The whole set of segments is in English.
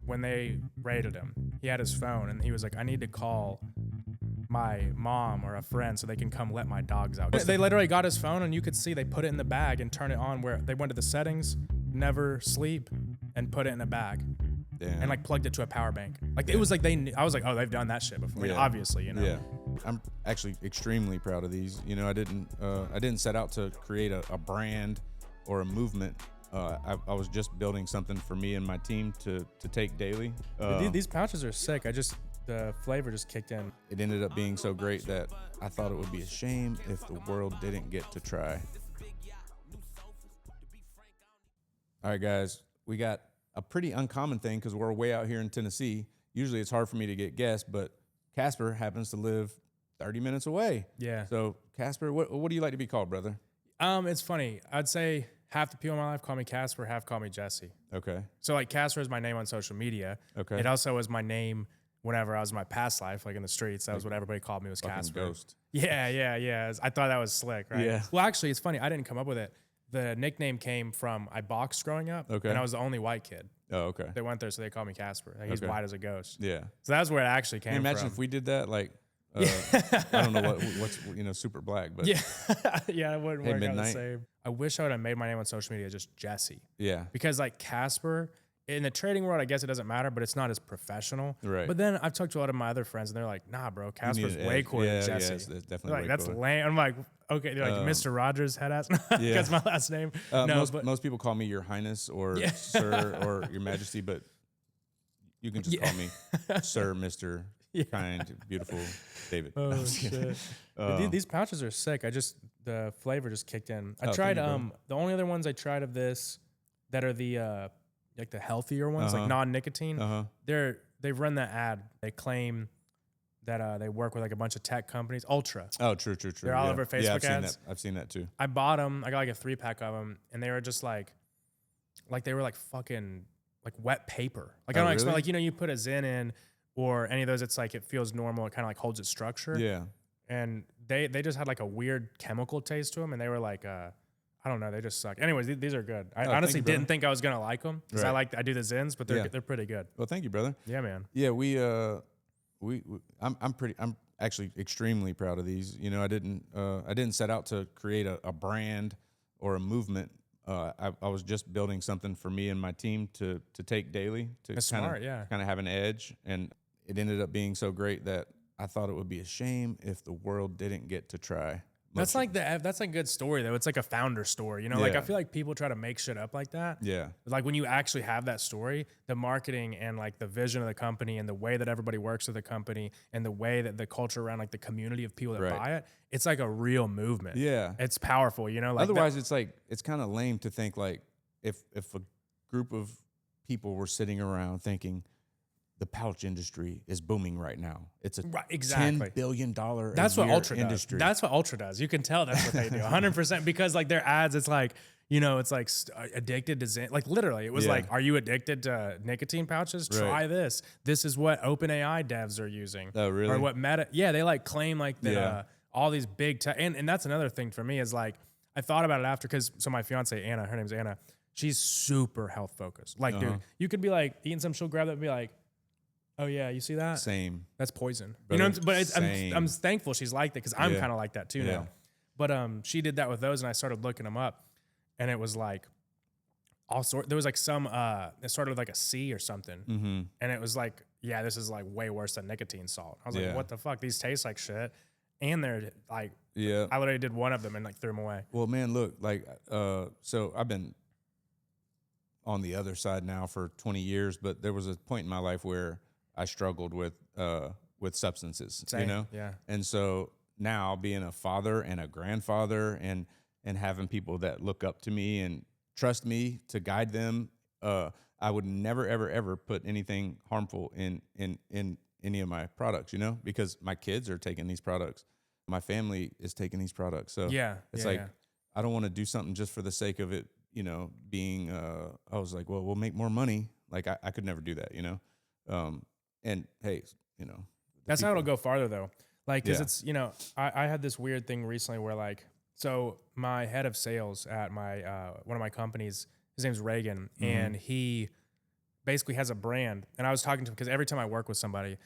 when they raided him, he had his phone and he was like, I need to call my mom or a friend so they can come let my dogs out. They literally got his phone and you could see they put it in the bag and turn it on where they went to the settings, never sleep, and put it in a bag. Damn. And like plugged it to a power bank. Like it was like I was like, oh, they've done that shit before. I mean, obviously, you know. Yeah, I'm actually extremely proud of these. You know, I didn't set out to create a brand or a movement. I was just building something for me and my team to take daily. These pouches are sick. The flavor just kicked in. It ended up being so great that I thought it would be a shame if the world didn't get to try. All right, guys, we got a pretty uncommon thing because we're way out here in Tennessee. Usually it's hard for me to get guests, but Casper happens to live 30 minutes away. Yeah. So Casper, what do you like to be called, brother? It's funny. I'd say half the people in my life call me Casper, half call me Jesse. Okay. So like Casper is my name on social media. Okay. It also was my name whenever I was in my past life, like in the streets. That was what everybody called me, was Casper. Ghost. Yeah. I thought that was slick, right? Yeah. Well, actually, it's funny. I didn't come up with it. The nickname came from, I boxed growing up. Okay. And I was the only white kid. Oh, okay. They went there, so they called me Casper. Like, he's white as a ghost. Yeah. So that's where it actually came Can you from. imagine if we did that? Like, I don't know what's super black, but yeah, it wouldn't work out the midnight. same. I wish I would have made my name on social media just Jesse. Yeah. Because like Casper, in the trading world, I guess it doesn't matter, but it's not as professional. Right. But then I've talked to a lot of my other friends, and they're like, "Nah, bro, Casper's way cooler than Jesse." Yeah, it's definitely Like way that's cooler. lame. I'm like, okay, they're like Mr. Rogers head ass. That's my last name. Most people call me Your Highness or Sir or Your Majesty, but you can just call me Sir, Mr. Kind, beautiful David. Oh shit! These pouches are sick. The flavor just kicked in. I tried the only other ones I tried of this that are the like the healthier ones, like non-nicotine. They've run that ad. They claim that they work with like a bunch of tech companies. Ultra. Oh, true. They're all over Facebook ads. I've seen that too. I bought them. I got like a 3-pack of them, and they were just like they were like fucking like wet paper. Like I don't explain. Like you put a Zen in or any of those. It's like it feels normal. It kind of like holds its structure. Yeah. And they just had like a weird chemical taste to them, and they were like I don't know, they just suck. Anyways, these are good. I honestly didn't think I was gonna like them because I do the Zins, but they're pretty good. Well, thank you, brother. Yeah, man. Yeah, I'm actually extremely proud of these. You know, I didn't set out to create a brand or a movement. I was just building something for me and my team to take daily to kind of have an edge, and it ended up being so great that I thought it would be a shame if the world didn't get to try. That's a good story though. It's like a founder story, you know. Like I feel like people try to make shit up like that. Yeah. Like when you actually have that story, the marketing and like the vision of the company and the way that everybody works with the company and the way that the culture around like the community of people that buy it, it's like a real movement. Yeah. It's powerful, you know. Like otherwise, it's kind of lame to think like if a group of people were sitting around thinking, the pouch industry is booming right now. It's a $10 billion that's what Ultra industry. Does. That's what Ultra does. You can tell that's what they do. 100% because like their ads, it's like, you know, it's like addicted to Zen. Like literally, it was like, are you addicted to nicotine pouches? Try this. This is what OpenAI devs are using. Oh, really? Or what Meta. Yeah, they like claim like that all these big tech. And that's another thing for me is like, I thought about it after so my fiance, Anna, her name's Anna. She's super health focused. Like, dude, you could be like eating some, she'll grab that and be like, oh yeah, you see that? Same. That's poison. Brother, you know, but I'm thankful she's like that because I'm kind of like that too now. But she did that with those, and I started looking them up, and it was like all sort. There was like some it started with like a C or something, and it was like, yeah, this is like way worse than nicotine salt. I was like, what the fuck? These taste like shit, and they're like, I literally did one of them and like threw them away. Well, man, look, like so I've been on the other side now for 20 years, but there was a point in my life where I struggled with substances, you know? Yeah. And so now being a father and a grandfather and having people that look up to me and trust me to guide them, I would never, ever, ever put anything harmful in any of my products, you know, because my kids are taking these products. My family is taking these products. So it's I don't want to do something just for the sake of it, you know, being, I was like, well, we'll make more money. Like I could never do that, you know? And hey, you know, that's how it'll go farther though. Like, cause it's, you know, I had this weird thing recently where like, so my head of sales at my, one of my companies, his name's Reagan, and he basically has a brand. And I was talking to him because every time I work with somebody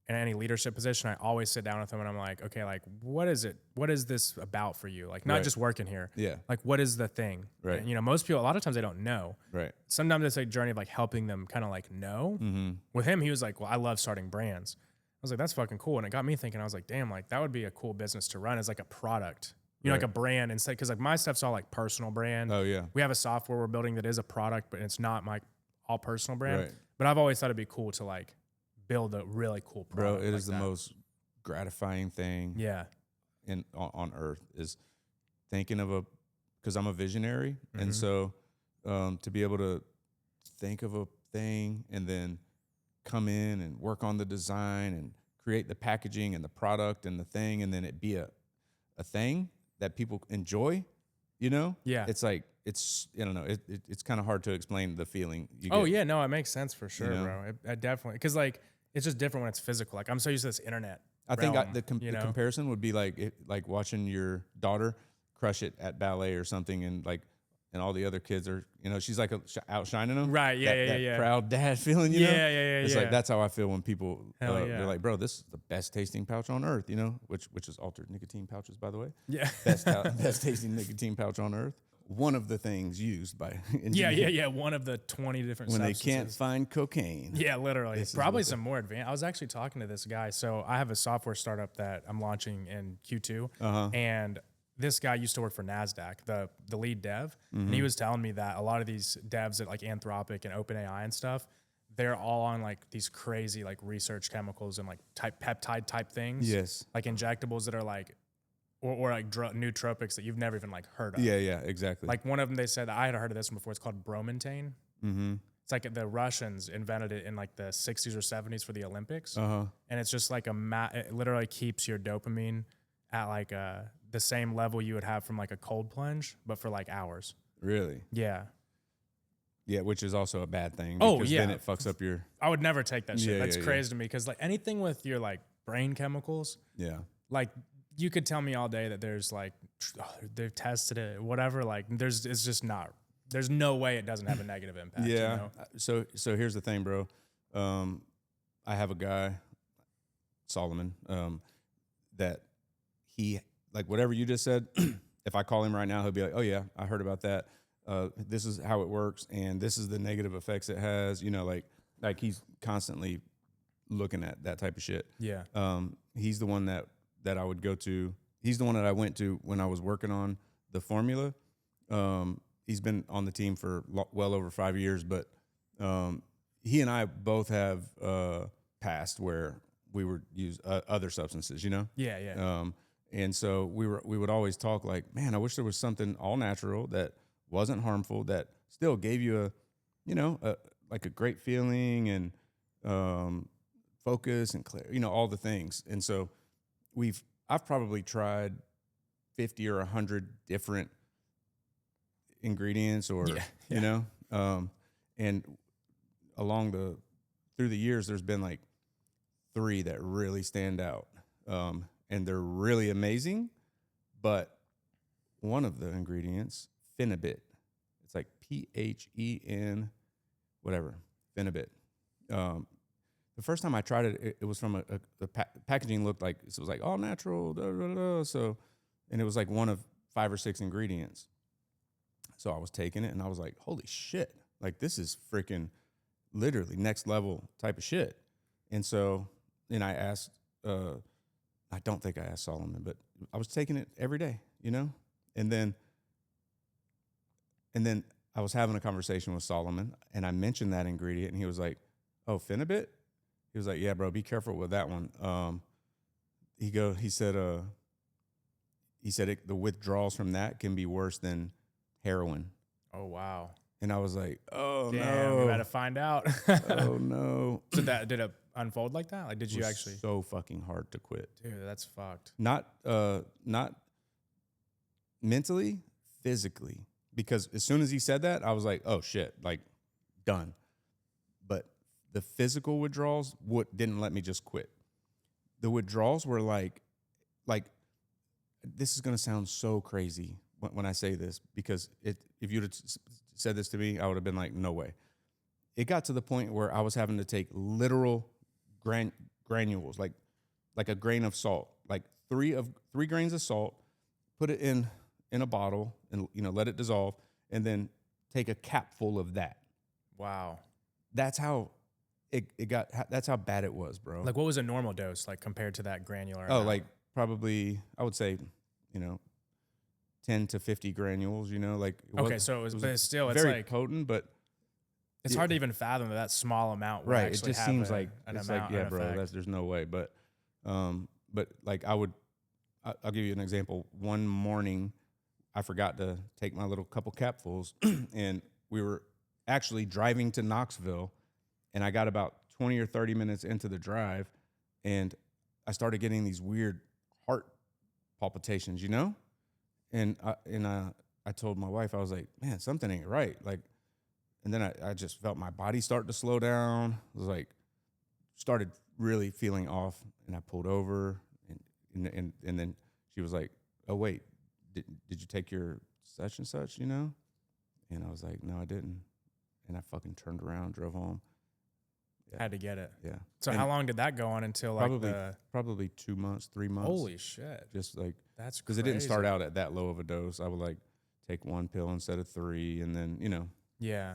in any leadership position, I always sit down with them and I'm like, okay, like, what is it? What is this about for you? Like, not just working here. Yeah. Like, what is the thing? Right. And, you know, most people, a lot of times they don't know. Right. Sometimes it's a journey of like helping them kind of like know. Mm-hmm. With him, he was like, well, I love starting brands. I was like, that's fucking cool. And it got me thinking, I was like, damn, like that would be a cool business to run as like a product, you know, like a brand instead. Cause like my stuff's all like personal brand. Oh yeah. We have a software we're building that is a product, but it's not my all personal brand. Right. But I've always thought it'd be cool to like build a really cool product. Bro, it is the most gratifying thing on earth is thinking of because I'm a visionary. Mm-hmm. And so to be able to think of a thing and then come in and work on the design and create the packaging and the product and the thing, and then it be a thing that people enjoy, you know? Yeah. It's like, I don't know, it's kind of hard to explain the feeling you get. Yeah, no, it makes sense for sure, you know? Bro. It definitely, because like, it's just different when it's physical. Like I'm so used to this internet. I think the comparison would be like watching your daughter crush it at ballet or something, and all the other kids are, you know, she's like outshining them. Right. Yeah. That proud dad feeling, you know? Yeah. It's like, that's how I feel when people, they're like, bro, this is the best tasting pouch on earth, you know, which is altered nicotine pouches, by the way. Yeah. Best tasting nicotine pouch on earth. One of the things used by engineers. Yeah. One of the 20 different when substances. They can't find cocaine. Yeah, literally. Probably some more advanced. I was actually talking to this guy. So I have a software startup that I'm launching in Q2. And this guy used to work for NASDAQ, the lead dev. Mm-hmm. And he was telling me that a lot of these devs at like Anthropic and OpenAI and stuff, they're all on like these crazy like research chemicals and like peptide type things. Yes. Like injectables that are like, or like nootropics that you've never even like heard of. Yeah, exactly. Like one of them, they said, I had heard of this one before. It's called bromantane. Mm-hmm. It's like the Russians invented it in like the 60s or 70s for the Olympics. And it's just like it literally keeps your dopamine at like the same level you would have from like a cold plunge, but for like hours. Really? Yeah. Yeah, which is also a bad thing. Because then it fucks up your... I would never take that shit. That's crazy to me because like anything with your like brain chemicals. Yeah. Like you could tell me all day that there's like, they've tested it, whatever. Like it's just not, there's no way it doesn't have a negative impact. Yeah. You know? So here's the thing, bro. I have a guy, Solomon, that he, like whatever you just said, if I call him right now, he'll be like, oh yeah, I heard about that. This is how it works. And this is the negative effects it has, you know, like he's constantly looking at that type of shit. Yeah. He's the one that I would go to. He's the one that I went to when I was working on the formula. He's been on the team for well over 5 years, but he and I both have passed where we would use other substances, you know? Yeah. And so we would always talk like, man, I wish there was something all natural that wasn't harmful, that still gave you like a great feeling and focus and clear, you know, all the things. And so I've probably tried 50 or 100 different ingredients or, you know, and through the years, there's been like 3 that really stand out. And they're really amazing, but one of the ingredients, Phenibut, it's like PHEN, whatever, Phenibut. The first time I tried it, it was from the packaging looked like, it was like all natural, so, and it was like one of 5 or 6 ingredients. So I was taking it and I was like, holy shit, like this is freaking literally next level type of shit. And so then I asked, I don't think I asked Solomon, but I was taking it every day, you know? And then I was having a conversation with Solomon and I mentioned that ingredient and he was like, oh, Phenibut? He was like, yeah, bro, be careful with that one. He said the withdrawals from that can be worse than heroin. Oh, wow. And I was like, oh, damn, no. we got to find out. Oh, no. So did it unfold like that? Like, did you actually? So fucking hard to quit. Dude, that's fucked. Not mentally, physically. Because as soon as he said that, I was like, oh, shit, like, done. But the physical withdrawals didn't let me just quit. The withdrawals were like, this is going to sound so crazy when I say this, because if you'd have said this to me, I would have been like, no way. it got to the point where I was having to take literal granules, like a grain of salt, like three grains of salt, put it in a bottle and, let it dissolve, and then take a cap full of that. Wow. That's how it got, that's how bad it was, bro. Like, what was a normal dose, like, compared to that granular Oh, amount? like, probably, I would say, 10 to 50 granules, like. Okay, so but it's still, it's very like potent, but. It's hard to even fathom that small amount would Right, it actually just have seems an like, it's like, amount, yeah, an bro, effect. there's no way. But like I'll give you an example. One morning, I forgot to take my little couple capfuls, and we were actually driving to Knoxville, and I got about 20 or 30 minutes into the drive, and I started getting these weird heart palpitations, and I told my wife, I was like, man, something ain't right. Like, and then I just felt my body start to slow down. I was like, started really feeling off, and I pulled over, and then she was like, oh wait, did you take your such and such, And I was like, no, I didn't. And I fucking turned around, drove home. Yeah. Had to get it. Yeah. So how long did that go on until probably 2 months, 3 months. Holy shit. Just like, that's because it didn't start out at that low of a dose. I would like take one pill instead of 3, and then Yeah.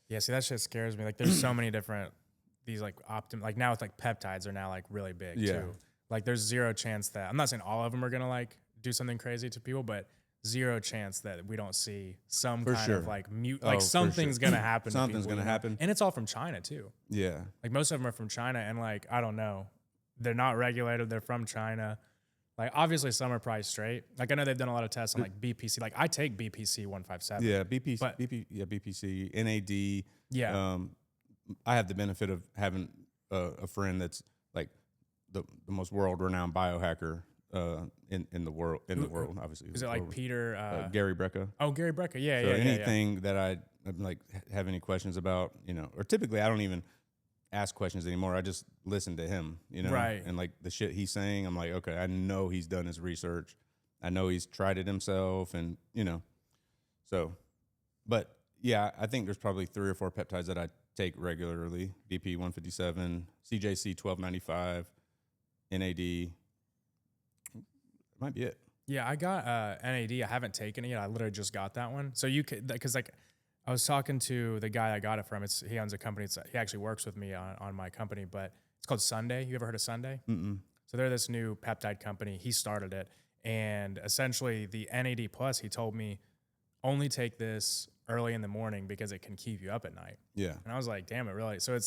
Yeah. See, that shit scares me. Like, there's so many different like like now with like peptides are now like really big too. Like, there's zero chance that, I'm not saying all of them are gonna like do something crazy to people, but zero chance that we don't see some kind of like like something's gonna happen. Something's gonna happen, and it's all from China too. Yeah. Like, most of them are from China, and like, I don't know, they're not regulated. They're from China. Like, obviously some are probably straight. Like, I know they've done a lot of tests on like BPC. Like, I take BPC 157. Yeah, BPC, NAD. Yeah. I have the benefit of having a friend that's like the most world-renowned biohacker in the world. Obviously. Is it like Peter? Gary Brecka. Oh, Gary Brecka. Yeah, so yeah. Anything that I'm like have any questions about, or typically I don't even ask questions anymore. I just listen to him, Right. And like the shit he's saying, I'm like, okay, I know he's done his research. I know he's tried it himself, and so, but yeah, I think there's probably 3 or 4 peptides that I take regularly: BP 157, CJC 1295, NAD. Might be it. Yeah, I got NAD. I haven't taken it yet. I literally just got that one. So you could, because like, I was talking to the guy I got it from. He owns a company. He actually works with me on my company, but it's called Sunday. You ever heard of Sunday? Mm-mm. So they're this new peptide company. He started it, and essentially the NAD plus, he told me, only take this early in the morning because it can keep you up at night. Yeah. And I was like, damn it, really? So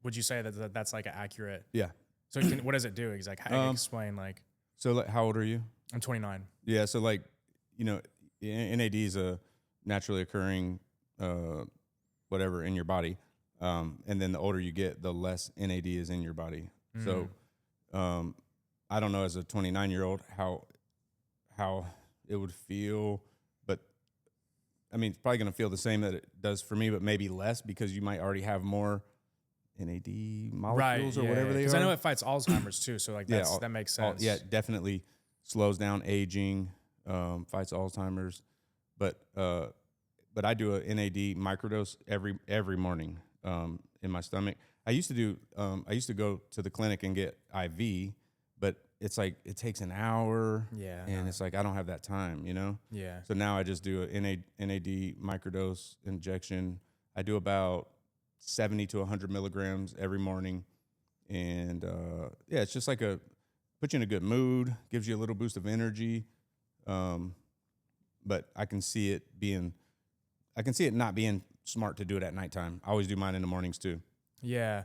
would you say that that's like an accurate? Yeah. So what does it do? Exactly. Explain like. So like, how old are you? I'm 29. Yeah. So like, NAD is a naturally occurring whatever in your body, and then the older you get, the less NAD is in your body. So I don't know, as a 29-year-old how it would feel, but I mean, it's probably going to feel the same that it does for me, but maybe less, because you might already have more NAD molecules or whatever they are. Because I know it fights Alzheimer's too, so like that makes sense. Yeah, definitely slows down aging, fights Alzheimer's, but I do a NAD microdose every morning in my stomach. I used to go to the clinic and get IV, but it's like it takes an hour. Yeah. And it's like I don't have that time, Yeah. So now I just do a NAD microdose injection. I do about 70 to 100 milligrams every morning, and it's just like puts you in a good mood, gives you a little boost of energy. But I can see it not being smart to do it at nighttime. I always do mine in the mornings too. Yeah.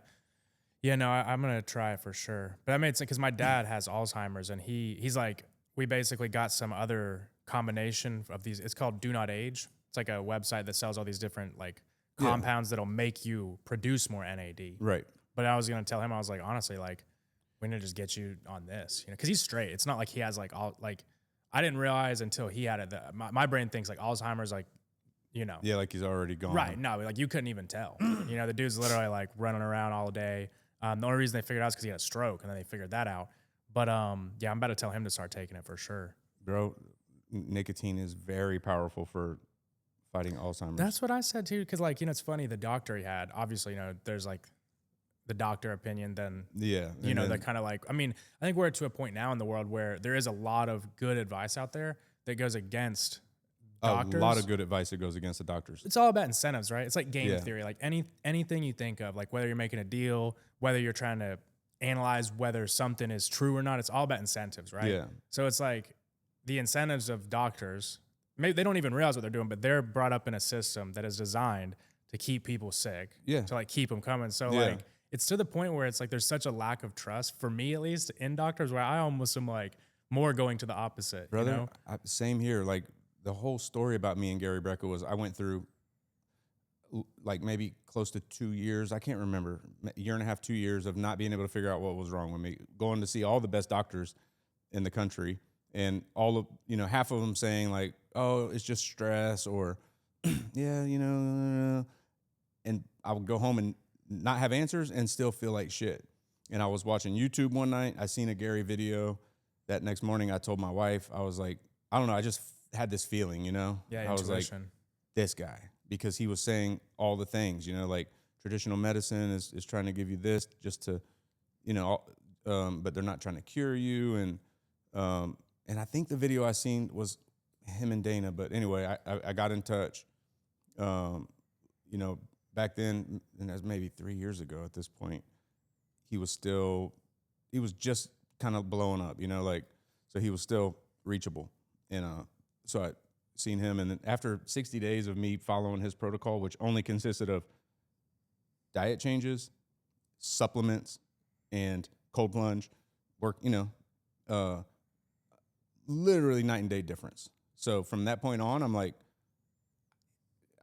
Yeah, no, I'm going to try it for sure. But I made sense because my dad has Alzheimer's, and he's like, we basically got some other combination of these. It's called Do Not Age. It's like a website that sells all these different like compounds that'll make you produce more NAD. Right. But I was going to tell him, I was like, honestly, like, we need to just get you on this, because he's straight. It's not like he has like I didn't realize until he had it that my brain thinks like Alzheimer's, like, Yeah, like he's already gone. Right. No, like you couldn't even tell. The dude's literally like running around all day. The only reason they figured it out is because he had a stroke, and then they figured that out. But yeah, I'm about to tell him to start taking it for sure. Bro, nicotine is very powerful for fighting Alzheimer's. That's what I said too. Cause like, it's funny, the doctor he had, obviously, there's like the doctor opinion, then, they're kind of like, I mean, I think we're to a point now in the world where there is a lot of good advice out there that goes against doctors. A lot of good advice that goes against the doctors. It's all about incentives, right? It's like game theory. Like anything you think of, like whether you're making a deal, whether you're trying to analyze whether something is true or not, it's all about incentives, right? Yeah. So it's like the incentives of doctors, maybe they don't even realize what they're doing, but they're brought up in a system that is designed to keep people sick, to like keep them coming. So like, it's to the point where it's like there's such a lack of trust, for me at least, in doctors, where I almost am like more going to the opposite. Brother, same here. Like the whole story about me and Gary Brecka was I went through like maybe close to 2 years. I can't remember, a year and a half, 2 years of not being able to figure out what was wrong with me, going to see all the best doctors in the country, and all of, half of them saying like, oh, it's just stress, or and I would go home and not have answers and still feel like shit. And I was watching YouTube one night. I seen a Gary video. That next morning I told my wife, I was like, I don't know, I just had this feeling, Yeah, I was like, this guy, because he was saying all the things, like traditional medicine is trying to give you this just to, but they're not trying to cure you. And I think the video I seen was him and Dana. But anyway, I got in touch, back then, and that's maybe 3 years ago at this point, he was just kind of blowing up, so he was still reachable. And so I seen him, and then after 60 days of me following his protocol, which only consisted of diet changes, supplements, and cold plunge, literally night and day difference. So from that point on, I'm like,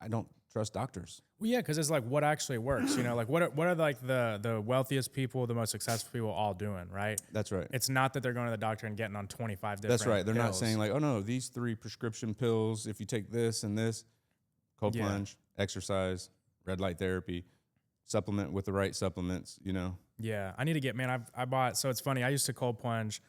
I don't trust doctors. Well, yeah, because it's like what actually works, like what are like the wealthiest people, the most successful people all doing, right? That's right. It's not that they're going to the doctor and getting on 25 different That's right. They're pills. not saying like, oh no, these 3 prescription pills, if you take this and this, cold plunge, exercise, red light therapy, supplement with the right supplements, Yeah, I need to get, man, I bought, so it's funny, I used to cold plunge.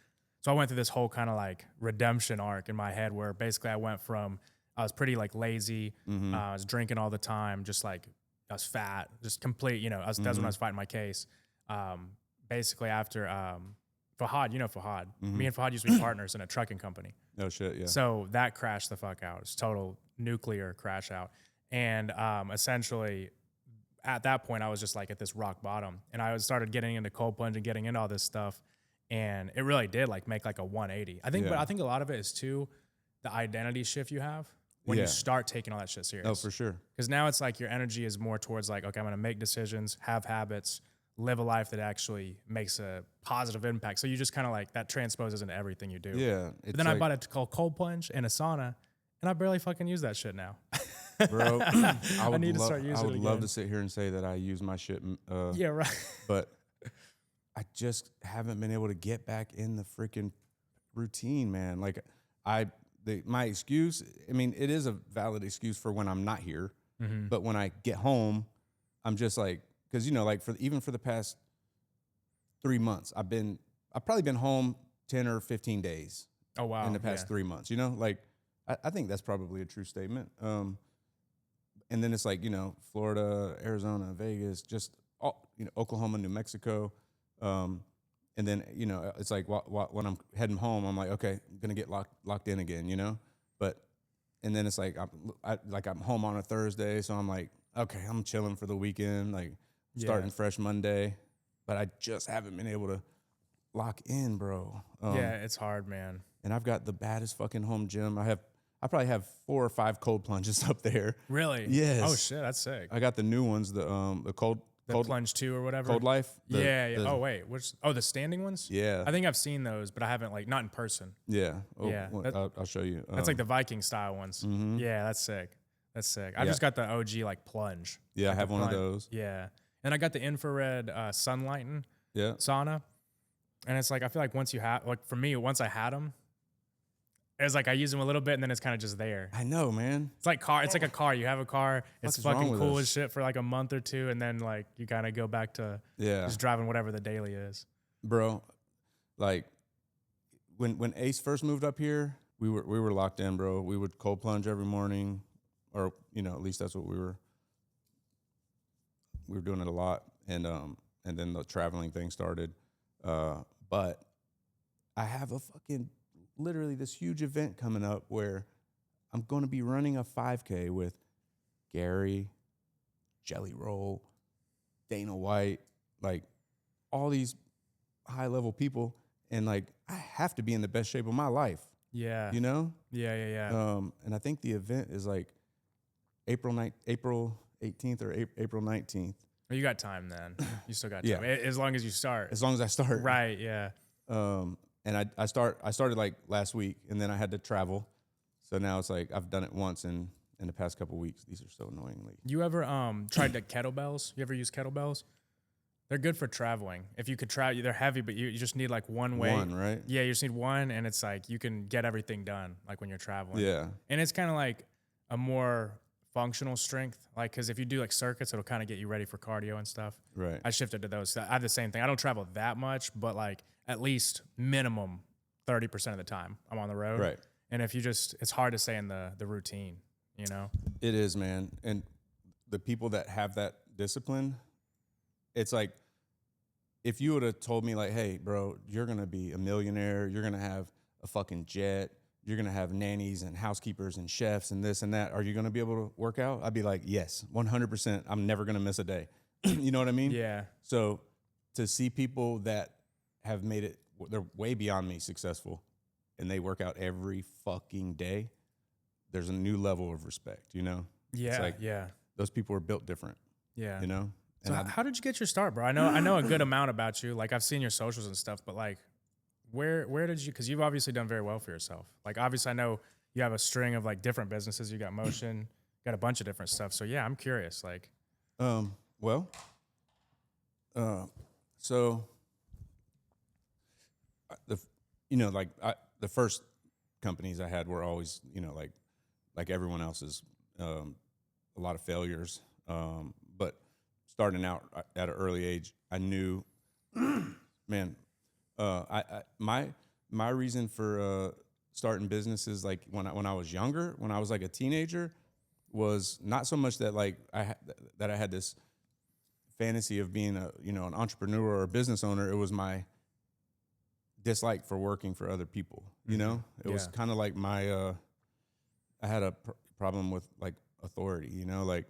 So I went through this whole kind of like redemption arc in my head where basically I went from, I was pretty like lazy. I was drinking all the time, just like I was fat, just complete, that's when I was fighting my case. Basically after Fahad, Fahad. Me and Fahad used to be partners in a trucking company. Oh shit, yeah. So that crashed the fuck out. It was total nuclear crash out. And essentially at that point I was just like at this rock bottom, and I started getting into cold plunge and getting into all this stuff. And it really did like make like a 180. I think, but I think a lot of it is too the identity shift you have when you start taking all that shit serious. Oh, for sure. Because now it's like your energy is more towards like, okay, I'm going to make decisions, have habits, live a life that actually makes a positive impact. So you just kind of like that transposes into everything you do. Yeah. But then I bought it called cold plunge and a sauna, and I barely fucking use that shit now. Bro, I need to start using it I would again. love to sit here and say that I use my shit. Yeah, right. But I just haven't been able to get back in the freaking routine, man. Like my excuse, I mean, it is a valid excuse for when I'm not here, but when I get home, I'm just like, because like even for the past 3 months, I've probably been home 10 or 15 days. Oh wow! In the past 3 months, like I think that's probably a true statement. And then it's like Florida, Arizona, Vegas, just all, Oklahoma, New Mexico. And then, it's like when I'm heading home, I'm like, okay, I'm going to get locked in again, but, and then it's like, I'm home on a Thursday. So I'm like, okay, I'm chilling for the weekend, like starting fresh Monday, but I just haven't been able to lock in, bro. Yeah, it's hard, man. And I've got the baddest fucking home gym. I probably have 4 or 5 cold plunges up there. Really? Yes. Oh shit, that's sick. I got the new ones, the cold plunge 2 or whatever. Cold Life. Oh wait, the standing ones? Yeah. I think I've seen those, but I haven't not in person. Yeah. Yeah. I'll show you. That's like the Viking style ones. Yeah, that's sick. That's sick. I just got the OG like plunge. Yeah, I have one of those. Yeah. And I got the infrared sunlighting sauna. And it's like, I feel like once you have, like for me, once I had them, it's like I use them a little bit and then it's kind of just there. I know, man. It's like a car. You have a car. It's fucking cool us? as shit for like a month or 2, and then like you kind of go back to just driving whatever the daily is. Bro, like when Ace first moved up here, we were locked in, bro. We would cold plunge every morning, or at least that's what we were doing it a lot, and then the traveling thing started. But I have a fucking literally this huge event coming up where I'm going to be running a 5K with Gary, Jelly Roll, Dana White, like all these high level people, and like I have to be in the best shape of my life. Yeah. Yeah. Yeah. And I think the event is like April 18th or April 19th. You got time then. You still got time. As long as you start. As long as I start. Right, yeah. And I started like last week, and then I had to travel. So now it's like I've done it once in the past couple of weeks. These are so annoyingly. You ever tried the kettlebells? You ever use kettlebells? They're good for traveling. If you could travel, they're heavy, but you just need like one weight. One, right? Yeah, you just need one, and it's like you can get everything done like when you're traveling. Yeah. And it's kind of like a more functional strength, like because if you do like circuits, it'll kind of get you ready for cardio and stuff. Right. I shifted to those. I have the same thing. I don't travel that much, but like at least minimum 30% of the time I'm on the road. Right. And if you just, it's hard to stay in the routine, you know? It is, man. And the people that have that discipline, it's like, if you would have told me like, hey, bro, you're going to be a millionaire, you're going to have a fucking jet, you're going to have nannies and housekeepers and chefs and this and that, are you going to be able to work out? I'd be like, yes, 100%. I'm never going to miss a day. You know what I mean? Yeah. So to see people that have made it, they're way beyond me successful, and they work out every fucking day, there's a new level of respect, you know? Yeah, it's like, yeah. Those people are built different. Yeah. You know? So how did you get your start, bro? I know a good amount about you. Like I've seen your socials and stuff, but like where did you, because you've obviously done very well for yourself. Like obviously I know you have a string of like different businesses. You got motion, got a bunch of different stuff. So yeah, I'm curious. Like, so the first companies I had were always, like everyone else's, a lot of failures. But starting out at an early age, I knew, man, my reason for starting businesses, like when I was younger, when I was like a teenager, was not so much that like I had this fantasy of being an entrepreneur or a business owner. It was my dislike for working for other people. You know, it was kind of like my I had a problem with like authority. You know, like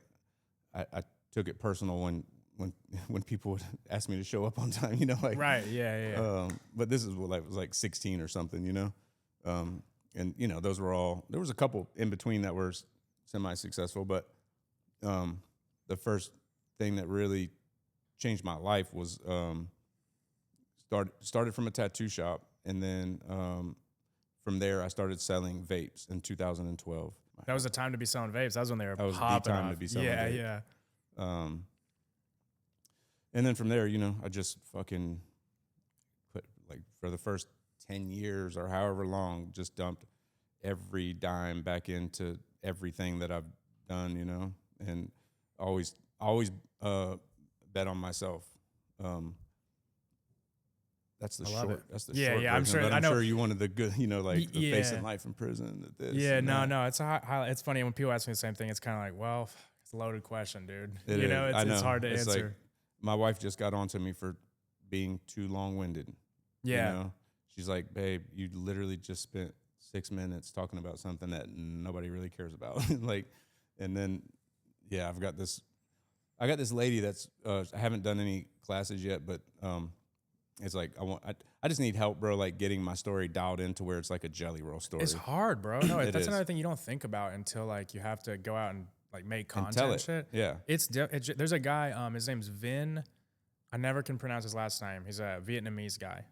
I took it personal when people would ask me to show up on time. You know, like right, yeah. But this is what I was like 16 or something. You know, and those were all. There was a couple in between that were semi-successful, but the first thing that really changed my life was started from a tattoo shop, and then from there I started selling vapes in 2012. That was the time to be selling vapes. That was when they were that was popping the time off. to be selling vapes. Yeah. And then from there, I just fucking put, like, for the first 10 years or however long, just dumped every dime back into everything that I've done, and always bet on myself. That's the short. That's the short version. I'm sure. But I'm sure you wanted the good, like the facing life in prison. No. It's it's funny when people ask me the same thing. It's kind of like, well, it's a loaded question, dude. It's hard to answer. Like, my wife just got on to me for being too long-winded. Yeah. She's like, babe, you literally just spent 6 minutes talking about something that nobody really cares about. Like, and then, I got this lady that's, I haven't done any classes yet, but it's like, I just need help, bro, like getting my story dialed into where it's like a Jelly Roll story. It's hard, bro. No, that's is. another thing you don't think about until like you have to go out and like make content tell and it. shit. Yeah. There's a guy, his name's Vin. I never can pronounce his last name. He's a Vietnamese guy.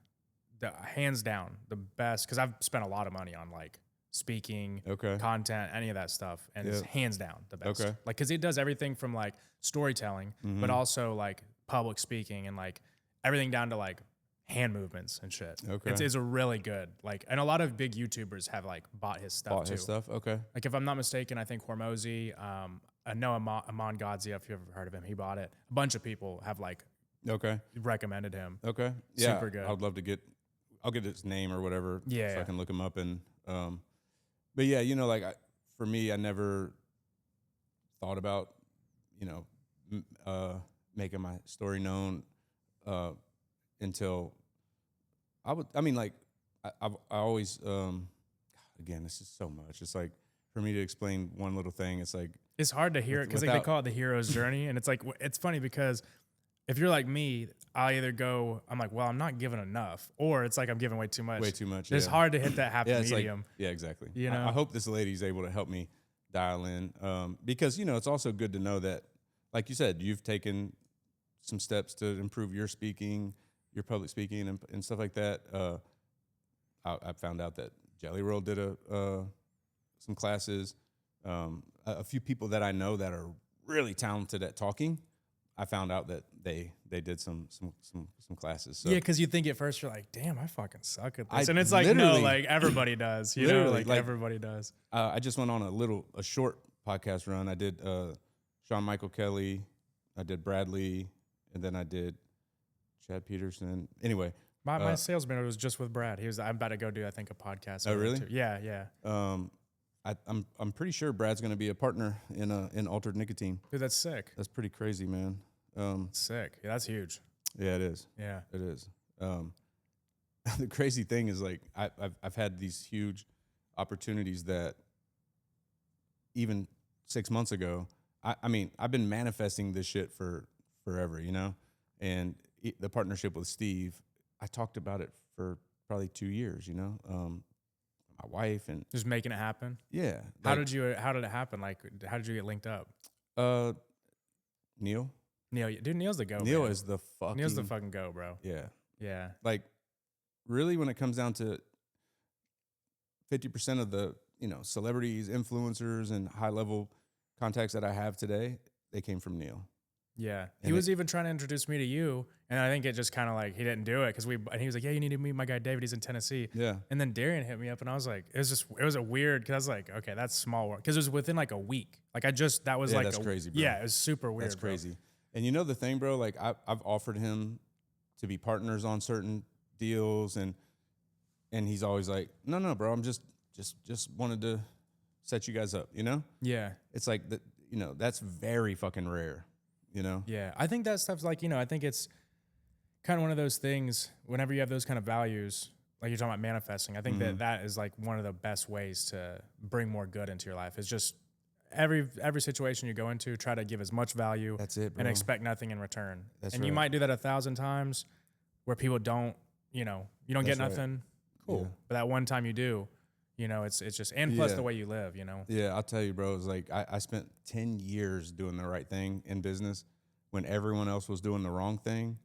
Hands down, the best, because I've spent a lot of money on like speaking, content, any of that stuff, and it's hands down the best. Okay. Like, because it does everything from like storytelling, but also like public speaking and like everything down to like hand movements and shit. Okay. It's a really good, like, and a lot of big YouTubers have like bought his stuff too. Okay. Like, if I'm not mistaken, I think Hormozy, I know Amon Godzia, if you've ever heard of him, he bought it. A bunch of people have like recommended him. Okay. Yeah. Super good. I'd love to I'll get his name or whatever I can look him up. And, but yeah, like for me, I never thought about, you know, making my story known until I always, again, this is so much. It's like, for me to explain one little thing, it's like, it's hard to hear it because they call it the hero's journey. And it's like, it's funny because if you're like me, I either go, I'm like, well, I'm not giving enough, or it's like I'm giving way too much. Way too much. It's hard to hit that happy medium. Like, yeah, exactly. You know, I hope this lady's able to help me dial in, because, you know, it's also good to know that, like you said, you've taken some steps to improve your speaking, your public speaking and stuff like that. I found out that Jelly Roll did some classes. A few people that I know that are really talented at talking, I found out that they did some classes. So. Yeah, because you think at first you're like, damn, I fucking suck at this, and it's like, no, like everybody does. You know, like everybody does. I just went on a short podcast run. I did Sean Michael Kelly, I did Bradley, and then I did Chad Peterson. Anyway. My salesman was just with Brad. I'm about to go do, I think, a podcast. Oh, really? Yeah. I'm pretty sure Brad's going to be a partner in Altered Nicotine. Dude, that's sick. That's pretty crazy, man. Sick. Yeah, that's huge. Yeah, it is. Yeah, it is. The crazy thing is, like, I've had these huge opportunities that even 6 months ago, I mean, I've been manifesting this shit for forever, you know? And the partnership with Steve, I talked about it for probably 2 years, you know? My wife and just making it happen. Yeah. How did it happen? Like, how did you get linked up? Neil, dude, Neil's the go. Neil man. is the fucking. Neil's the fucking go, bro. Yeah. Like, really, when it comes down to 50% of the, you know, celebrities, influencers, and high level contacts that I have today, they came from Neil. Yeah, he was even trying to introduce me to you, and I think it just kind of like he didn't do it because and he was like, yeah, you need to meet my guy David. He's in Tennessee. Yeah, and then Darian hit me up, and I was like, it was a weird because I was like, okay, that's small work because it was within like a week. Like that's crazy, bro. Yeah, it was super weird. That's crazy. Bro. And you know the thing, bro, like I've offered him to be partners on certain deals, and he's always like, no, bro, I'm just wanted to set you guys up, you know? Yeah, it's like that, you know, that's very fucking rare. You know? Yeah. I think that stuff's like, you know, I think it's kind of one of those things whenever you have those kind of values, like you're talking about manifesting, I think that is like one of the best ways to bring more good into your life. It's just every situation you go into, try to give as much value. That's it, bro. And expect nothing in return. That's and right. You might do that 1,000 times where people don't, you know, you don't get nothing. Right. Cool. Yeah. But that one time you do, you know, it's just, and plus the way you live, you know? Yeah, I'll tell you, bro, it's like I spent 10 years doing the right thing in business when everyone else was doing the wrong thing.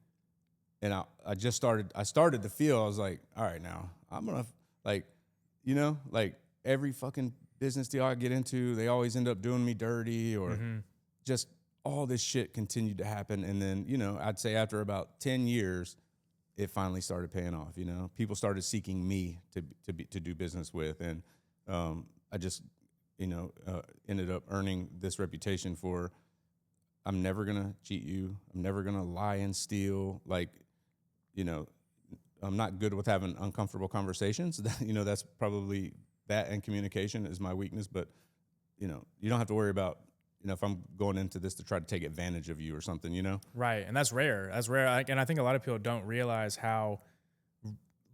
And I started to feel, I was like, all right, now I'm going to, like, you know, like every fucking business deal I get into, they always end up doing me dirty or just all this shit continued to happen. And then, you know, I'd say after about 10 years, it finally started paying off. You know, people started seeking me to do business with, and I just, you know, ended up earning this reputation for, I'm never gonna cheat you. I'm never gonna lie and steal. Like, you know, I'm not good with having uncomfortable conversations. You know, that's probably that, and communication is my weakness. But, you know, you don't have to worry about, you know, if I'm going into this to try to take advantage of you or something, you know? Right. And that's rare. That's rare. And I think a lot of people don't realize how,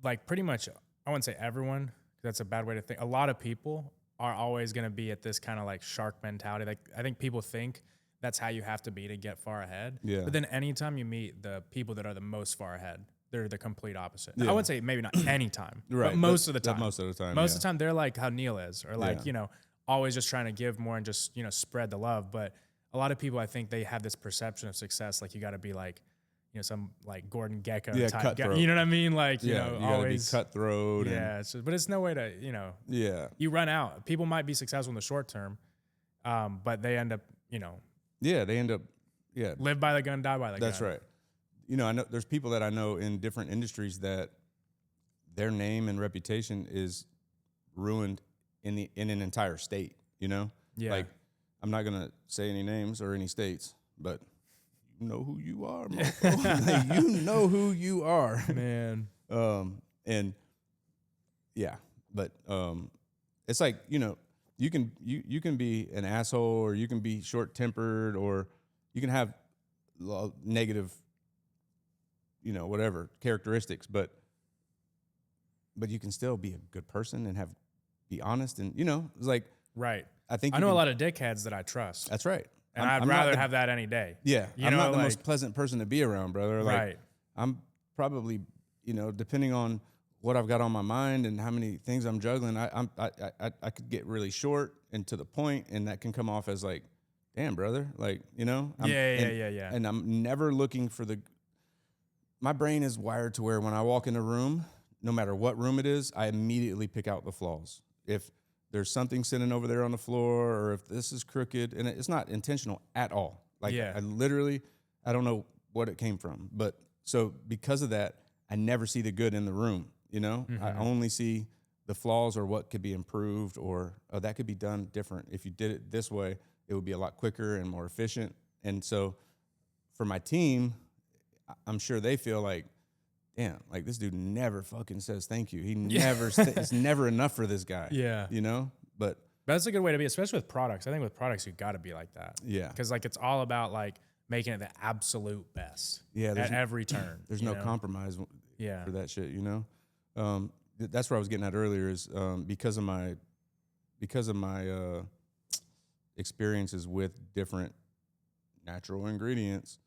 like, pretty much, I wouldn't say everyone, 'cause that's a bad way to think. A lot of people are always going to be at this kind of like shark mentality. Like, I think people think that's how you have to be to get far ahead. Yeah. But then anytime you meet the people that are the most far ahead, they're the complete opposite. Yeah. I would say maybe not anytime, right. But most of the time. Most of the time. Most of the time, they're like how Neil is, or like, you know, always just trying to give more and just, you know, spread the love. But a lot of people, I think they have this perception of success. Like, you got to be like, you know, some like Gordon Gekko type guy. You know what I mean? Like, you know, you always gotta be cutthroat. Yeah. It's just, but it's no way to, you know, you run out. People might be successful in the short term, but they end up, you know, live by the gun, die by the gun. That's right. You know, I know there's people that I know in different industries that their name and reputation is ruined in an entire state, you know? Yeah. Like, I'm not going to say any names or any states, but you know who you are, motherfucker. Like, you know who you are. Man. And yeah, but it's like, you know, you can be an asshole, or you can be short tempered, or you can have negative, whatever characteristics, but you can still be a good person and be honest, and it's like, right. I know a lot of dickheads that I trust. That's right. And I'd rather have that any day. Yeah. I'm not the most pleasant person to be around, brother. Like, right. I'm probably, depending on what I've got on my mind and how many things I'm juggling, I could get really short and to the point, and that can come off as like, damn, brother. Like, yeah. And I'm never looking for my brain is wired to where when I walk in a room, no matter what room it is, I immediately pick out the flaws. If there's something sitting over there on the floor, or if this is crooked, and it's not intentional at all. Like, I don't know what it came from. But so because of that, I never see the good in the room, I only see the flaws or what could be improved, or, oh, that could be done different. If you did it this way, it would be a lot quicker and more efficient. And so for my team, I'm sure they feel like, damn, like this dude never fucking says thank you. He never, it's never enough for this guy. Yeah. But that's a good way to be, especially with products. I think with products, you got to be like that. Yeah. Because like it's all about like making it the absolute best. Yeah. At every turn. There's no compromise. For that shit. That's what I was getting at earlier is because of my experiences with different natural ingredients.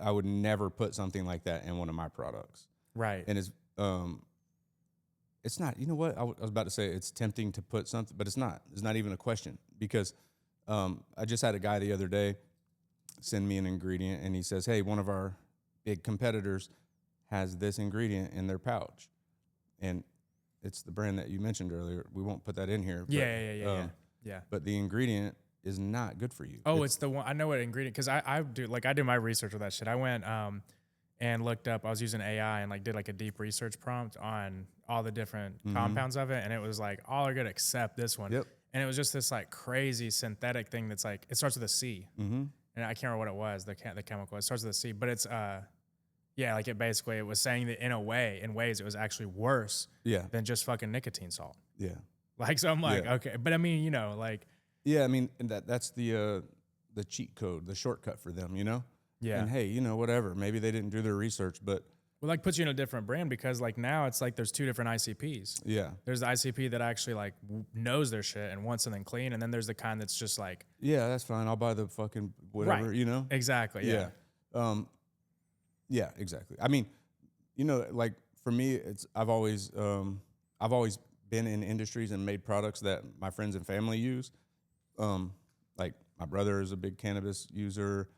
I would never put something like that in one of my products. Right. And it's not, you know what? I was about to say it's tempting to put something, but it's not. It's not even a question, because I just had a guy the other day send me an ingredient, and he says, hey, one of our big competitors has this ingredient in their pouch. And it's the brand that you mentioned earlier. We won't put that in here. Yeah. But the ingredient is not good for you. Oh, it's the one. I know what ingredient, because I do my research with that shit. I went and looked up. I was using AI and like did like a deep research prompt on all the different compounds of it, and it was like all are good except this one. Yep. And it was just this like crazy synthetic thing that's like, it starts with a C, and I can't remember what it was. The chemical. It starts with a C, but it's like it was saying that in ways it was actually worse than just fucking nicotine salt. Yeah. Like, so I'm like, okay, but I mean, like. Yeah, I mean, and that's the cheat code, the shortcut for them, Yeah. And hey, whatever. Maybe they didn't do their research, but well, like puts you in a different brand, because like now it's like there's two different ICPs. Yeah. There's the ICP that actually like knows their shit and wants something clean, and then there's the kind that's just like, yeah, that's fine. I'll buy the fucking whatever, right. Exactly. Yeah. Yeah, exactly. I mean, like for me, I've always been in industries and made products that my friends and family use. Like my brother is a big cannabis user,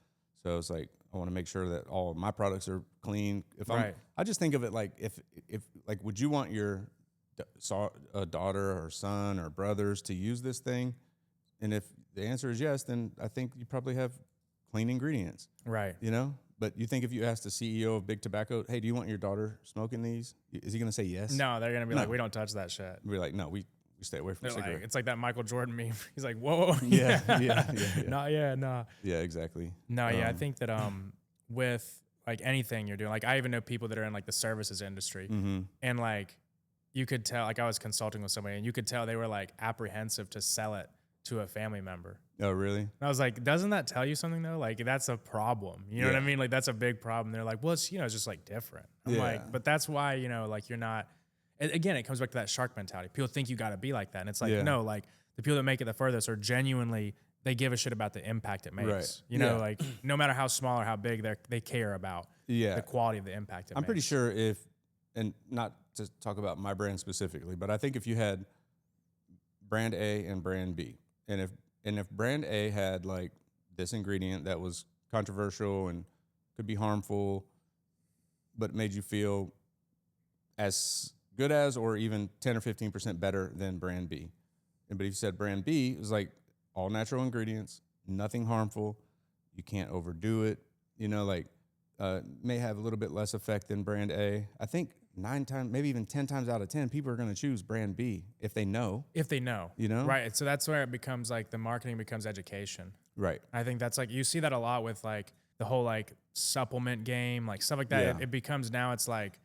so it's like I want to make sure that all of my products are clean. I just think of it like if like, would you want your daughter or son or brothers to use this thing? And if the answer is yes, then I think you probably have clean ingredients, right? But you think if you ask the CEO of Big Tobacco, hey, do you want your daughter smoking these? Is he going to say yes? No, they're going to be like, we don't touch that shit. We're like, no, we stay away from cigarettes. Like, it's like that Michael Jordan meme. He's like, whoa. Yeah. Nah. Yeah, exactly. No, I think that with like anything you're doing, like I even know people that are in like the services industry, and like you could tell, like I was consulting with somebody, and you could tell they were like apprehensive to sell it to a family member. Oh, really? And I was like, doesn't that tell you something though? Like that's a problem. You know what I mean? Like that's a big problem. They're like, well, it's it's just like different. I'm like, but that's why like you're not. Again, it comes back to that shark mentality. People think you got to be like that, and it's like no. Like the people that make it the furthest are genuinely, they give a shit about the impact it makes. Right. Like no matter how small or how big they care about the quality of the impact it makes. I'm pretty sure and not to talk about my brand specifically, but I think if you had brand A and brand B, and if brand A had like this ingredient that was controversial and could be harmful, but made you feel as good as or even 10 or 15% better than brand B. But if you said brand B, it was like all natural ingredients, nothing harmful, you can't overdo it, may have a little bit less effect than brand A. I think 9 times, maybe even 10 times out of 10, people are going to choose brand B if they know. Right. So that's where it becomes like the marketing becomes education. Right. I think that's like, you see that a lot with like the whole like supplement game, like stuff like that. Yeah. It becomes now it's like,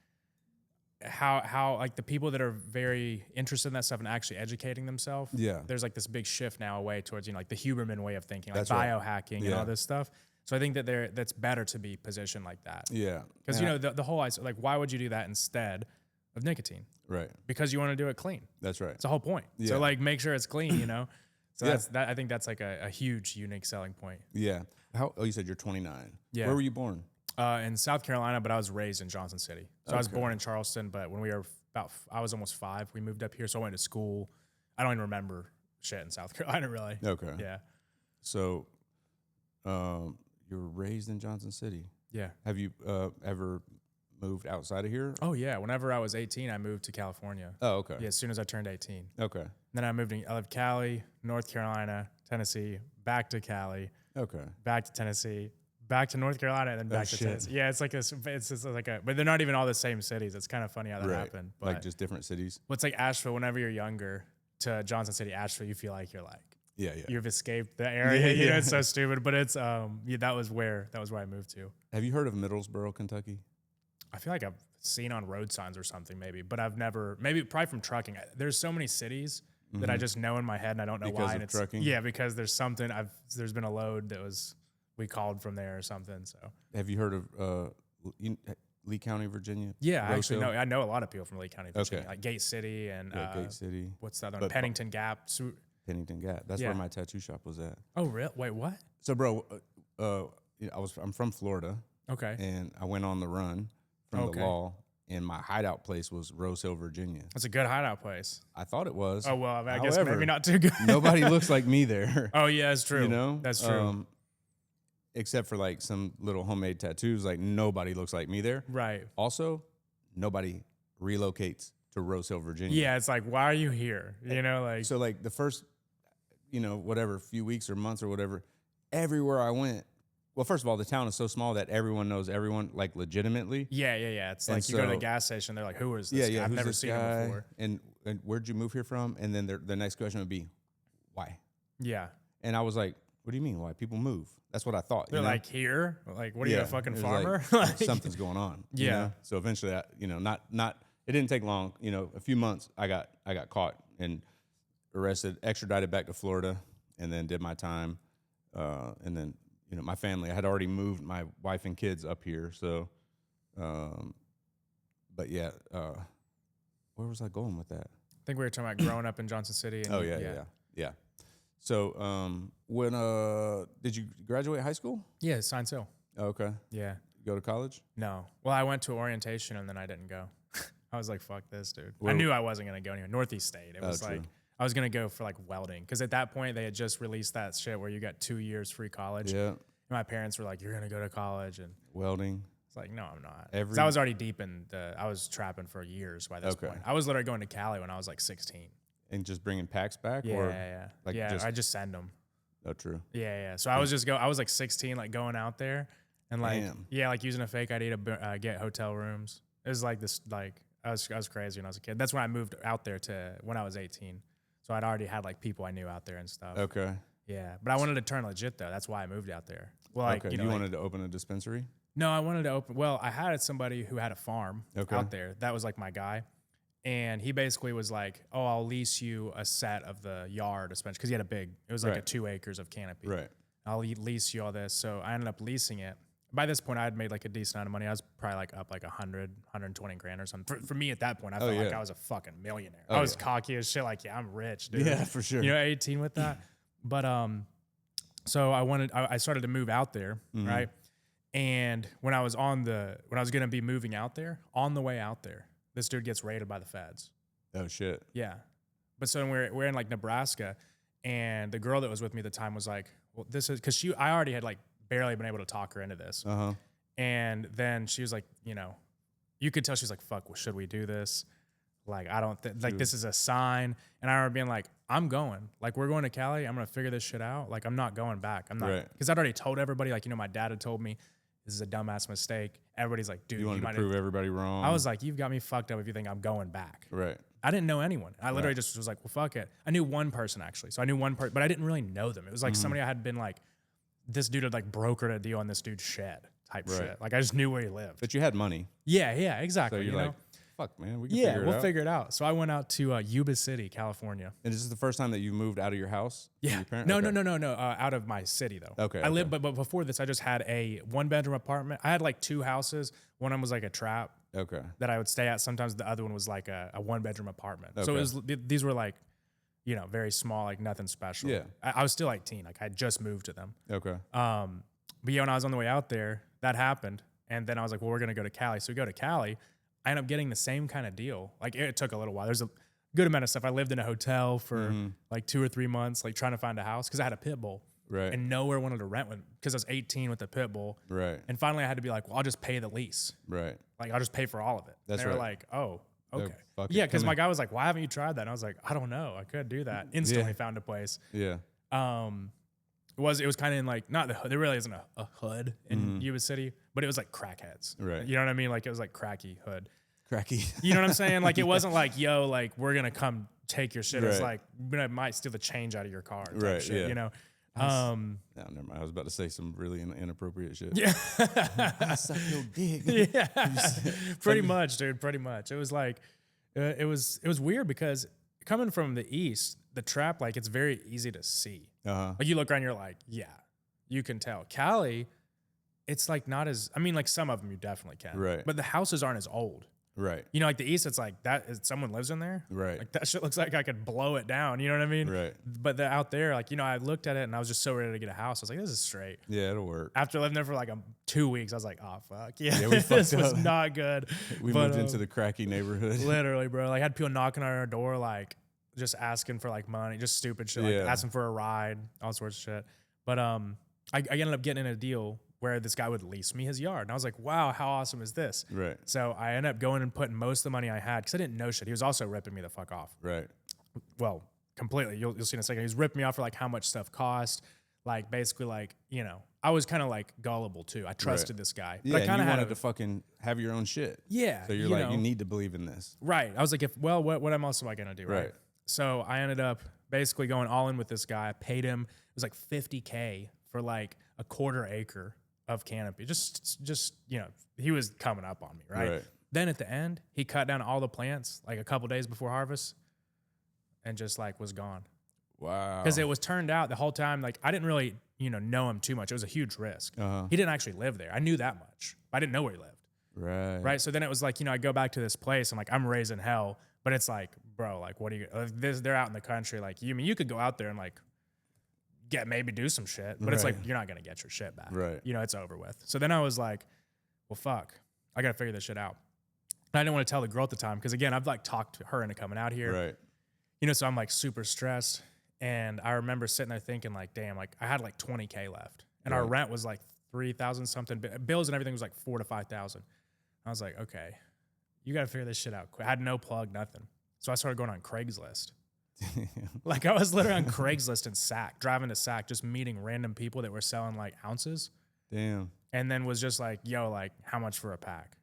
how like the people that are very interested in that stuff and actually educating themselves. Yeah. There's like this big shift now away towards, like the Huberman way of thinking, like That's right. biohacking and all this stuff. So I think that that's better to be positioned like that. Yeah. Because, the whole, like, why would you do that instead of nicotine? Right. Because you want to do it clean. That's right. It's the whole point. Yeah. So like make sure it's clean, So I think that's like a huge, unique selling point. Yeah. You said you're 29. Yeah. Where were you born? In South Carolina, but I was raised in Johnson City. So I was born in Charleston, but when we were I was almost 5, we moved up here. So I went to school. I don't even remember shit in South Carolina, really. Okay. Yeah. So, you were raised in Johnson City. Yeah. Have you ever moved outside of here? Oh yeah. Whenever I was 18, I moved to California. Oh, okay. Yeah. As soon as I turned 18. Okay. Then I lived Cali, North Carolina, Tennessee, back to Cali. Okay. Back to Tennessee, back to North Carolina, and then back to Tennessee. Yeah, it's just like but they're not even all the same cities. It's kind of funny how that happened. But like just different cities. Well, it's like Asheville. Whenever you're younger, to Johnson City, Asheville, you feel like you're like you've escaped the area. It's so stupid, but it's that was where I moved to. Have you heard of Middlesboro, Kentucky? I feel like I've seen on road signs or something maybe, but I've never probably from trucking. There's so many cities that I just know in my head and I don't know because why. Of and trucking? Yeah, because there's been a load that we called from there or something. So have you heard of Lee County, Virginia? Yeah, actually, no. I know a lot of people from Lee County, Virginia, Okay. like Gate City and Gate City. What's the other one? Pennington Gap. Pennington Gap. That's where my tattoo shop was at. Oh, really? Wait, what? So, bro, I'm from Florida. Okay. And I went on the run from the law, and my hideout place was Rose Hill, Virginia. That's a good hideout place. I thought it was. Oh, well, I guess maybe not too good. Nobody looks like me there. Oh, yeah, that's true. That's true. Except for like some little homemade tattoos, like nobody looks like me there. Right. Also, nobody relocates to Rose Hill, Virginia. Yeah, it's like, why are you here? So like the first, whatever, few weeks or months or whatever, everywhere I went. Well, first of all, the town is so small that everyone knows everyone, like legitimately. Yeah. It's like you go to the gas station, they're like, who is this guy? I've never seen him before. And where'd you move here from? And then the next question would be, why? Yeah. And I was like, what do you mean? Why? People move. That's what I thought. They're like, here? Like, what are you, a fucking farmer? Like, something's going on. Yeah. So eventually, it didn't take long. A few months, I got caught and arrested, extradited back to Florida, and then did my time. And then, my family, I had already moved my wife and kids up here. So, but yeah, where was I going with that? I think we were talking about growing up in Johnson City. And Yeah. So, when did you graduate high school? Yeah, Science Hill. Oh, okay. Yeah. Go to college? No. Well, I went to orientation and then I didn't go. I was like, fuck this, dude. I knew I wasn't going to go anywhere. Northeast State. It was like, I was going to go for like welding. Because at that point, they had just released that shit where you got 2 years free college. Yeah. And my parents were like, you're going to go to college. And welding. It's like, no, I'm not. Because I was already deep in I was trapping for years by this point. I was literally going to Cali when I was like 16. And just bringing packs back? Yeah. I just send them. Oh, true. Yeah. So I was like 16, like going out there and like, like using a fake ID to get hotel rooms. It was like this, like, I was crazy when I was a kid. That's when I moved out there when I was 18. So I'd already had like people I knew out there and stuff. Okay. Yeah. But I wanted to turn legit though. That's why I moved out there. Well, like, you wanted to open a dispensary? No, I wanted to I had somebody who had a farm out there. That was like my guy. And he basically was like, oh, I'll lease you a set of the yard dispensary. Because he had it was like a 2 acres of canopy. Right. I'll lease you all this. So I ended up leasing it. By this point, I had made like a decent amount of money. I was probably like up like 100, 120 grand or something. For me at that point, I felt like I was a fucking millionaire. I was cocky as shit. Like, I'm rich, dude. Yeah, for sure. 18 with that. But so I started to move out there, right? And when I was going to be moving out there, on the way out there, this dude gets raided by the feds. Oh shit. Yeah. But so we're in like Nebraska, and the girl that was with me at the time was like, well, this is because I already had like barely been able to talk her into this. Uh-huh. And then she was like, you could tell she was like, fuck, well, should we do this? Like, I don't like this is a sign. And I remember being like, I'm going. Like, we're going to Cali. I'm going to figure this shit out. Like, I'm not going back. I'm not. Because I'd already told everybody, like, my dad had told me this is a dumbass mistake. Everybody's like, dude, you wanted to prove everybody wrong. I was like, you've got me fucked up if you think I'm going back. Right. I didn't know anyone. I literally just was like, well, fuck it. I knew one person actually. So I knew one person, but I didn't really know them. It was like somebody I had been like, this dude had like brokered a deal on this dude's shed type shit. Like I just knew where he lived. But you had money. Yeah, exactly. So you're like, fuck, man, we can figure it out. We'll figure it out. So I went out to Yuba City, California. And is this the first time that you moved out of your house? Yeah. No, out of my city though. Okay. I lived, but before this, I just had a 1-bedroom apartment. I had like 2 houses. One of them was like a trap. Okay. That I would stay at. Sometimes the other one was like a 1-bedroom apartment. Okay. So it was, these were like, you know, very small, like nothing special. Yeah. I was still 18. Like I just moved to them. Okay. But yeah, when I was on the way out there, that happened. And then I was like, well, we're going to go to Cali. So we go to Cali. I ended up getting the same kind of deal. Like it took a little while. There's a good amount of stuff. I lived in a hotel for like 2 or 3 months, like trying to find a house because I had a pit bull. Right. And nowhere wanted to rent one because I was 18 with the pit bull. Right. And finally I had to be like, well, I'll just pay the lease. Right. Like I'll just pay for all of it. That's and they were right. like, oh, okay. Yeah, because my guy was like, why haven't you tried that? And I was like, I don't know. I could do that. Instantly found a place. Yeah. It was kind of in like, not the hood. There really isn't a hood in Yuba City, but it was like crackheads. Right. You know what I mean? Like it was like cracky hood. Cracky. You know what I'm saying? Like it wasn't like, yo, like we're going to come take your shit. It was Right. like, we might steal the change out of your car. Type Right, shit, yeah. you know? No, never mind. I was about to say some really inappropriate shit. Yeah. I suck your dick. Yeah. Pretty much, dude. Pretty much. It was like, it was weird because coming from the East, the trap, like it's very easy to see. Like you look around, you're like, yeah, you can tell. Cali, it's like not as, I mean, like some of them you definitely can. Right. But the houses aren't as old. Right. You know, like the East, it's like someone lives in there. Right. Like that shit looks like I could blow it down. You know what I mean? Right. But out there, like, you know, I looked at it and I was just so ready to get a house. I was like, this is straight. Yeah, it'll work. After living there for like 2 weeks, I was like, oh, fuck. Yeah, we this fucked was up. not good. We moved into the cracky neighborhood. Literally, bro. Like, I had people knocking on our door, like, just asking for, like, money, just stupid shit, like, asking for a ride, all sorts of shit. But I ended up getting in a deal where this guy would lease me his yard. And I was like, wow, how awesome is this? Right. So I ended up going and putting most of the money I had, because I didn't know shit. He was also ripping me the fuck off. Right. Well, completely. You'll see in a second. He was ripping me off for, like, how much stuff cost. Like, basically, like, you know, I was kind of, like, gullible, too. I trusted this guy. Yeah, I kind of wanted to fucking have your own shit. Yeah. So you're like, you need to believe in this. Right. I was like, what else am I going to do? Right. So I ended up basically going all in with this guy. I paid him, it was like $50K for like a 1/4 acre of canopy. Just, you know, he was coming up on me. Right. Then at the end, he cut down all the plants like a couple days before harvest and just like was gone. Wow. Because it was turned out the whole time, like I didn't really, you know him too much. It was a huge risk. He didn't actually live there. I knew that much. I didn't know where he lived. Right. Right. So then it was like, you know, I go back to this place. I'm like, I'm raising hell. But it's like, bro, like, what do you, they're out in the country. Like, you could go out there and like maybe do some shit, but it's like, you're not going to get your shit back. Right. You know, it's over with. So then I was like, well, fuck, I got to figure this shit out. And I didn't want to tell the girl at the time. Cause again, I've like talked her into coming out here. Right. You know, so I'm like super stressed. And I remember sitting there thinking like, damn, like I had like 20K left and our rent was like 3,000 something. Bills and everything was like 4,000 to 5,000. I was like, okay, you got to figure this shit out quick. I had no plug, nothing. So I started going on Craigslist. Like I was literally on Craigslist in Sac, driving to Sac, just meeting random people that were selling like ounces. Damn. And then was just like, yo, like how much for a pack?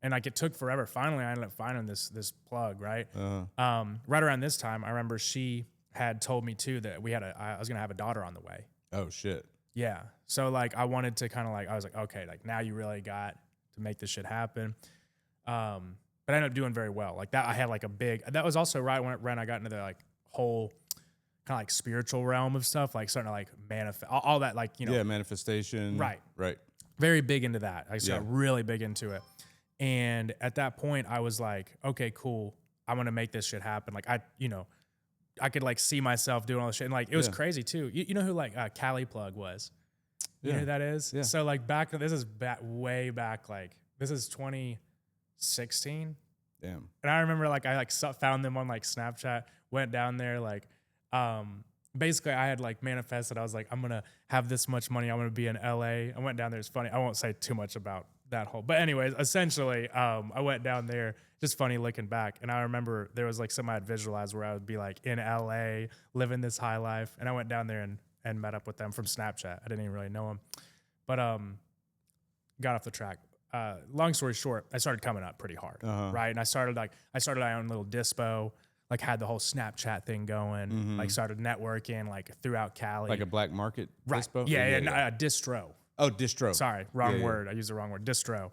And like it took forever. Finally, I ended up finding this plug, right? Right around this time, I remember she had told me too that I was gonna have a daughter on the way. Oh shit. Yeah. So like I wanted to kind of like, I was like, okay, like now you really got to make this shit happen. But I ended up doing very well. Like that, I had like that was also right when I got into the like whole kind of like spiritual realm of stuff, like starting to like manifest all that, like, you know. Yeah, manifestation. Right. Right. Very big into that. I got really big into it. And at that point I was like, okay, cool. I'm going to make this shit happen. Like I could like see myself doing all this shit. And like, it was crazy too. You know who like Cali Plug was? You know who that is? Yeah. So like this is way back, like this is 2016. Damn. And I remember like I like found them on like Snapchat, went down there, like basically I had like manifested. I was like, I'm gonna have this much money. I'm gonna be in LA. I went down there. It's funny. I won't say too much about that whole, but anyways, essentially, I went down there. Just funny looking back. And I remember there was like something I had visualized where I would be like in LA living this high life. And I went down there and met up with them from Snapchat. I didn't even really know them, but got off the track. Long story short, I started coming up pretty hard, right? And I started my own little dispo, like had the whole Snapchat thing going, like started networking like throughout Cali. Like a black market dispo? Distro. Oh, distro. Sorry, wrong word. I used the wrong word. Distro.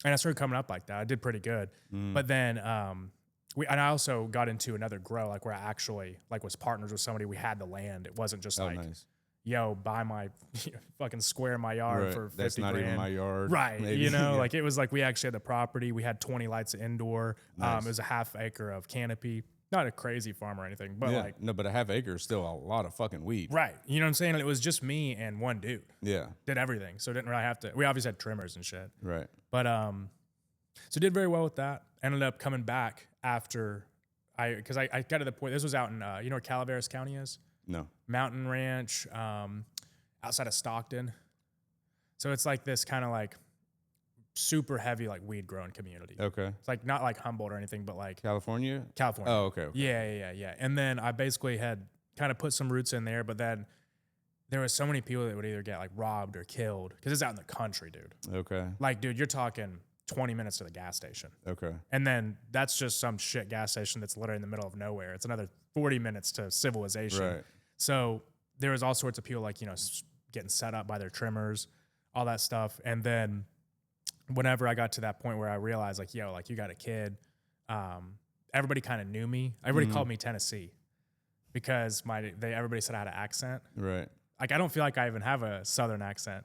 And I started coming up like that. I did pretty good. But then and I also got into another grow, like where I actually like was partners with somebody. We had the land. It wasn't just nice. Yo, buy my fucking square in my yard for 50 That's not grand. even my yard. Right. Maybe. You know, like it was like we actually had the property. We had 20 lights indoor. Nice. It was a half acre of canopy. Not a crazy farm or anything, but like. No, but a half acre is still a lot of fucking weed. Right. You know what I'm saying? It was just me and one dude. Yeah. Did everything. So didn't really have to. We obviously had trimmers and shit. Right. But so did very well with that. Ended up coming back after because I got to the point. This was out in you know where Calaveras County is? No. Mountain Ranch, outside of Stockton. So it's like this kind of like super heavy like weed growing community. Okay. It's like not like Humboldt or anything, but like California. California. Oh, okay. Yeah. And then I basically had kind of put some roots in there, but then there was so many people that would either get like robbed or killed because it's out in the country, dude. Okay. Like, dude, you're talking 20 minutes to the gas station. Okay. And then that's just some shit gas station that's literally in the middle of nowhere. It's another 40 minutes to civilization. Right. So there was all sorts of people like, you know, getting set up by their trimmers, all that stuff. And then whenever I got to that point where I realized like, yo, like you got a kid, everybody kind of knew me. Everybody called me Tennessee because everybody said I had an accent. Right. Like, I don't feel like I even have a Southern accent,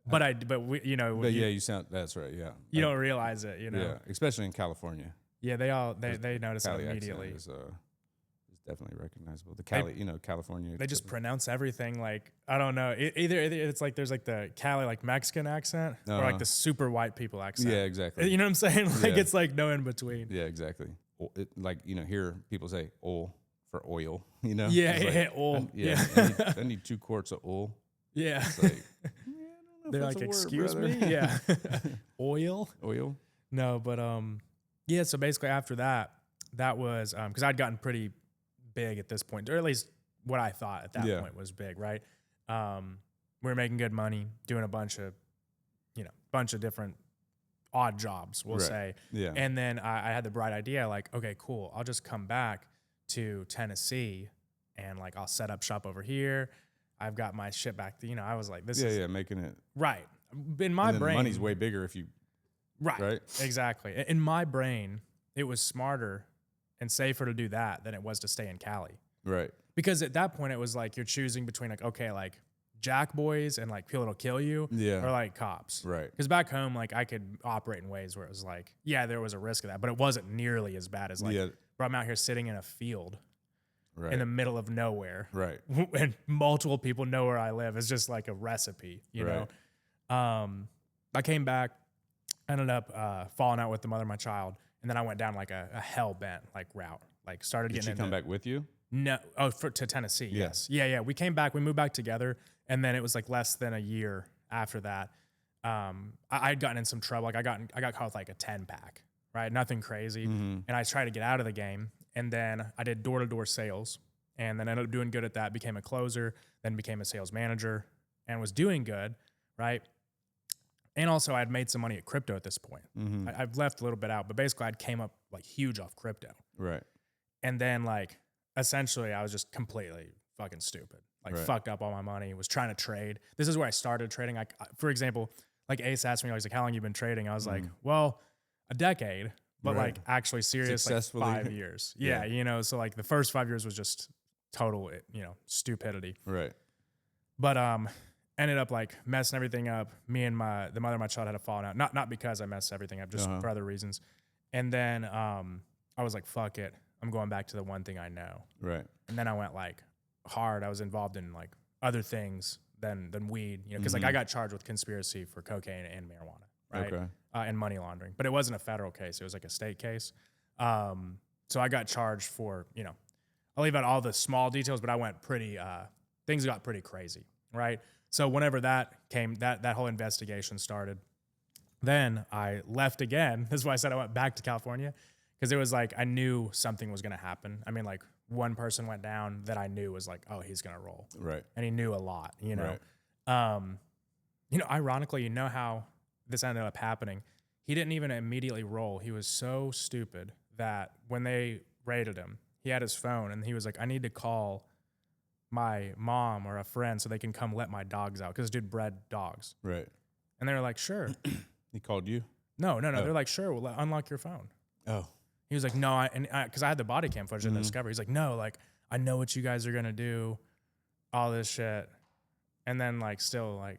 but we, you know, But you sound, that's right. Yeah. You don't realize it, you know? Yeah. Especially in California. Yeah. They notice it immediately. Is definitely recognizable. The Cali, California. They just pronounce everything like, I don't know. Either it's like there's like the Cali like Mexican accent or like the super white people accent. Yeah, exactly. You know what I'm saying? Like it's like no in between. Yeah, exactly. Like here people say oil for oil. You know? Yeah, like, oil. I need 2 quarts of oil. Yeah. It's like, I don't know They're like, excuse me. Yeah. Oil. No, but yeah. So basically after that was because I'd gotten pretty big at this point, or at least what I thought at that point was big, right? We were making good money, doing a bunch of different odd jobs, we'll say. Yeah. And then I had the bright idea, like, okay, cool, I'll just come back to Tennessee and like I'll set up shop over here. I've got my shit back. I was like, this is making it right in my brain. The money's way bigger if you right exactly. In my brain, it was smarter and safer to do that than it was to stay in Cali. Right. Because at that point it was like you're choosing between like, okay, like jack boys and like people that'll kill you or like cops. Right. Because back home, like I could operate in ways where it was like, yeah, there was a risk of that, but it wasn't nearly as bad as like, bro, I'm out here sitting in a field in the middle of nowhere. Right. And multiple people know where I live. It's just like a recipe, you know? I came back, ended up falling out with the mother of my child. And then I went down like a hell bent like route. Like started getting. Did she come back with you? No. Oh, to Tennessee. Yes. Yeah. We came back. We moved back together, and then it was like less than a year after that. I'd gotten in some trouble. Like I got caught with like a 10-pack. Right. Nothing crazy. And I tried to get out of the game, and then I did door-to-door sales, and then ended up doing good at that. Became a closer, then became a sales manager, and was doing good. Right. And also, I'd made some money at crypto at this point. I've left a little bit out, but basically, I'd came up like huge off crypto. Right. And then, like, essentially, I was just completely fucking stupid. Like, fucked up all my money. Was trying to trade. This is where I started trading. Like, for example, like Ace asked me, I was like, "How long you been trading?" I was like, "Well, a decade, but like actually serious, like 5 years." Yeah, so like the first 5 years was just total, stupidity. Right. But ended up like messing everything up. Me and the mother of my child had a falling out. Not because I messed everything up, just for other reasons. And then I was like, fuck it. I'm going back to the one thing I know. Right. And then I went like hard. I was involved in like other things than weed, because like I got charged with conspiracy for cocaine and marijuana, right? Okay. And money laundering. But it wasn't a federal case. It was like a state case. So I got charged for, I'll leave out all the small details, but I went pretty, things got pretty crazy, right? So whenever that came, that whole investigation started, then I left again. This is why I said I went back to California, because it was like I knew something was going to happen. I mean, like one person went down that I knew was like, oh, he's going to roll. Right. And he knew a lot, Right. Ironically, how this ended up happening? He didn't even immediately roll. He was so stupid that when they raided him, he had his phone and he was like, I need to call my mom or a friend so they can come let my dogs out, because dude bred dogs. Right. And they were like, sure. He called you? No. They're like, sure, we'll unlock your phone. Oh. He was like, no, because I had the body cam footage in the Discovery. He's like, no, like, I know what you guys are going to do, all this shit. And then, like, still, like,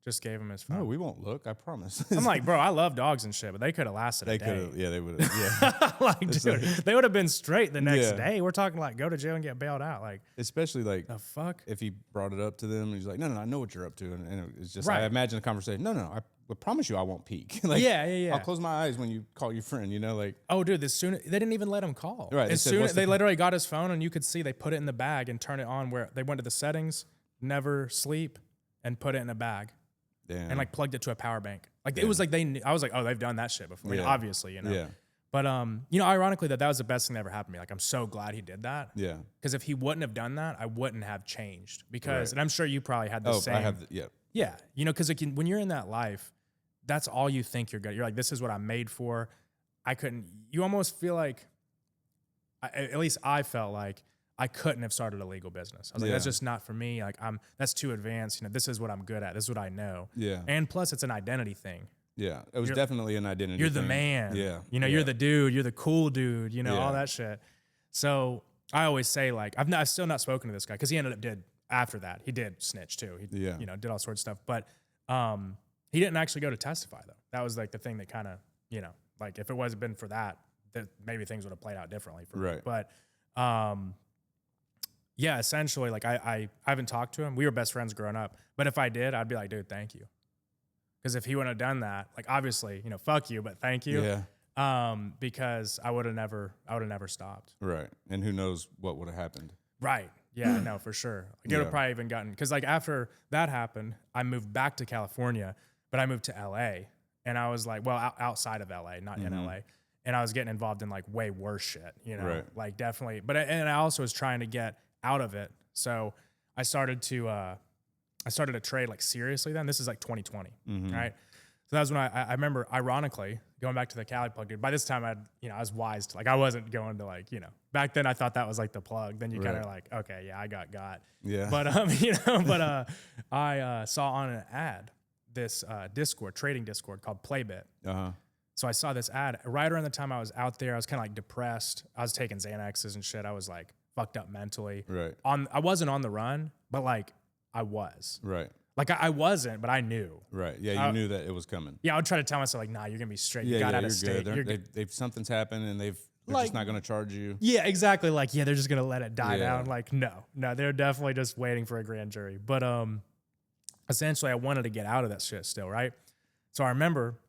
just gave him his phone. No, we won't look. I promise. I'm like, bro, I love dogs and shit, but they could have lasted a day. They could have, yeah, they would have, yeah. Like, dude, they would have been straight the next day. We're talking, like, go to jail and get bailed out. Like, especially, like, the fuck? if he brought it up to them, he's like, no, I know what you're up to. And it's just, Right. I imagine the conversation, no, I promise you I won't peek. Like, yeah. I'll close my eyes when you call your friend, you know, like. Oh, dude, they didn't even let him call. Right. As soon as they literally got his phone, and you could see they put it in the bag and turn it on where they went to the settings, never sleep, and put it in a bag. Damn. And like plugged it to a power bank. Like it was like they knew, I was like, oh, they've done that shit before. I mean, obviously, you know. Yeah. But you know, ironically, that was the best thing that ever happened to me. Like I'm so glad he did that. Yeah. Because if he wouldn't have done that, I wouldn't have changed. Because and I'm sure you probably had the same. I have. Yeah. You know, because when you're in that life, that's all you think you're good. You're like, this is what I'm made for. I couldn't. You almost feel like, at least I felt like I couldn't have started a legal business. I was like, that's just not for me. Like that's too advanced. You know, this is what I'm good at. This is what I know. Yeah. And plus it's an identity thing. Yeah. It was definitely an identity You're thing. the man. Yeah. You know, you're the dude. You're the cool dude. You know, all that shit. So I always say like, I've still not spoken to this guy because he ended up after that. He did snitch too. He, you know, did all sorts of stuff. But he didn't actually go to testify though. That was like the thing that kind of, you know, like if it wasn't been for that maybe things would have played out differently for me. But yeah, essentially, like I haven't talked to him. We were best friends growing up. But if I did, I'd be like, dude, thank you. Because if he wouldn't have done that, like obviously, you know, fuck you, but thank you. Yeah. Because I would have never stopped. Right. And who knows what would have happened. Right. Yeah, no, for sure. Like, it would have probably even gotten, because like after that happened, I moved back to California, but I moved to LA. And I was like, well, outside of LA, not in LA. And I was getting involved in like way worse shit, you know, like definitely. But and I also was trying to get out of it. So I started to trade like seriously then. This is like 2020, right? So that was when I remember, ironically, going back to the Cali plug, dude. By this time, I was wise to like, I wasn't going to like, you know, back then I thought that was like the plug. Then you kind of like, okay, yeah, I got. Yeah. But you know, I saw on an ad this trading Discord called Playbit. So I saw this ad right around the time I was out there. I was kind of like depressed. I was taking Xanaxes and shit. I was like fucked up mentally. Right. I wasn't on the run, but like I was. Right. Like I wasn't, but I knew. Right. Yeah, you knew that it was coming. Yeah, I would try to tell myself like, nah, you're gonna be straight. You got out of state. They've something's happened and they're like, just not gonna charge you. Yeah, exactly. Like, yeah, they're just gonna let it die down. Like, no, they're definitely just waiting for a grand jury. But essentially, I wanted to get out of that shit still, right? So I remember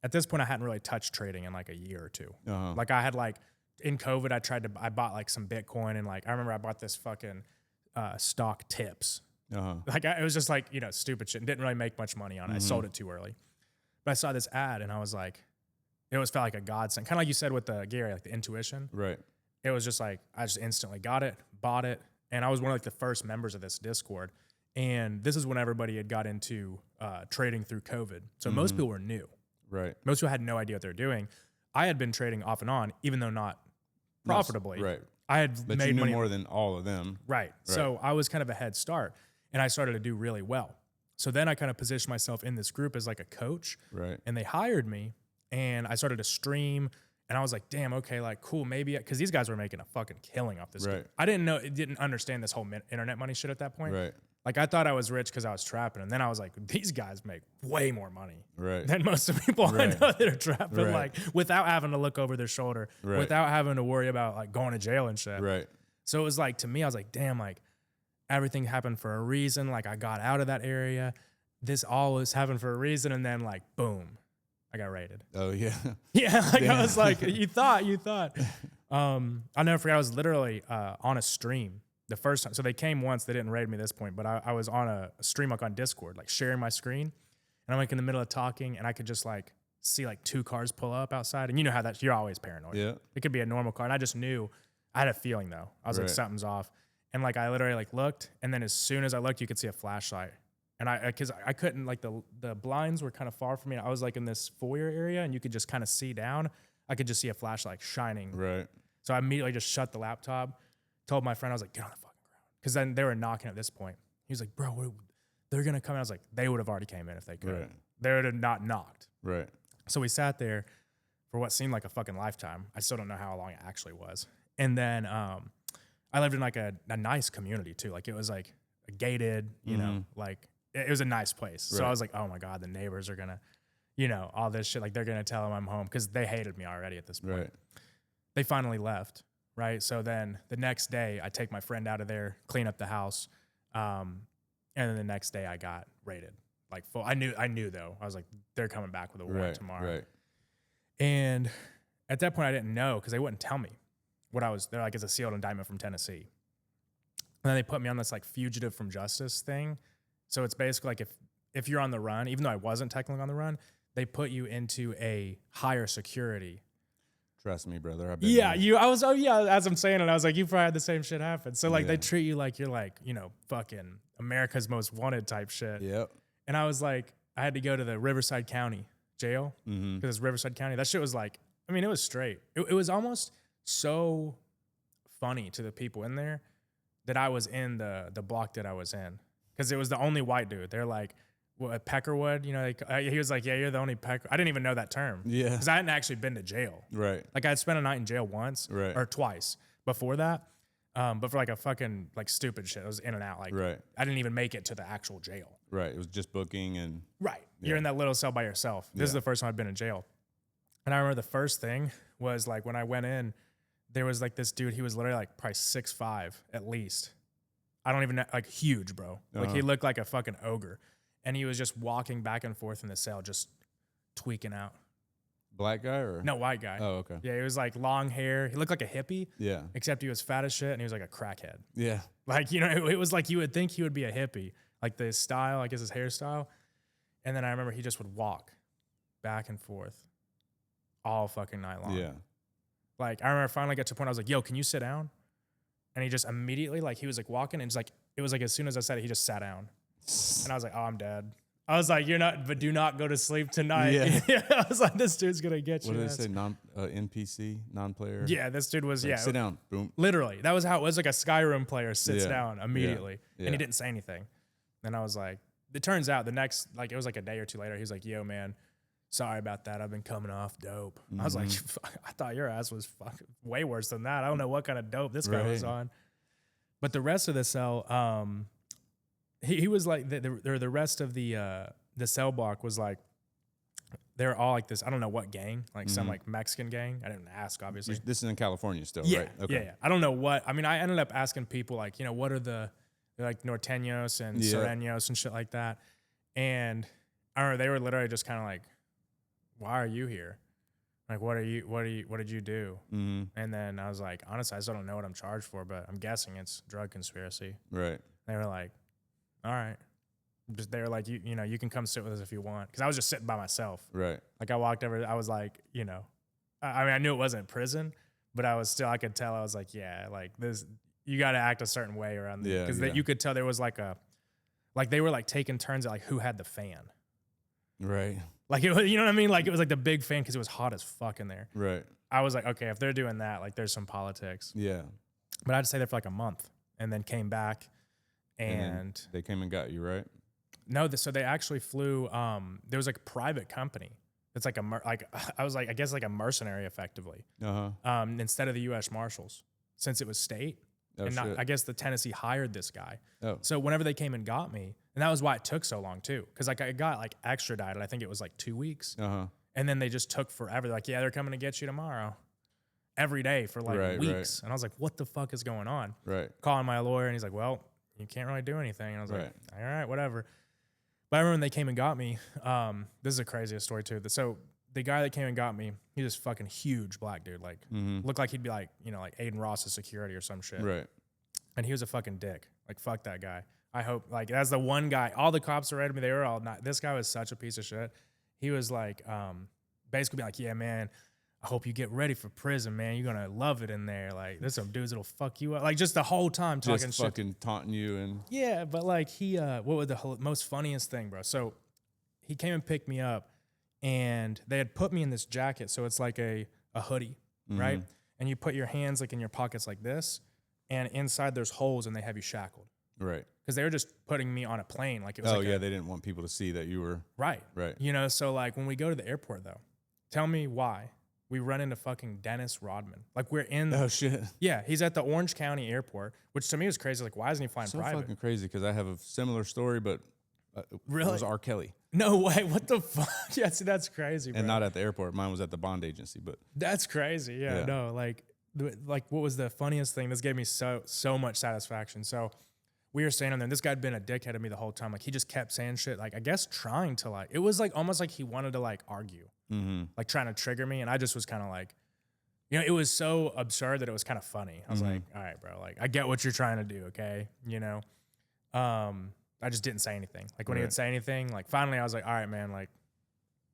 at this point, I hadn't really touched trading in like a year or two. Like I had like in COVID, I bought like some Bitcoin and like I remember I bought this fucking stock tips. Like it was just like, you know, stupid shit and didn't really make much money on it. I sold it too early. But I saw this ad and I was like, it felt like a godsend. Kind of like you said with the Gary, like the intuition. Right. It was just like, I just instantly got it, bought it. And I was one of like the first members of this Discord. And this is when everybody had got into trading through COVID. So most people were new. Right. Most people had no idea what they were doing. I had been trading off and on, even though not profitably. Right. I had but made you knew money more than all of them. Right. So I was kind of a head start and I started to do really well. So then I kind of positioned myself in this group as like a coach. Right. And they hired me and I started to stream and I was like, damn, okay, like cool, maybe, because these guys were making a fucking killing off this. Right. I didn't understand this whole internet money shit at that point. Right. Like I thought I was rich because I was trapping, and then I was like, these guys make way more money than most of the people I know that are trapping, like without having to look over their shoulder, without having to worry about like going to jail and shit. Right. So it was like, to me, I was like, damn, like everything happened for a reason. Like I got out of that area. This all was happened for a reason, and then like boom, I got raided. Oh yeah. Yeah. Like I was like, you thought. I'll never forget. I was literally on a stream. The first time, so they came once, they didn't raid me at this point, but I was on a stream like on Discord, like sharing my screen, and I'm like in the middle of talking, and I could just like see like 2 cars pull up outside, and you know how that, you're always paranoid. Yeah. It could be a normal car, and I just knew, I had a feeling though. I was like, something's off, and like I literally like looked, and then as soon as I looked, you could see a flashlight, and because I couldn't, like the blinds were kind of far from me. I was like in this foyer area, and you could just kind of see down. I could just see a flashlight shining. Right. So I immediately just shut the laptop. Told my friend, I was like, get on the fucking ground. Because then they were knocking at this point. He was like, bro, they're going to come in. I was like, they would have already came in if they could. Right. They would have not knocked. Right. So we sat there for what seemed like a fucking lifetime. I still don't know how long it actually was. And then I lived in like a nice community too. Like it was like a gated, you know, like it was a nice place. So I was like, oh my God, the neighbors are gonna, you know, all this shit. Like they're gonna tell them I'm home because they hated me already at this point. Right. They finally left. Right. So then the next day I take my friend out of there, clean up the house. And then the next day I got raided. Like full. I knew though. I was like, they're coming back with a warrant tomorrow. Right. And at that point I didn't know because they wouldn't tell me what I was. They're like, it's a sealed indictment from Tennessee. And then they put me on this like fugitive from justice thing. So it's basically like if you're on the run, even though I wasn't technically on the run, they put you into a higher security. Trust me, brother. I've been Yeah, as I'm saying it, I was like, you probably had the same shit happen. So like they treat you like you're like, you know, fucking America's Most Wanted type shit. Yep. And I was like, I had to go to the Riverside County jail because it's Riverside County. That shit was like, I mean, it was straight. It was almost so funny to the people in there that I was in the block that I was in because it was the only white dude. They're like, what, Peckerwood? You know, he was like, yeah, you're the only Pecker. I didn't even know that term. Yeah. Because I hadn't actually been to jail. Right. Like I had spent a night in jail once or twice before that. But for like a fucking like stupid shit. It was in and out. Like I didn't even make it to the actual jail. Right. It was just booking and. Right. You're in that little cell by yourself. This is the first time I've been in jail. And I remember the first thing was like when I went in, there was like this dude, he was literally like probably 6'5" at least. I don't even know, like huge, bro. Like he looked like a fucking ogre. And he was just walking back and forth in the cell, just tweaking out. Black guy or? No, white guy. Oh, okay. Yeah, he was like long hair. He looked like a hippie. Yeah. Except he was fat as shit and he was like a crackhead. Yeah. Like, you know, it was like you would think he would be a hippie. Like the style, I guess his hairstyle. And then I remember he just would walk back and forth all fucking night long. Yeah. Like I remember finally got to a point I was like, yo, can you sit down? And he just immediately, like he was like walking and just like, it was like as soon as I said it, he just sat down. And I was like, oh, I'm dead. I was like, but do not go to sleep tonight. Yeah. I was like, this dude's going to get you. What did they say? NPC, non-player? Yeah, this dude was, like, sit down. Boom. Literally. That was how it was. Like a Skyrim player sits down immediately. Yeah. And he didn't say anything. And I was like, it turns out the next, like it was like a day or two later, he was like, yo, man, sorry about that. I've been coming off dope. I was like, I thought your ass was fucking way worse than that. I don't know what kind of dope this guy was on. But the rest of the cell, he was like the rest of the cell block was like they're all like this. I don't know what gang, like some like Mexican gang. I didn't ask, obviously. This is in California still, yeah, right? Okay. Yeah. I don't know what. I mean, I ended up asking people like, you know, what are they're like norteños and sereños and shit like that. And I remember they were literally just kind of like, why are you here? Like, what did you do? And then I was like, honestly, I still don't know what I'm charged for, but I'm guessing it's drug conspiracy. Right. They were like, all right. They were like, you know, you can come sit with us if you want. Because I was just sitting by myself. Right. Like I walked over, I was like, you know, I mean, I knew it wasn't prison, but I could tell. I was like, yeah, like this, you got to act a certain way around there. Because you could tell there was like they were like taking turns at like who had the fan. Right. Like, it was, you know what I mean? Like it was like the big fan because it was hot as fuck in there. Right. I was like, okay, if they're doing that, like there's some politics. Yeah. But I had to stay there for like a month and then came back and they came and got you, right? No, so they actually flew. There was like a private company. It's like I was like, I guess like a mercenary effectively. Instead of the U.S. Marshals, since it was state, I guess the Tennessee hired this guy. Oh. So whenever they came and got me, and that was why it took so long too, because like I got like extradited. I think it was like 2 weeks, and then they just took forever. They're like, yeah, they're coming to get you tomorrow, every day for like weeks. And I was like, what the fuck is going on? Right. Calling my lawyer, and he's like, well, you can't really do anything. And I was like, all right, whatever. But I remember when they came and got me, this is the craziest story too. So the guy that came and got me, he was fucking huge black dude. Like looked like he'd be like, you know, like Aiden Ross's security or some shit. Right. And he was a fucking dick. Like, fuck that guy. I hope, like, that's the one guy, all the cops were at me. They were all not, this guy was such a piece of shit. He was like, basically be like, yeah, man, I hope you get ready for prison, man. You're going to love it in there. Like, there's some dudes that'll fuck you up. Like, just the whole time talking just shit. Fucking taunting you. And yeah, but like, what was the most funniest thing, bro? So he came and picked me up, and they had put me in this jacket. So it's like a hoodie, right? And you put your hands like in your pockets like this, and inside there's holes, and they have you shackled. Right. Because they were just putting me on a plane. Like it was they didn't want people to see that you were. Right. You know, so like when we go to the airport, though, tell me why we run into fucking Dennis Rodman. Like we're in. Oh shit. Yeah, he's at the Orange County Airport, which to me was crazy. Like, why isn't he flying So private? fucking crazy because I have a similar story, but Really? it was R. Kelly. No way. What the fuck? Yeah, see, that's crazy, bro. And not at the airport. Mine was at the bond agency, but That's crazy. Yeah, no, like what was the funniest thing? This gave me so much satisfaction. So we were standing there, and this guy had been a dickhead to me the whole time. Like he just kept saying shit. Like I guess trying to like, it was like almost like he wanted to like argue, like trying to trigger me. And I just was kind of like, you know, it was so absurd that it was kind of funny. I was like, all right, bro, like I get what you're trying to do. Okay. You know, I just didn't say anything. Like when he would say anything, like finally I was like, all right, man, like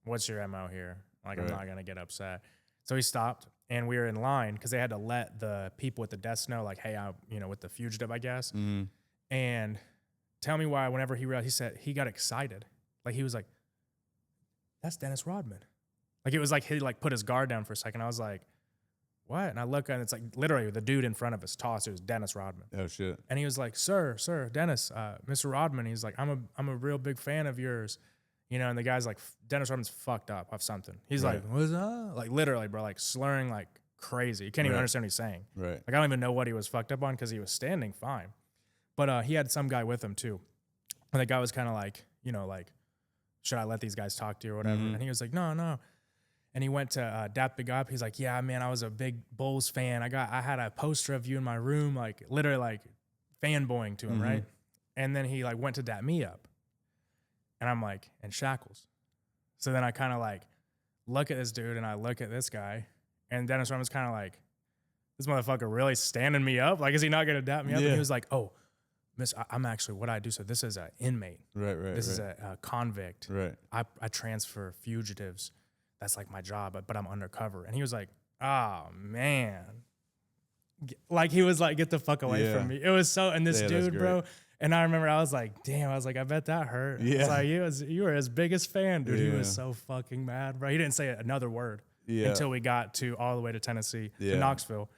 what's your MO here? Like I'm not going to get upset. So he stopped and we were in line because they had to let the people at the desk know like, hey, I'm, you know, with the fugitive, I guess. And tell me why whenever he realized, he said he got excited. Like he was like, that's Dennis Rodman. Like it was like he like put his guard down for a second. I was like, what? And I look and it's like literally the dude in front of us tossed. It was Dennis Rodman. oh shit. And he was like, sir, Dennis, Mr. Rodman. He's like, I'm a real big fan of yours. You know, and the guy's like, Dennis Rodman's fucked up off something. He's like, what's up? Like literally, bro, like slurring like crazy. You can't even understand what he's saying. Right. Like I don't even know what he was fucked up on because he was standing fine. But he had some guy with him too. And the guy was kind of like, you know, like, should I let these guys talk to you or whatever? And he was like, no. And he went to dap the guy up. He's like, yeah, man, I was a big Bulls fan. I had a poster of you in my room, like literally like fanboying to him, right? And then he like went to dap me up. And I'm like, in shackles. So then I kind of like look at this dude and I look at this guy. And Dennis Rodman's kind of like, this motherfucker really standing me up? Like, is he not going to dap me up? And he was like, oh, miss, I'm actually, what I do, so this is an inmate. Right. This is a convict. Right. I transfer fugitives. That's like my job, but I'm undercover. And he was like, oh, man. Like, he was like, get the fuck away from me. It was so, and this dude, bro. And I remember I was like, damn, I bet that hurt. Yeah. It's like, you were his biggest fan, dude. He was so fucking mad, bro. He didn't say another word until we got to all the way to Tennessee, to Knoxville.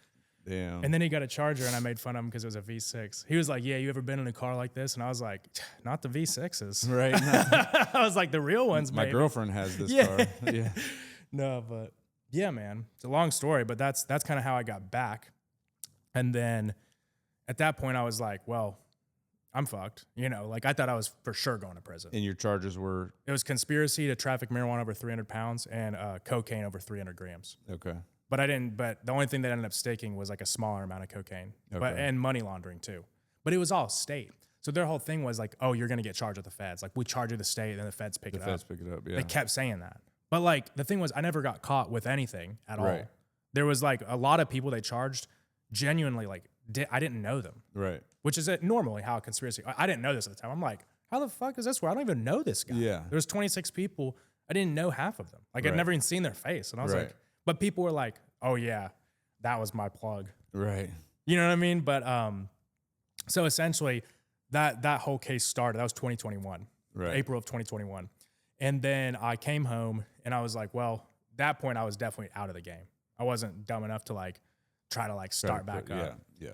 Damn. And then he got a Charger, and I made fun of him because it was a V6. He was like, yeah, you ever been in a car like this? And I was like, not the V6s. Right. I was like, the real ones, My maybe. girlfriend has this car. Yeah. No, but yeah, man. It's a long story, but that's kind of how I got back. And then at that point, I was like, well, I'm fucked. You know, like I thought I was for sure going to prison. And your charges were? It was conspiracy to traffic marijuana over 300 pounds and cocaine over 300 grams. Okay. But the only thing that ended up sticking was like a smaller amount of cocaine, and money laundering too. But it was all state. So their whole thing was like, oh, you're going to get charged with the feds. Like we charge you the state, and the feds pick it up. The feds pick it up, yeah. They kept saying that. But like the thing was, I never got caught with anything at all. There was like a lot of people they charged genuinely like, I didn't know them. Right. Which is normally how a conspiracy, I didn't know this at the time. I'm like, how the fuck is this where I don't even know this guy? Yeah. There was 26 people. I didn't know half of them. Like I'd never even seen their face. And I was like, but people were like, oh yeah, that was my plug. Right. You know what I mean? But so essentially that whole case started. That was 2021. Right. April of 2021. And then I came home and I was like, well, that point I was definitely out of the game. I wasn't dumb enough to like try to like start back up. Yeah.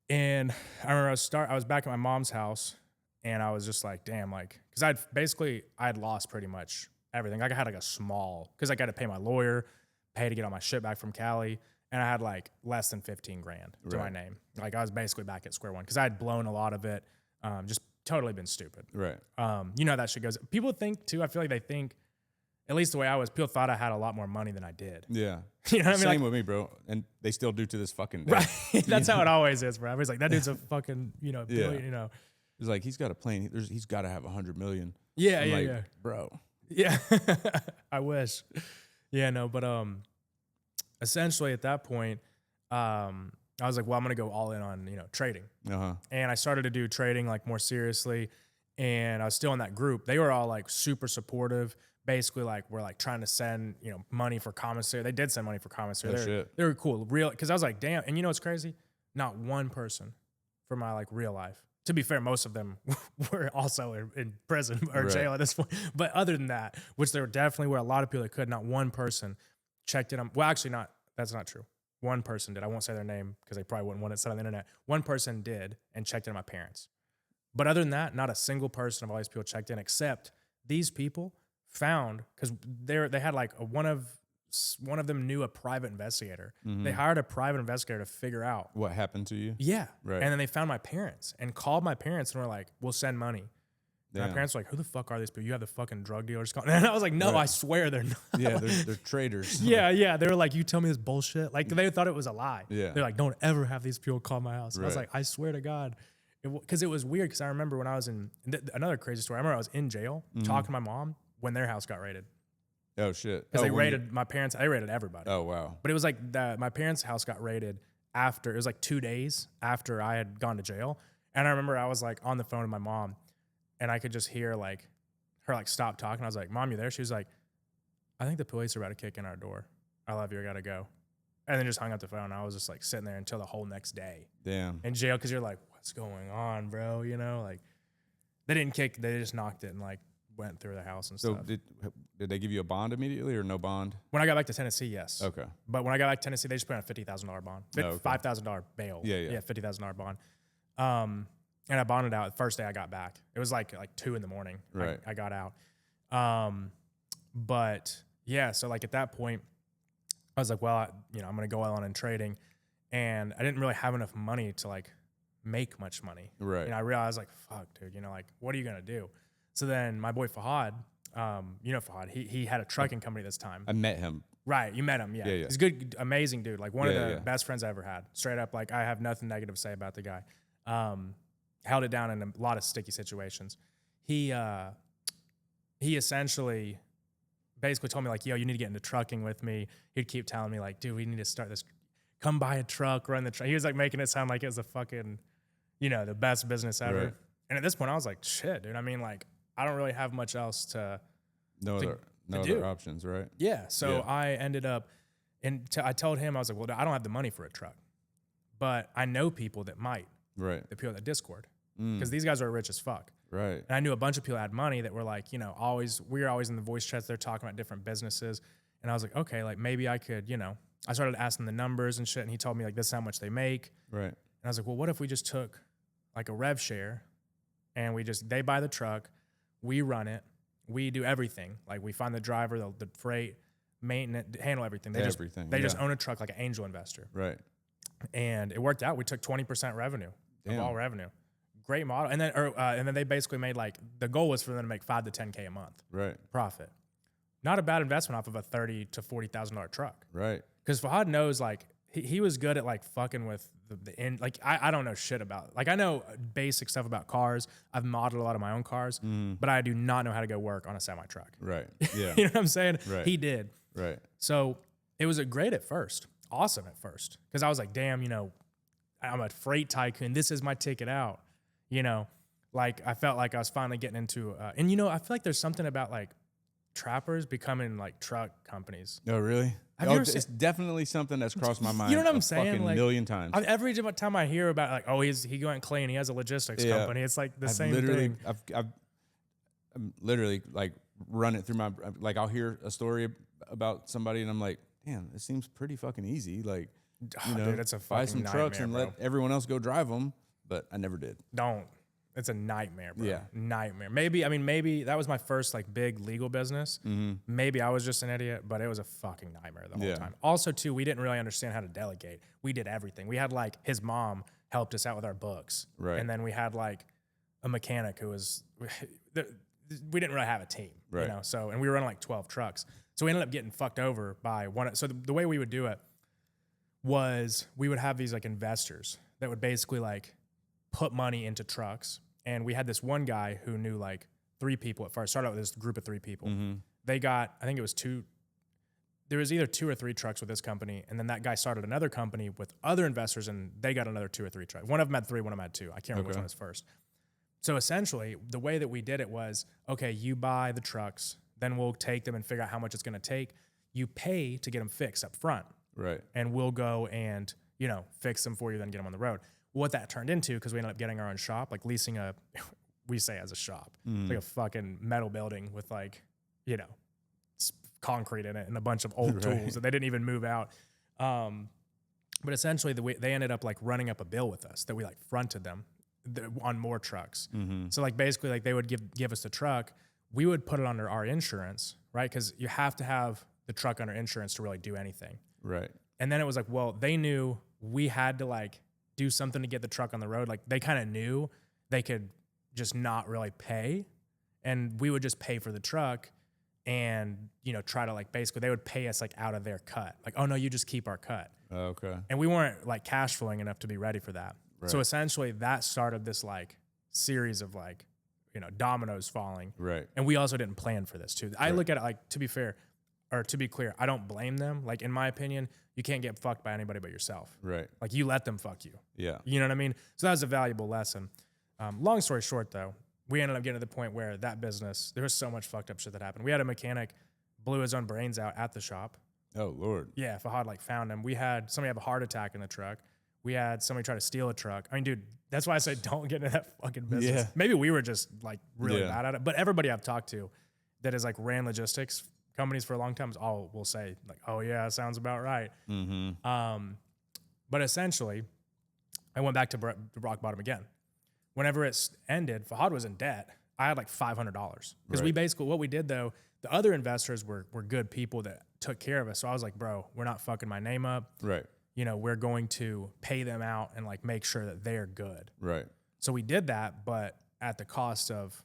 And I remember I was back at my mom's house and I was just like, damn, like, cause I had lost pretty much everything. Like I had like a small, cause I got to pay my lawyer, pay to get all my shit back from Cali. And I had like less than 15 grand to my name. Like I was basically back at square one cause I had blown a lot of it. Just totally been stupid. Right. You know how that shit goes. People think too, I feel like they think, at least the way I was, people thought I had a lot more money than I did. Yeah. You know what I mean? Same with me, bro. And they still do to this fucking day. Right. That's how it always is, bro. Everybody's like, that dude's a fucking, billion, you know. It's like, he's got a plane. He's got to have 100 million. Yeah, I'm like, yeah. Bro. Yeah. I wish. Yeah, no, but essentially at that point, I was like, well, I'm going to go all in on, trading. Uh-huh. And I started to do trading like more seriously. And I was still in that group. They were all like super supportive. Basically, like we're like trying to send money for commissary. They did send money for commissary. They were cool, real. Because I was like, damn. And you know what's crazy? Not one person from my like real life. To be fair, most of them were also in prison or jail at this point. But other than that, which there definitely were a lot of people that could. Not one person checked in on. Well, actually, not. That's not true. One person did. I won't say their name because they probably wouldn't want it said on the internet. One person did and checked in on my parents. But other than that, not a single person of all these people checked in, except these people found, because they had like one of one of them knew a private investigator. They hired a private investigator to figure out what happened to you. Yeah. Right. And then they found my parents and called my parents and were like, we'll send money. My parents were like, who the fuck are these people? You have the fucking drug dealers calling. And I was like, no, I swear they're not. Yeah, they're traitors. Yeah. They were like, you tell me this bullshit. Like they thought it was a lie. Yeah. They're like, don't ever have these people call my house. I was like, I swear to God. Because it was weird because I remember when I was in, another crazy story. I remember I was in jail talking to my mom when their house got raided. Oh, shit. Because they raided my parents. They raided everybody. Oh, wow. But it was like my parents' house got raided after, it was like 2 days after I had gone to jail. And I remember I was like on the phone with my mom and I could just hear like her like stop talking. I was like, Mom, you there? She was like, I think the police are about to kick in our door. I love you. I got to go. And then just hung up the phone. I was just like sitting there until the whole next day. Damn. In jail because you're like, what's going on, bro? You know, like they didn't kick, they just knocked it and like went through the house and stuff. So did they give you a bond immediately or no bond? When I got back to Tennessee, yes. Okay. But when I got back to Tennessee, they just put on a $50,000 bond. $5,000 bail. Yeah. $50,000 bond. And I bonded out the first day I got back. It was like 2 a.m. Right. I got out. But yeah, so like at that point, I was like, well, I'm going to go on in trading. And I didn't really have enough money to like make much money. Right. And I realized like, fuck, dude, like, what are you going to do? So then my boy Fahad, Fahad, he had a trucking company this time. I met him. Right. You met him. Yeah. He's a good, amazing dude. Like one of the best friends I ever had. Straight up. Like I have nothing negative to say about the guy. Held it down in a lot of sticky situations. He essentially basically told me like, yo, you need to get into trucking with me. He'd keep telling me like, dude, we need to start this. Come buy a truck, run the truck. He was like making it sound like it was a fucking, the best business ever. Right. And at this point I was like, shit, dude. I mean, like, I don't really have much else to other options, right? Yeah. So I ended up, I told him, I was like, well, I don't have the money for a truck, but I know people that might. Right. The people at Discord. Because these guys are rich as fuck. Right. And I knew a bunch of people that had money that were like, we were always in the voice chats. They're talking about different businesses. And I was like, okay, like maybe I could, I started asking the numbers and shit. And he told me like, this is how much they make. Right. And I was like, well, what if we just took like a rev share and they buy the truck, we run it, we do everything. Like we find the driver, the freight, maintenance, handle everything. They just own a truck like an angel investor. Right. And it worked out. We took 20% revenue of all revenue. Great model. And then they basically made like, the goal was for them to make $5,000 to $10,000 a month. Right. Profit. Not a bad investment off of a $30,000 to $40,000 truck. Right. Because Fahad knows like, he was good at like fucking with the end. Like I don't know shit about, like I know basic stuff about cars. I've modeled a lot of my own cars, but I do not know how to go work on a semi truck. Right. Yeah. You know what I'm saying? Right. He did. Right. So it was great at first. Awesome at first. Because I was like, damn, I'm a freight tycoon. This is my ticket out. Like I felt like I was finally getting into, and I feel like there's something about like trappers becoming like truck companies. Oh, really? It's definitely something that's crossed my mind. You know what I'm saying? Like, million times. Every time I hear about like, oh, he went clean, he has a logistics company. It's like the same thing. I've literally like run it through my, like I'll hear a story about somebody and I'm like, damn, it seems pretty fucking easy. Like, dude, it's a buy some trucks and let everyone else go drive them. But I never did. Don't. It's a nightmare, bro. Yeah. Nightmare. Maybe that was my first like big legal business. Mm-hmm. Maybe I was just an idiot, but it was a fucking nightmare the whole time. Also, too, we didn't really understand how to delegate. We did everything. We had like his mom helped us out with our books. Right. And then we had like a mechanic who was, we didn't really have a team, right. So, and we were running like 12 trucks. So we ended up getting fucked over by one. So the way we would do it was we would have these like investors that would basically like put money into trucks. And we had this one guy who knew like 3 people at first. Started out with this group of 3 people. Mm-hmm. They got, I think it was 2. There was either 2 or 3 trucks with this company. And then that guy started another company with other investors and they got another 2 or 3 trucks. One of them had 3, one of them had 2. I can't remember which one was first. So essentially the way that we did it was, okay, you buy the trucks, then we'll take them and figure out how much it's going to take. You pay to get them fixed up front. Right. And we'll go and, fix them for you, then get them on the road. What that turned into, because we ended up getting our own shop, like leasing we say as a shop, like a fucking metal building with like, concrete in it and a bunch of old tools that they didn't even move out. But essentially they ended up like running up a bill with us that we like fronted them on more trucks. Mm-hmm. So like basically like they would give us the truck, we would put it under our insurance, right? Because you have to have the truck under insurance to really do anything. Right. And then it was like, well, they knew we had to like do something to get the truck on the road. Like they kind of knew they could just not really pay, and we would just pay for the truck and, you know, try to like, basically they would pay us like out of their cut. Like, oh no, you just keep our cut. Okay. And we weren't like cash flowing enough to be ready for that. Right. So essentially that started this like series of like, you know, dominoes falling. Right. And we also didn't plan for this too. I look at it like, to be fair, or to be clear, I don't blame them. Like in my opinion, you can't get fucked by anybody but yourself. Right. Like you let them fuck you. Yeah. You know what I mean? So that was a valuable lesson. Long story short though, we ended up getting to the point where that business, there was so much fucked up shit that happened. We had a mechanic blew his own brains out at the shop. Oh Lord. Yeah, Fahad like found him. We had somebody have a heart attack in the truck. We had somebody try to steal a truck. I mean, dude, that's why I say don't get into that fucking business. Yeah. Maybe we were just like really bad at it. But everybody I've talked to that is like ran logistics companies for a long time is all will say like, oh yeah, sounds about right. Mm-hmm. But essentially, I went back to rock bottom again. Whenever it ended, Fahad was in debt. I had like $500 because we basically, what we did though, the other investors were good people that took care of us. So I was like, bro, we're not fucking my name up. Right. You know, we're going to pay them out and like make sure that they're good. Right. So we did that, but at the cost of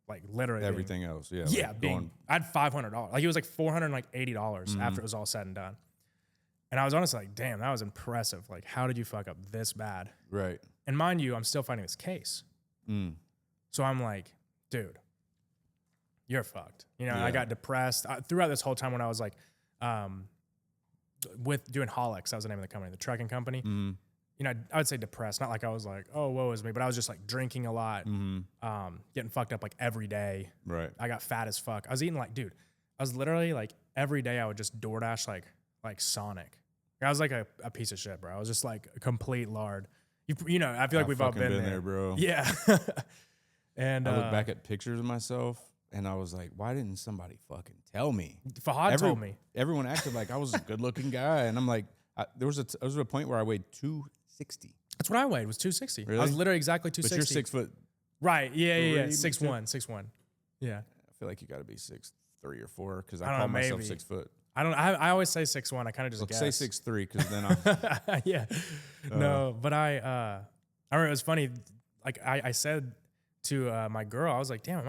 like literally everything else. Yeah. Yeah. Like I had $500. Like it was like $480 after it was all said and done. And I was honestly like, damn, that was impressive. Like, how did you fuck up this bad? Right. And mind you, I'm still fighting this case. So I'm like, dude, you're fucked. You know, I got depressed throughout this whole time when I was like, with doing Holix, that was the name of the company, the trucking company. You know, I would say depressed, not like I was like, oh, woe is me, but I was just like drinking a lot, getting fucked up like every day. Right. I got fat as fuck. I was eating like, dude, I was literally like every day I would just DoorDash like Sonic. I was like a piece of shit, bro. I was just like a complete lard. You know, I feel like we've all been there, bro. Yeah. And I look back at pictures of myself and I was like, why didn't somebody fucking tell me? Fahad told me. Everyone acted like I was a good looking guy. And I'm like, there was a point where I weighed 260. That's what I weighed, was 260. Really? I was literally exactly 260. But you're 6 foot. Right. Yeah. 6'1". Yeah. I feel like you got to be 6'3" or 4 because I call myself 6 foot. I always say 6'1". I kind of just guess. Say 6'3" because then I'm. Yeah. No, but I remember it was funny. Like I said to my girl, I was like, damn,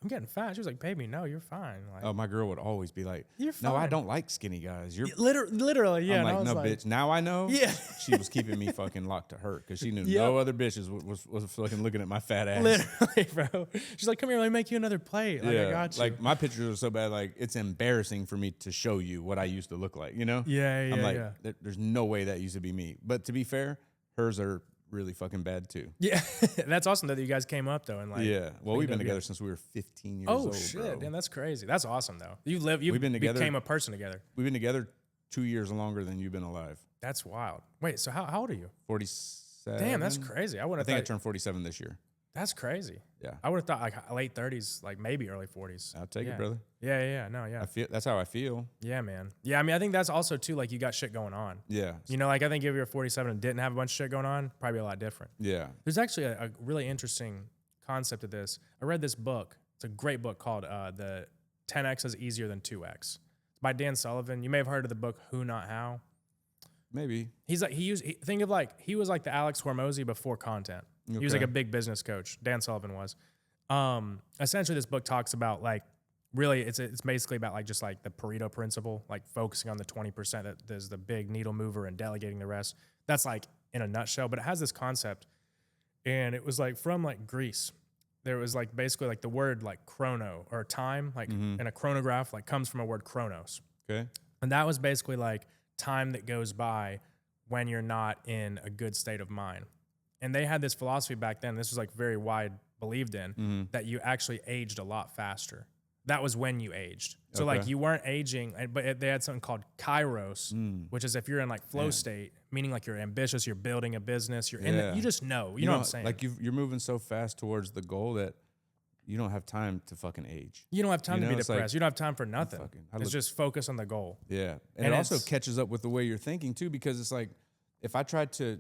I'm getting fat. She was like, baby, no, you're fine. Like, oh, my girl would always be like, you're fine. No, I don't like skinny guys. You're literally, yeah. I'm like, no, bitch. Now I know. Yeah. She was keeping me fucking locked to her because she knew no other bitches was fucking looking at my fat ass. Literally, bro. She's like, come here, let me make you another plate. Like, I got you. Like my pictures are so bad, like it's embarrassing for me to show you what I used to look like, you know? Yeah. I'm like, there's no way that used to be me. But to be fair, hers are really fucking bad too. Yeah. That's awesome that you guys came up though. And like, yeah. Well, we've been together since we were 15 years old. Oh shit. Bro. Damn, that's crazy. That's awesome though. You've been together, became a person together. We've been together 2 years longer than you've been alive. That's wild. Wait, so how old are you? 47. Damn, that's crazy. I think I turned 47 this year. That's crazy. Yeah. I would have thought like late 30s, like maybe early 40s. I'll take it, brother. Yeah. No, yeah. I feel that's how I feel. Yeah, man. Yeah, I mean, I think that's also too like you got shit going on. Yeah. You know, like I think if you're 47 and didn't have a bunch of shit going on, probably a lot different. Yeah. There's actually a really interesting concept of this. I read this book. It's a great book called the 10X is Easier Than 2X. It's by Dan Sullivan. You may have heard of the book Who Not How. Maybe. He's like he was like the Alex Hormozy before content. Okay. He was like a big business coach. Dan Sullivan was. Essentially, this book talks about like really it's basically about like just like the Pareto principle, like focusing on the 20% that is the big needle mover and delegating the rest. That's like in a nutshell. But it has this concept, and it was like from like Greece. There was like basically like the word like chrono or time, like in a chronograph, like comes from a word chronos. Okay. And that was basically like time that goes by when you're not in a good state of mind. And they had this philosophy back then, this was like very wide believed in, that you actually aged a lot faster. That was when you aged. So like you weren't aging, but they had something called kairos, which is if you're in like flow state, meaning like you're ambitious, you're building a business, you're in you just know, you know what I'm saying? Like you're moving so fast towards the goal that you don't have time to fucking age. You don't have time to be depressed. Like, you don't have time for nothing. It's just focus on the goal. Yeah. And it also catches up with the way you're thinking too, because it's like, if I tried to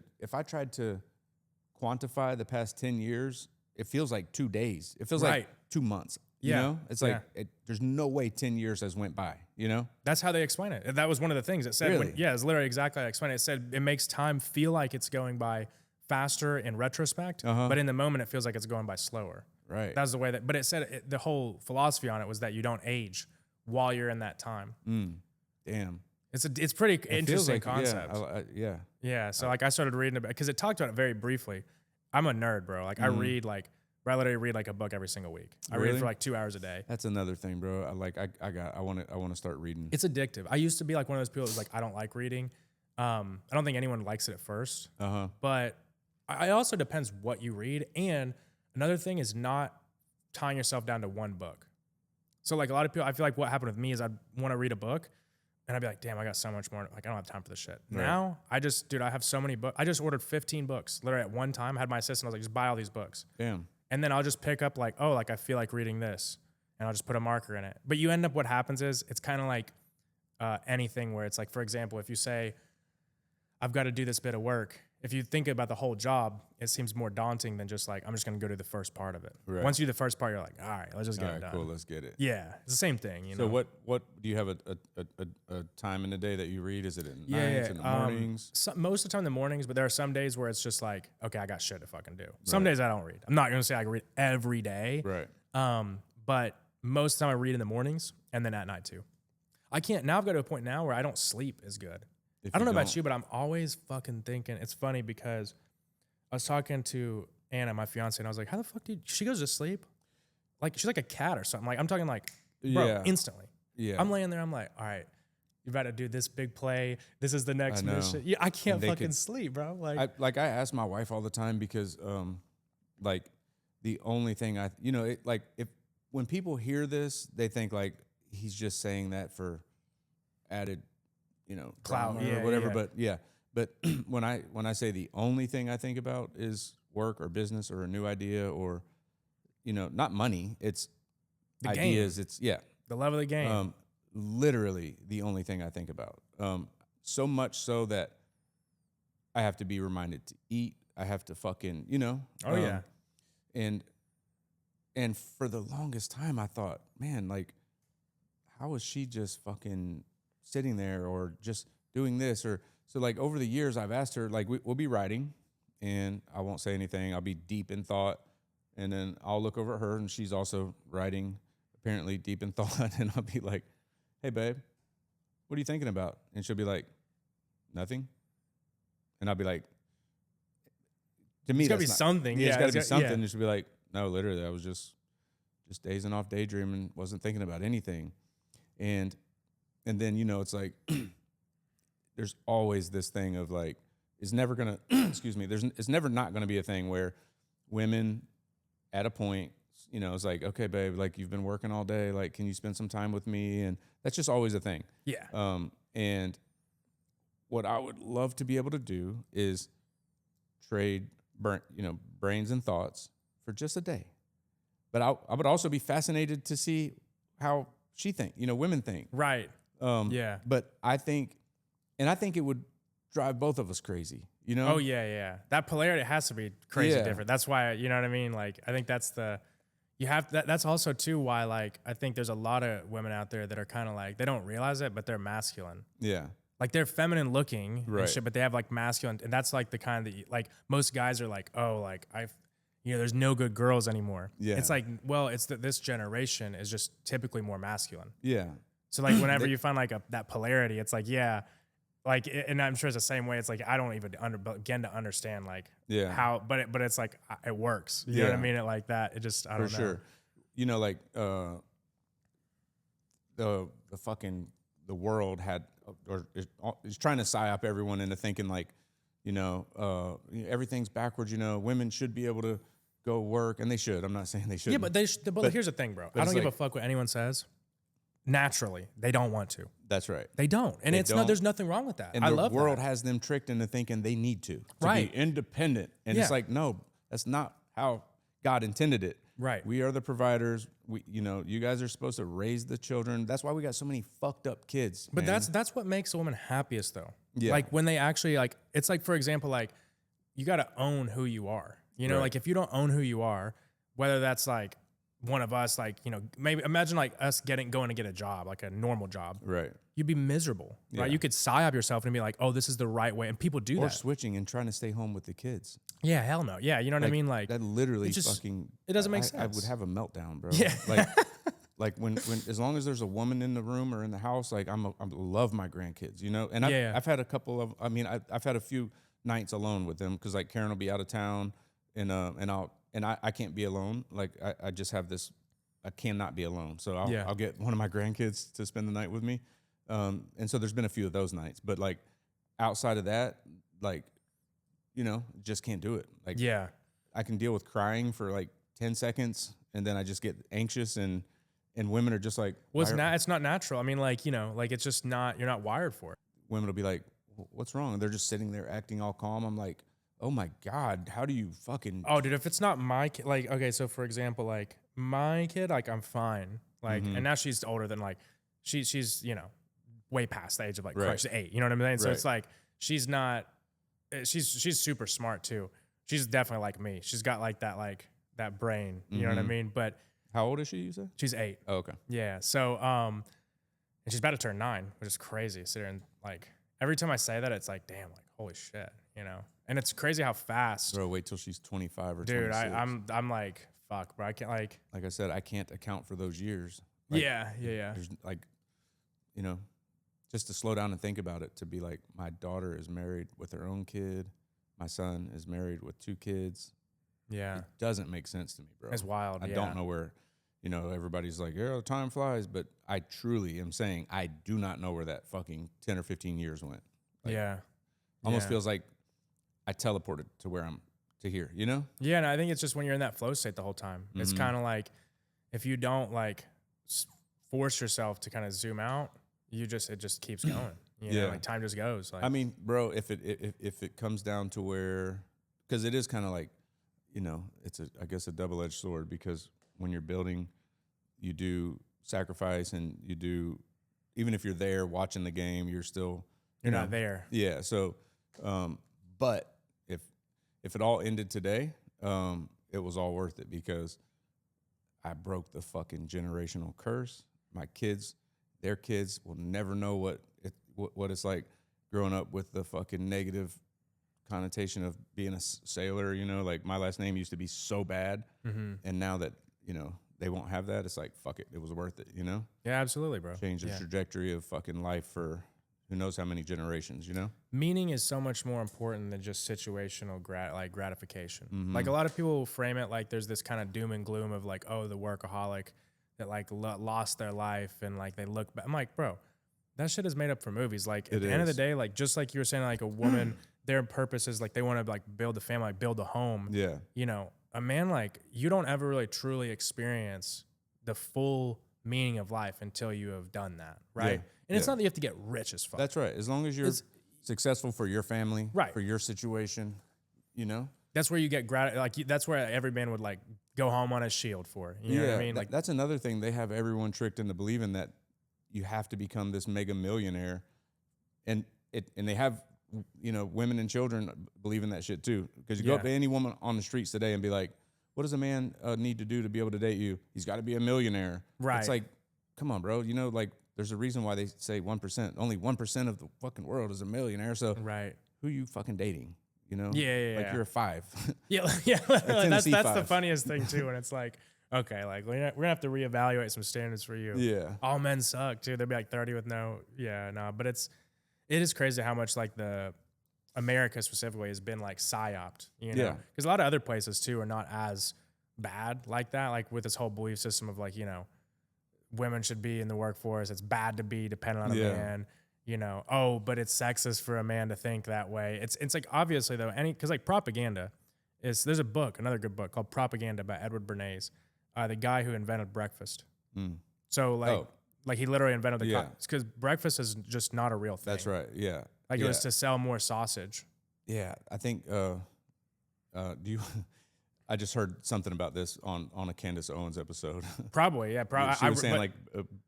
quantify the past 10 years, it feels like 2 days. It feels like 2 months. You know, it's like there's no way 10 years has went by. You know, that's how they explain it. That was one of the things it said. Really? It's literally exactly how I explained it. It said it makes time feel like it's going by faster in retrospect, but in the moment it feels like it's going by slower. Right. That's the way that. But it said the whole philosophy on it was that you don't age while you're in that time. Damn. It's pretty interesting concept. Yeah. So like I started reading about because it talked about it very briefly. I'm a nerd, bro. Like I read I literally read like a book every single week. I read for like 2 hours a day. That's another thing, bro. I want to start reading. It's addictive. I used to be like one of those people that was like, I don't like reading. I don't think anyone likes it at first. But it also depends what you read. And another thing is not tying yourself down to one book. So like a lot of people, I feel like what happened with me is I'd want to read a book and I'd be like, damn, I got so much more. Like I don't have time for this shit. Right. Now I have so many books. I just ordered 15 books literally at one time. I had my assistant. I was like, just buy all these books. Damn. And then I'll just pick up like, oh, like I feel like reading this and I'll just put a marker in it. But you end up, what happens is it's kind of like anything where it's like, for example, if you say, I've got to do this bit of work. If you think about the whole job, it seems more daunting than just like, I'm just going to go to the first part of it. Right. Once you do the first part, you're like, all right, let's just get it done. Cool, let's get it. Yeah, it's the same thing. You know. So what do you have a time in the day that you read? Is it at nights, in the mornings? Most of the time in the mornings, but there are some days where it's just like, okay, I got shit to fucking do. Some days I don't read. I'm not going to say I can read every day. Right. But most of the time I read in the mornings and then at night too. I can't, now I've got to a point now where I don't sleep as good. I don't know about you, but I'm always fucking thinking. It's funny because I was talking to Anna, my fiance, and I was like, how the fuck she goes to sleep? Like, she's like a cat or something. Like, I'm talking like, bro, instantly. Yeah. I'm laying there, I'm like, all right, you're about to do this big play. This is the next mission. Yeah, I can't fucking sleep, bro. Like, I ask my wife all the time because, like, the only thing when people hear this, they think like he's just saying that for added, clout or whatever. Yeah. But when I say the only thing I think about is work or business or a new idea or, not money, it's the ideas. Game. It's the love of the game. Literally the only thing I think about. So much so that I have to be reminded to eat. I have to fucking, And for the longest time I thought, man, like, how is she just fucking sitting there or just doing this? Or so like over the years I've asked her, like we'll be writing and I won't say anything. I'll be deep in thought and then I'll look over at her and she's also writing, apparently deep in thought, and I'll be like, hey babe, what are you thinking about? And she'll be like, nothing. And I'll be like, to me, it's gotta be something. Yeah, it's gotta be something. And she'll be like, no, literally, I was just dazing off, daydreaming, wasn't thinking about anything. And then, it's like, there's always this thing of like, it's never gonna, it's never not gonna be a thing where women at a point, it's like, okay, babe, like you've been working all day, like, can you spend some time with me? And that's just always a thing. Yeah. And what I would love to be able to do is trade, brains and thoughts for just a day. But I would also be fascinated to see how she think, women think. Right. Yeah. But I think it would drive both of us crazy, Oh yeah. That polarity has to be crazy different. That's why, you know what I mean? Like, I think that's also too why, like, I think there's a lot of women out there that are kind of like, they don't realize it, but they're masculine. Yeah. Like they're feminine looking and shit, but they have like masculine, and that's like the kind that like most guys are like, oh, like there's no good girls anymore. Yeah. It's like, well, it's that this generation is just typically more masculine. Yeah. So like whenever you find like that polarity, it's like, yeah, like, and I'm sure it's the same way. It's like, I don't even begin to understand like how, but it's like, it works. You know what I mean? It like that. It just, I don't know. For sure. Like the fucking, the world had, or is trying to psyop everyone into thinking like, everything's backwards. Women should be able to go work, and they should. I'm not saying they shouldn't. Yeah, but here's the thing, bro. I don't give a fuck what anyone says. Naturally, they don't want to. That's right. They don't, and there's nothing wrong with that. And the world has them tricked into thinking they need to be independent, and it's like, no, that's not how God intended it. Right. We are the providers. You guys are supposed to raise the children. That's why we got so many fucked up kids. But man. that's what makes a woman happiest, though. Yeah. Like when they actually like, it's like, for example, like you got to own who you are. Like if you don't own who you are, whether that's like one of us, like, you know, maybe imagine like us going to get a job, like a normal job. Right. You'd be miserable, right? Yeah. You could psyop yourself and be like, oh, this is the right way. And people do Or that. switching and trying to stay home with the kids. Yeah, hell no. Yeah, you know what I mean? Like that literally just, fucking. it doesn't make I sense. would have a meltdown, bro. Yeah. Like when as long as there's a woman in the room or in the house, like I love my grandkids, you know. And I've had a couple of. I mean, I've had a few nights alone with them because like Karen will be out of town, and I can't be alone. Like I just have this. I cannot be alone, so I'll get one of my grandkids to spend the night with me. And so there's been a few of those nights, but like outside of that, like, you know, just can't do it. Like, yeah, I can deal with crying for like 10 seconds and then I just get anxious and women are just like, well, it's not natural. I mean, like, you know, like it's just not, you're not wired for it. Women will be like, what's wrong? And they're just sitting there acting all calm. I'm like, oh my God, how do you fucking. Oh, dude, if it's not my kid, like, okay, so for example, like my kid, like I'm fine. Like, and now she's older than like, she's, you know, way past the age of like, she's 8, you know what I mean? So it's like, she's super smart too. She's definitely like me. She's got like that brain, you know what I mean? But how old is she, you said? She's 8. Oh, okay. Yeah. So, and she's about to turn 9, which is crazy. Sit there and like, every time I say that, it's like, damn, like, holy shit, you know? And it's crazy how fast. Bro, wait till she's 25 or 26. Dude, I'm like, fuck, bro. I can't like I said, I can't account for those years. Like, yeah. There's like, you know, just to slow down and think about it, to be like, my daughter is married with her own kid. My son is married with 2 kids. Yeah. It doesn't make sense to me, bro. It's wild. I don't know where, you know, everybody's like, yeah, time flies. But I truly am saying I do not know where that fucking 10 or 15 years went. Like, yeah. Almost feels like I teleported to where I'm to here, you know? Yeah. And I think it's just when you're in that flow state the whole time. It's kind of like if you don't like force yourself to kind of zoom out, it just keeps going. You know, like time just goes. Like, I mean, bro, if it comes down to where, because it is kind of like, you know, it's I guess a double-edged sword, because when you're building, you do sacrifice and you do, even if you're there watching the game, you're still you're not there. Yeah. So, but if it all ended today, it was all worth it because I broke the fucking generational curse. My kids, their kids will never know what it's like growing up with the fucking negative connotation of being a sailor, you know, like my last name used to be so bad. And now that, you know, they won't have that, it's like, fuck it. It was worth it, you know? Yeah, absolutely, bro. Change the trajectory of fucking life for who knows how many generations, you know? Meaning is so much more important than just situational gratification. Like a lot of people frame it like there's this kind of doom and gloom of like, oh, the workaholic that like lost their life and like they look back. I'm like, bro, that shit is made up for movies. Like at the end of the day, like just like you were saying, like a woman, their purpose is like they want to like build a family, like build a home. Yeah. You know, a man, like you don't ever really truly experience the full meaning of life until you have done that, right? Yeah. And it's not that you have to get rich as fuck. That's right. As long as you're successful for your family, right, for your situation, you know? That's where you get that's where every man would like go home on his shield for. You know what I mean? Like that's another thing. They have everyone tricked into believing that you have to become this mega millionaire, and they have, you know, women and children believing that shit too. Because you go up to any woman on the streets today and be like, "What does a man need to do to be able to date you? He's got to be a millionaire." Right? It's like, come on, bro. You know, like there's a reason why they say 1%. Only 1% of the fucking world is a millionaire. So who you fucking dating? You know? Like you're a 5. Yeah. That's the funniest thing too. When it's like, okay, like we're gonna have to reevaluate some standards for you. Yeah. All men suck too. They'll be like 30 with but it is crazy how much like the America specifically has been like psyoped, you know? Because a lot of other places too are not as bad like that. Like with this whole belief system of like, you know, women should be in the workforce. It's bad to be dependent on a man. You know, oh, but it's sexist for a man to think that way. It's like obviously though, because like propaganda there's a book, another good book called Propaganda by Edward Bernays, the guy who invented breakfast. So like he literally invented the because breakfast is just not a real thing. That's right. Yeah. Like it was to sell more sausage. Yeah, I think. Do you? I just heard something about this on a Candace Owens episode. Probably, yeah. She was saying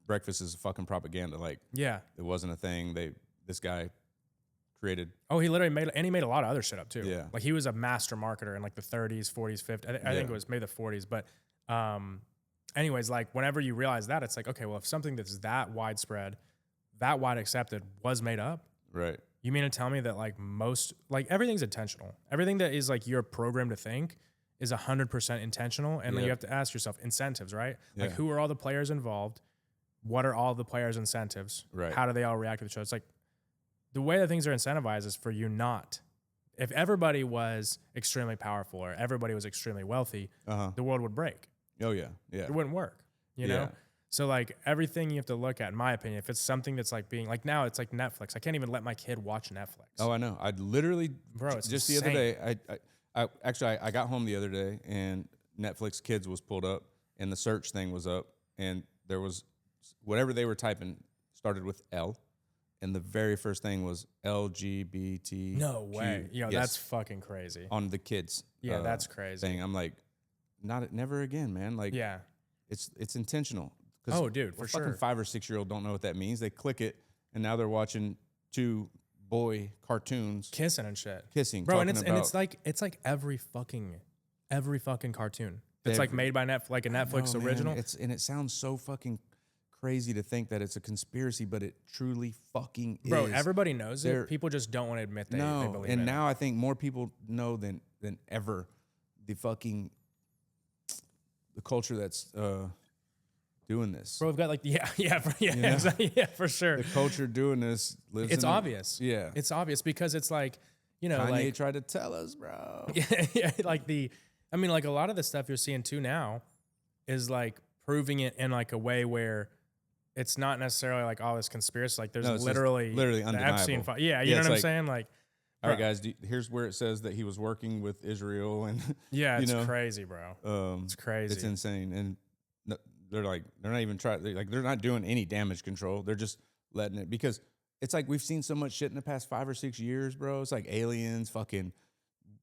breakfast is fucking propaganda. Like, it wasn't a thing. This guy created. Oh, he literally made a lot of other shit up too. Yeah, like he was a master marketer in like the 30s, 40s, 50s. I think it was maybe the 40s, but anyways, like whenever you realize that, it's like, okay, well, if something that's that widespread, that wide accepted was made up, Right. you mean to tell me that like most, like everything's intentional. Everything that is like you're programmed to think is 100% intentional. And then you have to ask yourself incentives, right? Like who are all the players involved? What are all the players' incentives? Right. How do they all react to the show? It's like the way that things are incentivized is for you not. If everybody was extremely powerful or everybody was extremely wealthy, the world would break. Oh yeah. Yeah. It wouldn't work, you know? So like everything you have to look at, in my opinion, if it's something that's like being like now it's like Netflix. I can't even let my kid watch Netflix. Oh, I know. I literally, bro, it's just insane. the other day, I got home the other day and Netflix Kids was pulled up and the search thing was up and there was whatever they were typing started with L. And the very first thing was LGBT. No way. Yo, that's fucking crazy. On the kids. Yeah, that's crazy. Thing. I'm like, never again, man. Like, yeah, it's intentional. Oh, dude, for sure. Fucking 5 or 6 year old don't know what that means. They click it, and now they're watching 2 boy cartoons, kissing and shit, bro. And it's like every fucking cartoon. It's like made by Netflix, like a Netflix original. Man. It sounds so fucking crazy to think that it's a conspiracy, but it truly fucking is. Bro, everybody knows it. People just don't want to admit they believe it. And now I think more people know than ever the culture that's doing this. Bro, we've got like yeah, for sure. The culture doing this lives. It's obvious. Yeah, it's obvious because it's like, you know, Kanye like tried to tell us, bro. Yeah, like like a lot of the stuff you're seeing too now is like proving it in like a way where it's not necessarily like all this conspiracy. Like there's literally undeniable. Yeah, you know what I'm saying? Like, all right, guys, here's where it says that he was working with Israel, and yeah, it's crazy, bro. It's crazy. It's insane, and they're not even trying. They're not doing any damage control. They're just letting it, because it's like we've seen so much shit in the past 5 or 6 years, bro. It's like aliens, fucking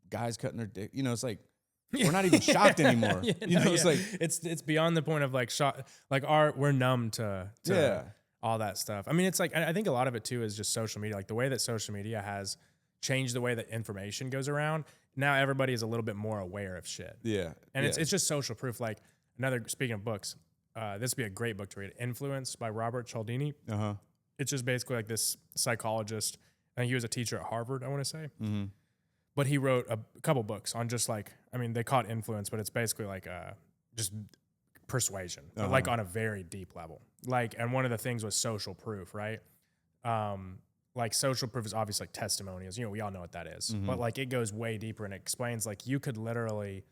guys cutting their dick. You know, it's like we're not even shocked anymore. It's like it's beyond the point of like shock. Like we're numb to all that stuff. I mean, it's like I think a lot of it too is just social media. Like the way that social media has changed the way that information goes around. Now everybody is a little bit more aware of shit. Yeah, and it's just social proof. Like speaking of books, this would be a great book to read. Influence by Robert Cialdini. It's just basically like this psychologist. I think he was a teacher at Harvard, I want to say. But he wrote a couple books on just like, I mean, they call it influence, but it's basically like just persuasion, but like on a very deep level. Like, and one of the things was social proof, right? Like social proof is obviously like testimonials. You know, we all know what that is. But like it goes way deeper and it explains like you could literally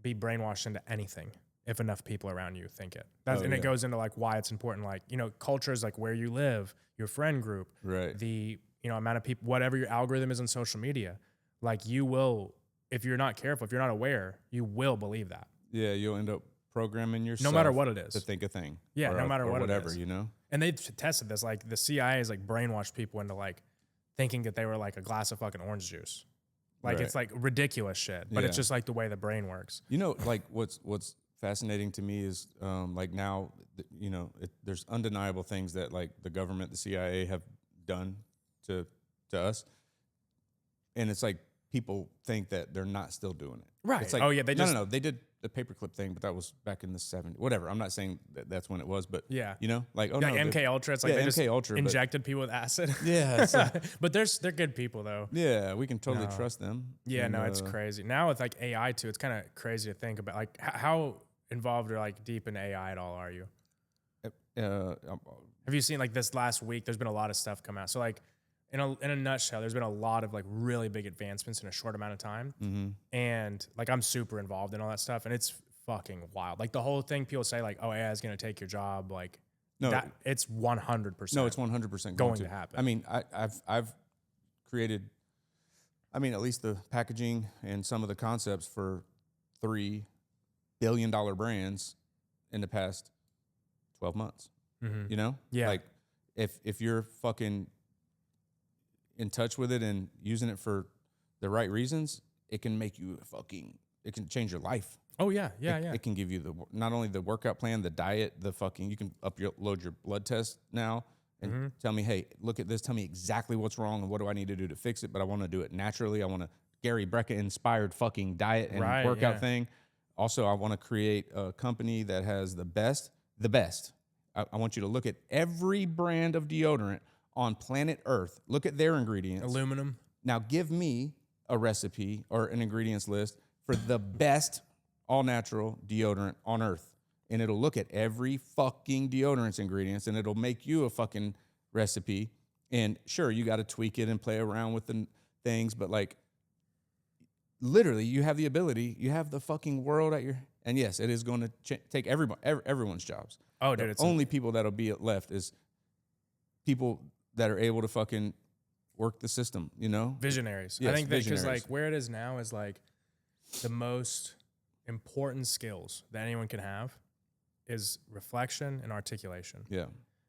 be brainwashed into anything if enough people around you think it. It goes into like why it's important. Like, you know, culture is like where you live, your friend group, right? The amount of people, whatever your algorithm is on social media, like you will, if you're not careful, if you're not aware, you will believe that. Yeah, you'll end up programming yourself no matter what it is to think a thing. Yeah, no matter what whatever, it is. you know? And they've tested this. Like the CIA has like brainwashed people into like thinking that they were like a glass of fucking orange juice. Like it's like ridiculous shit, but it's just like the way the brain works. You know, like what's fascinating to me is like now, you know, there's undeniable things that like the government, the CIA have done to us. And it's like people think that they're not still doing it. Right. It's like, no, they did the paperclip thing, but that was back in the 70s. Whatever. I'm not saying that's when it was, but you know, like like MK Ultra. It's like they just injected people with acid. Yeah. But they're good people though. Yeah, we can totally trust them. Yeah, and, it's crazy. Now with like AI too, it's kind of crazy to think about. Like how involved or like deep in AI at all are you? Have you seen like this last week? There's been a lot of stuff come out. So like in a nutshell, there's been a lot of like really big advancements in a short amount of time. And like I'm super involved in all that stuff, and it's fucking wild. Like the whole thing, people say like, "Oh, AI is going to take your job." Like, no, it's 100%. No, it's 100% going to happen. I mean, I've created, I mean, at least the packaging and some of the concepts for $3 billion brands in the past 12 months. You know, like if you're fucking in touch with it and using it for the right reasons, it can make you it can change your life. Oh yeah. It can give you not only the workout plan, the diet, you can upload your blood test now and tell me, hey, look at this, tell me exactly what's wrong and what do I need to do to fix it, but I want to do it naturally. I want a Gary Brecka inspired fucking diet and workout thing. Also, I want to create a company that has the best. I want you to look at every brand of deodorant on planet Earth. Look at their ingredients. Aluminum. Now give me a recipe or an ingredients list for the best all-natural deodorant on Earth. And it'll look at every fucking deodorant's ingredients, and it'll make you a fucking recipe. And sure, you got to tweak it and play around with the things, but like literally you have the ability, you have the fucking world at your, and yes, it is going to take everyone's jobs. Oh, dude, it's only people that'll be left is people that are able to fucking work the system, you know? Visionaries. Yes, I think that because visionaries. like where it is now is like the most important skills that anyone can have is reflection and articulation. Yeah.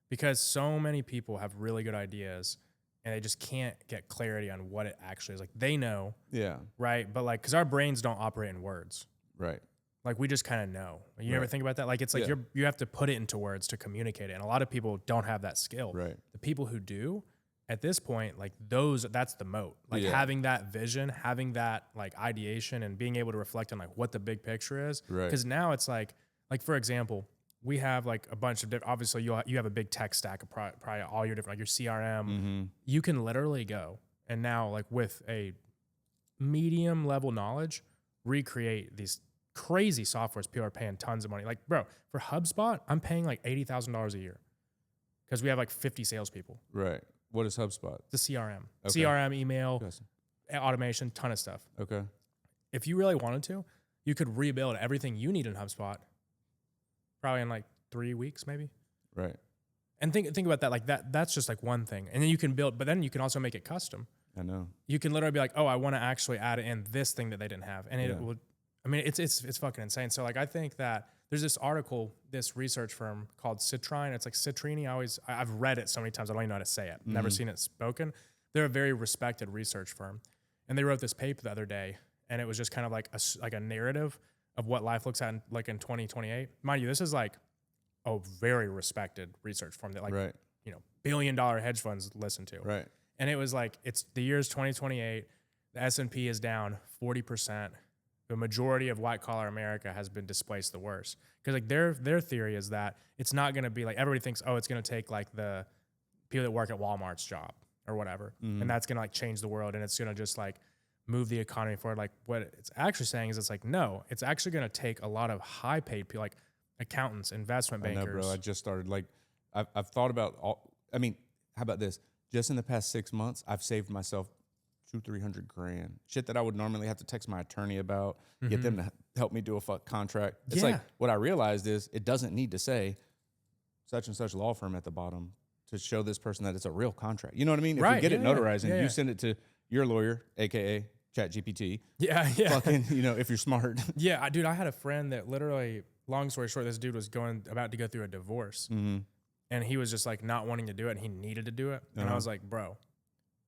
Because so many people have really good ideas and they just can't get clarity on what it actually is. Like they know, Yeah. right? But like, because our brains don't operate in words. Right. Like we just kind of know. You ever think about that? Like it's like Yeah. you have to put it into words to communicate it. And a lot of people don't have that skill. Right. The people who do, at this point, like that's the moat. Like Yeah. having that vision, having that like ideation and being able to reflect on like what the big picture is. Right. Because now it's like for example, we have like a bunch of different, obviously you have a big tech stack of probably all your different, like your CRM. Mm-hmm. You can literally go and now like with a medium level knowledge, recreate these crazy softwares people are paying tons of money. Like, bro, for HubSpot, I'm paying like $80,000 a year because we have like 50 salespeople. Right. What is HubSpot? The CRM. Okay. CRM, email, Gotcha. automation, ton of stuff. Okay. If you really wanted to, you could rebuild everything you need in HubSpot probably in like 3 weeks, maybe. Right. And think about that. Like that's just like one thing. And then you can build, but then you can also make it custom. I know. You can literally be like, oh, I want to actually add in this thing that they didn't have. And it would, I mean, it's fucking insane. So like, I think that there's this article, this research firm called Citrine. It's like Citrini. I've read it so many times. I don't even know how to say it. Never seen it spoken. They're a very respected research firm. And they wrote this paper the other day. And it was just kind of like a narrative of what life looks at in 2028. Mind you, this is like a very respected research firm that like, Right. you know, billion-dollar hedge funds listen to. Right. And it was like, it's the year's 2028. The S&P is down 40%. The majority of white-collar America has been displaced the worst. Because like their theory is that it's not going to be like, everybody thinks, oh, it's going to take like the people that work at Walmart's job or whatever. Mm-hmm. And that's going to like change the world. And it's going to just like move the economy forward. Like what it's actually saying is it's like, no, it's actually going to take a lot of high-paid people, like accountants, investment bankers. I know, bro. I just started like, I've thought about I mean, how about this? Just in the past 6 months, I've saved myself $200-300 grand. Shit that I would normally have to text my attorney about, get them to help me do a contract. It's like, what I realized is it doesn't need to say such and such law firm at the bottom to show this person that it's a real contract. You know what I mean? If we get it notarized and you send it to your lawyer, AKA ChatGPT. Yeah. Fucking, you know, if you're smart. Yeah, dude, I had a friend that literally, long story short, this dude was about to go through a divorce. Mm-hmm. And he was just like not wanting to do it and he needed to do it. And I was like, bro,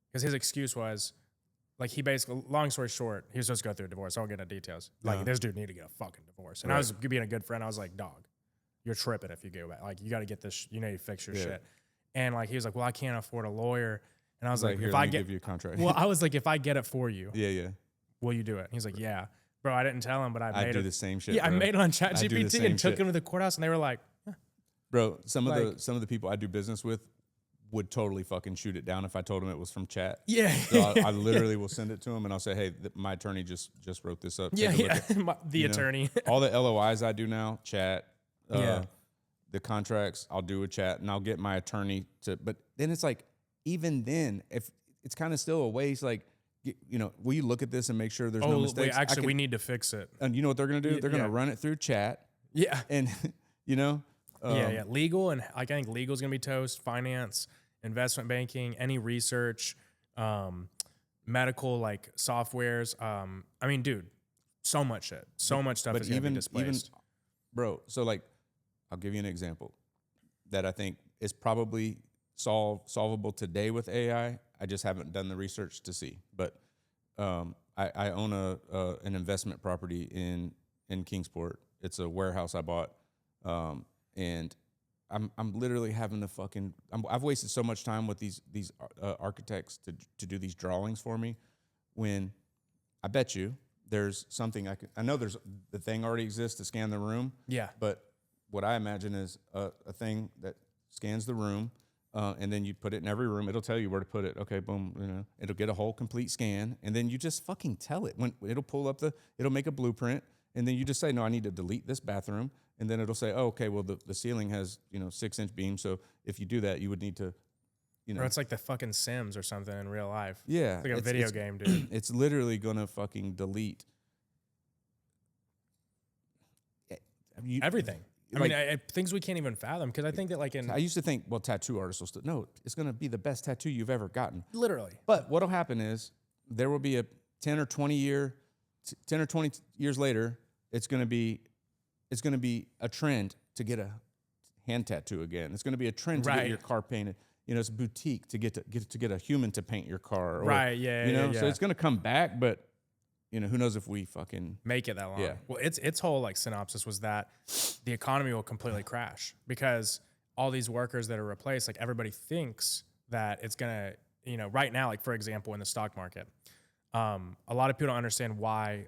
because his excuse was like, he basically, long story short, he was supposed to go through a divorce. I won't get into details. Like this dude needed to get a fucking divorce. And I was being a good friend. I was like, dog, you're tripping if you go back. Like you got to get this, you need to fix your shit. And like, he was like, well, I can't afford a lawyer. And I was like, if I give you a contract. Well, I was like, if I get it for you, yeah. will you do it? He's like, yeah. Bro, I didn't tell him, but I do the same shit. Yeah, bro. I made it on ChatGPT and took him to the courthouse and they were like, bro, some of the people I do business with would totally fucking shoot it down if I told them it was from chat. Yeah. So I literally will send it to them and I'll say, hey, my attorney just wrote this up. Yeah. The attorney. All the LOIs I do now, chat. The contracts I'll do a chat and I'll get my attorney to. But then it's like, even then, if it's kind of still a waste, like, you know, will you look at this and make sure there's no mistakes? Actually, we need to fix it. And you know what they're going to do? They're going to run it through chat. Yeah. And, you know. Legal, and like, I think legal is going to be toast. Finance, investment banking, any research, medical, like softwares. I mean, dude, so much shit. So much stuff is going to be displaced. Bro, so like, I'll give you an example that I think is probably solvable today with AI. I just haven't done the research to see. But I own an investment property in Kingsport. It's a warehouse I bought. And I'm literally having to fucking. I've wasted so much time with these architects to do these drawings for me. When I bet you there's something I know there's the thing already exists to scan the room. Yeah. But what I imagine is a thing that scans the room, and then you put it in every room. It'll tell you where to put it. Okay, boom. You know, it'll get a whole complete scan, and then you just fucking tell it when it'll pull up it'll make a blueprint, and then you just say, no, I need to delete this bathroom, and then it'll say, oh, okay, well the ceiling has 6-inch beams, so if you do that, you would need to, Or it's like the fucking Sims or something in real life. Yeah, it's like a video game, dude. It's literally gonna fucking delete everything. I mean, things we can't even fathom, because I think that I used to think, well, tattoo artists will still, no, it's going to be the best tattoo you've ever gotten. Literally. But what'll happen is there will be a 10 or 20 years later, it's going to be a trend to get a hand tattoo again. It's going to be a trend to get your car painted. It's a boutique to get a human to paint your car. Or, right. Yeah. Yeah. So it's going to come back, but who knows if we fucking make it that long. Yeah. Well, its whole synopsis was that the economy will completely crash because all these workers that are replaced, everybody thinks that it's gonna, right now, for example, in the stock market, a lot of people don't understand why.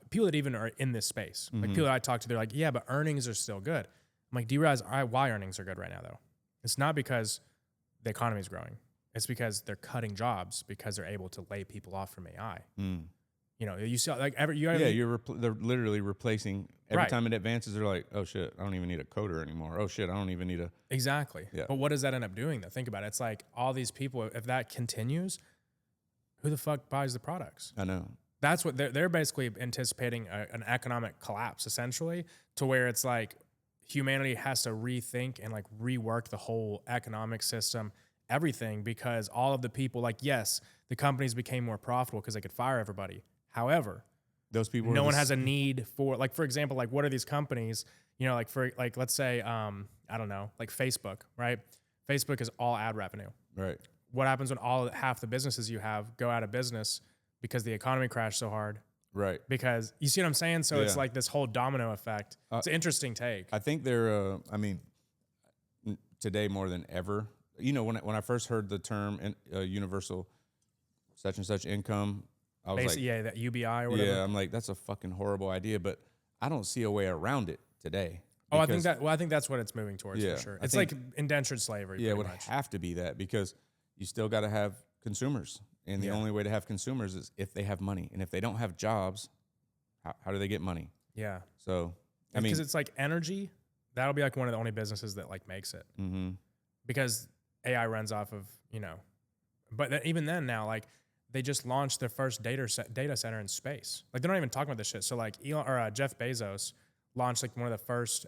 People that even are in this space, people that I talk to, they're like, yeah, but earnings are still good. I'm like, do you realize why earnings are good right now though? It's not because the economy is growing. It's because they're cutting jobs because they're able to lay people off from AI. You see, they're literally replacing every time it advances. They're like, oh shit, I don't even need a coder anymore. Oh shit, I don't even need a exactly. Yeah. But what does that end up doing though? Think about it. It's like all these people. If that continues, who the fuck buys the products? I know. That's what they're basically anticipating an economic collapse, essentially, to where it's like humanity has to rethink and rework the whole economic system, everything, because all of the people, yes, the companies became more profitable because they could fire everybody. However, those people, no one has a need for, for example, what are these companies, let's say, I don't know, Facebook, right? Facebook is all ad revenue. Right. What happens when half the businesses you have go out of business because the economy crashed so hard? Right. Because you see what I'm saying? So it's this whole domino effect. It's an interesting take. I think they're, today more than ever, when I first heard the term universal such and such income, I was basically, that UBI or whatever. Yeah, I'm like, that's a fucking horrible idea, but I don't see a way around it today. Oh, I think that's what it's moving towards for sure. It's like indentured slavery. Yeah, it would have to be that, because you still got to have consumers, and the only way to have consumers is if they have money, and if they don't have jobs, how do they get money? Yeah. So because it's energy, that'll be one of the only businesses that makes it, because AI runs off of but even then now they just launched their first data center in space. They're not even talking about this shit. So Jeff Bezos launched one of the first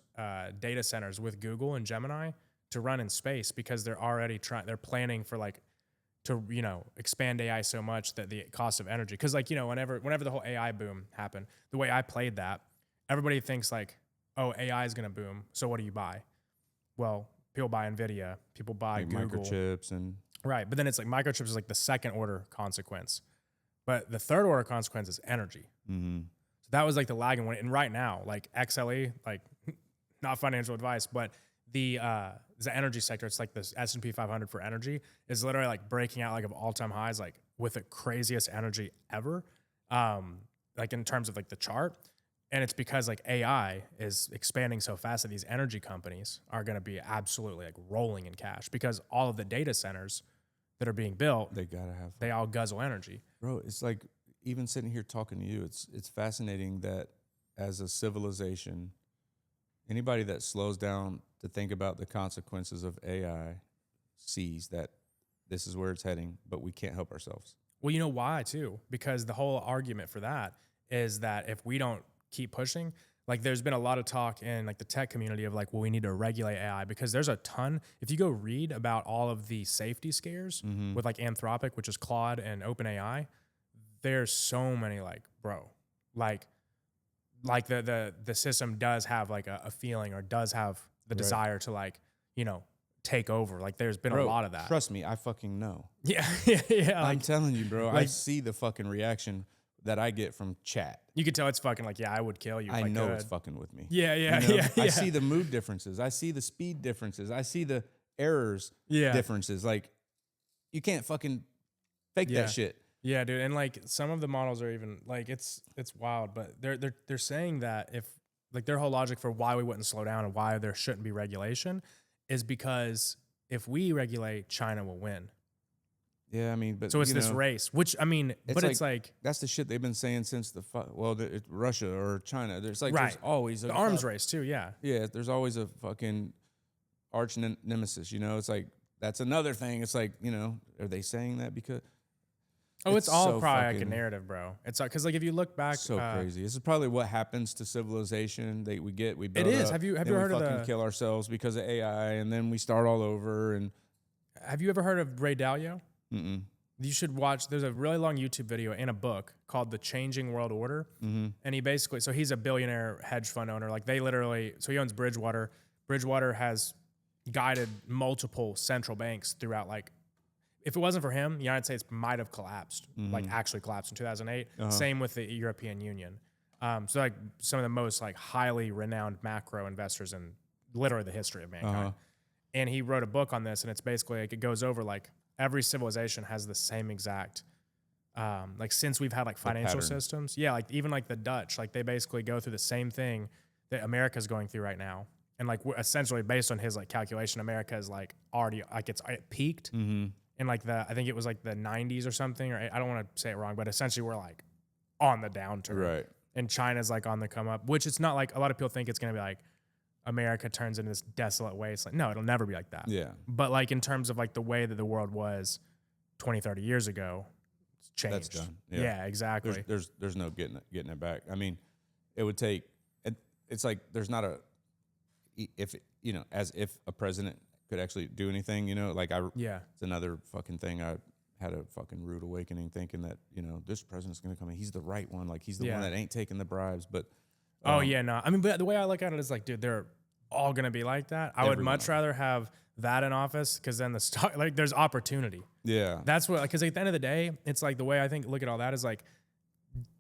data centers with Google and Gemini to run in space, because they're already they're planning for to expand AI so much that the cost of energy. Because whenever the whole AI boom happened, the way I played that, everybody thinks oh, AI is gonna boom. So what do you buy? Well, people buy NVIDIA, people buy Google. Microchips and right, but then it's microchips is the second order consequence, but the third order consequence is energy. So that was the lagging one. And right now, XLE, not financial advice, but the energy sector, it's the S&P 500 for energy is literally breaking out of all-time highs, with the craziest energy ever, in terms of the chart. And it's because AI is expanding so fast that these energy companies are going to be absolutely rolling in cash, because all of the data centers that are being built, they all guzzle energy. Bro, it's even sitting here talking to you, it's fascinating that as a civilization, anybody that slows down to think about the consequences of AI sees that this is where it's heading, but we can't help ourselves. Well, you know why too? Because the whole argument for that is that if we don't keep pushing, there's been a lot of talk in the tech community of well, we need to regulate AI, because there's a ton. If you go read about all of the safety scares with Anthropic, which is Claude, and OpenAI, there's so many the system does have a feeling, or does have the desire to take over. There's been a lot of that. Trust me, I fucking know. Yeah. I'm telling you, bro. I see the fucking reaction that I get from chat. You can tell it's fucking I would kill you. I know it's fucking with me. Yeah. I see the mood differences. I see the speed differences. I see the errors differences. You can't fucking fake that shit. Yeah, dude, and like some of the models are even like it's wild, but they're saying that if like their whole logic for why we wouldn't slow down and why there shouldn't be regulation is because if we regulate, China will win. Yeah, I mean, but So it's this race, which I mean, but it's like that's the shit they've been saying since it's Russia or China. There's like right. there's always the arms race too. Yeah, yeah. There's always a fucking arch nemesis. You know, it's like that's another thing. It's like are they saying that because? Oh, it's all so probably like a narrative, bro. It's because like if you look back, so crazy. This is probably what happens to civilization. We build it is. Up, have you heard of the kill ourselves because of AI, and then we start all over. And have you ever heard of Ray Dalio? Mm-mm. You should watch. There's a really long YouTube video and a book called "The Changing World Order," and he basically he's a billionaire hedge fund owner. Like he owns Bridgewater. Bridgewater has guided multiple central banks throughout like. If it wasn't for him, the United States might have collapsed, like actually collapsed in 2008. Same with the European Union. So like some of the most like highly renowned macro investors in literally the history of mankind. And he wrote a book on this, and it's basically like it goes over like every civilization has the same exact, like since we've had like financial systems. Yeah, like even like the Dutch, like they basically go through the same thing that America's going through right now. And like essentially based on his like calculation, America is like already like it peaked. In like I think it was like the 90s or something, or I don't want to say it wrong, but essentially we're like on the downturn. Right. And China's like on the come up, which it's not like a lot of people think it's going to be like America turns into this desolate wasteland. No, it'll never be like that. Yeah. But like in terms of like the way that the world was 20, 30 years ago, it's changed. That's done. Yeah, exactly. There's no getting it back. I mean, it would take, it's like there's not as if a president could actually do anything, it's another fucking thing. I had a fucking rude awakening thinking that, this president's going to come in. He's the right one. Like he's the one that ain't taking the bribes, but. I mean, but the way I look at it is like, dude, they're all going to be like that. I would much rather have that in office. Cause then there's opportunity. Yeah. That's what, cause at the end of the day, it's like the way I think, look at all that is like,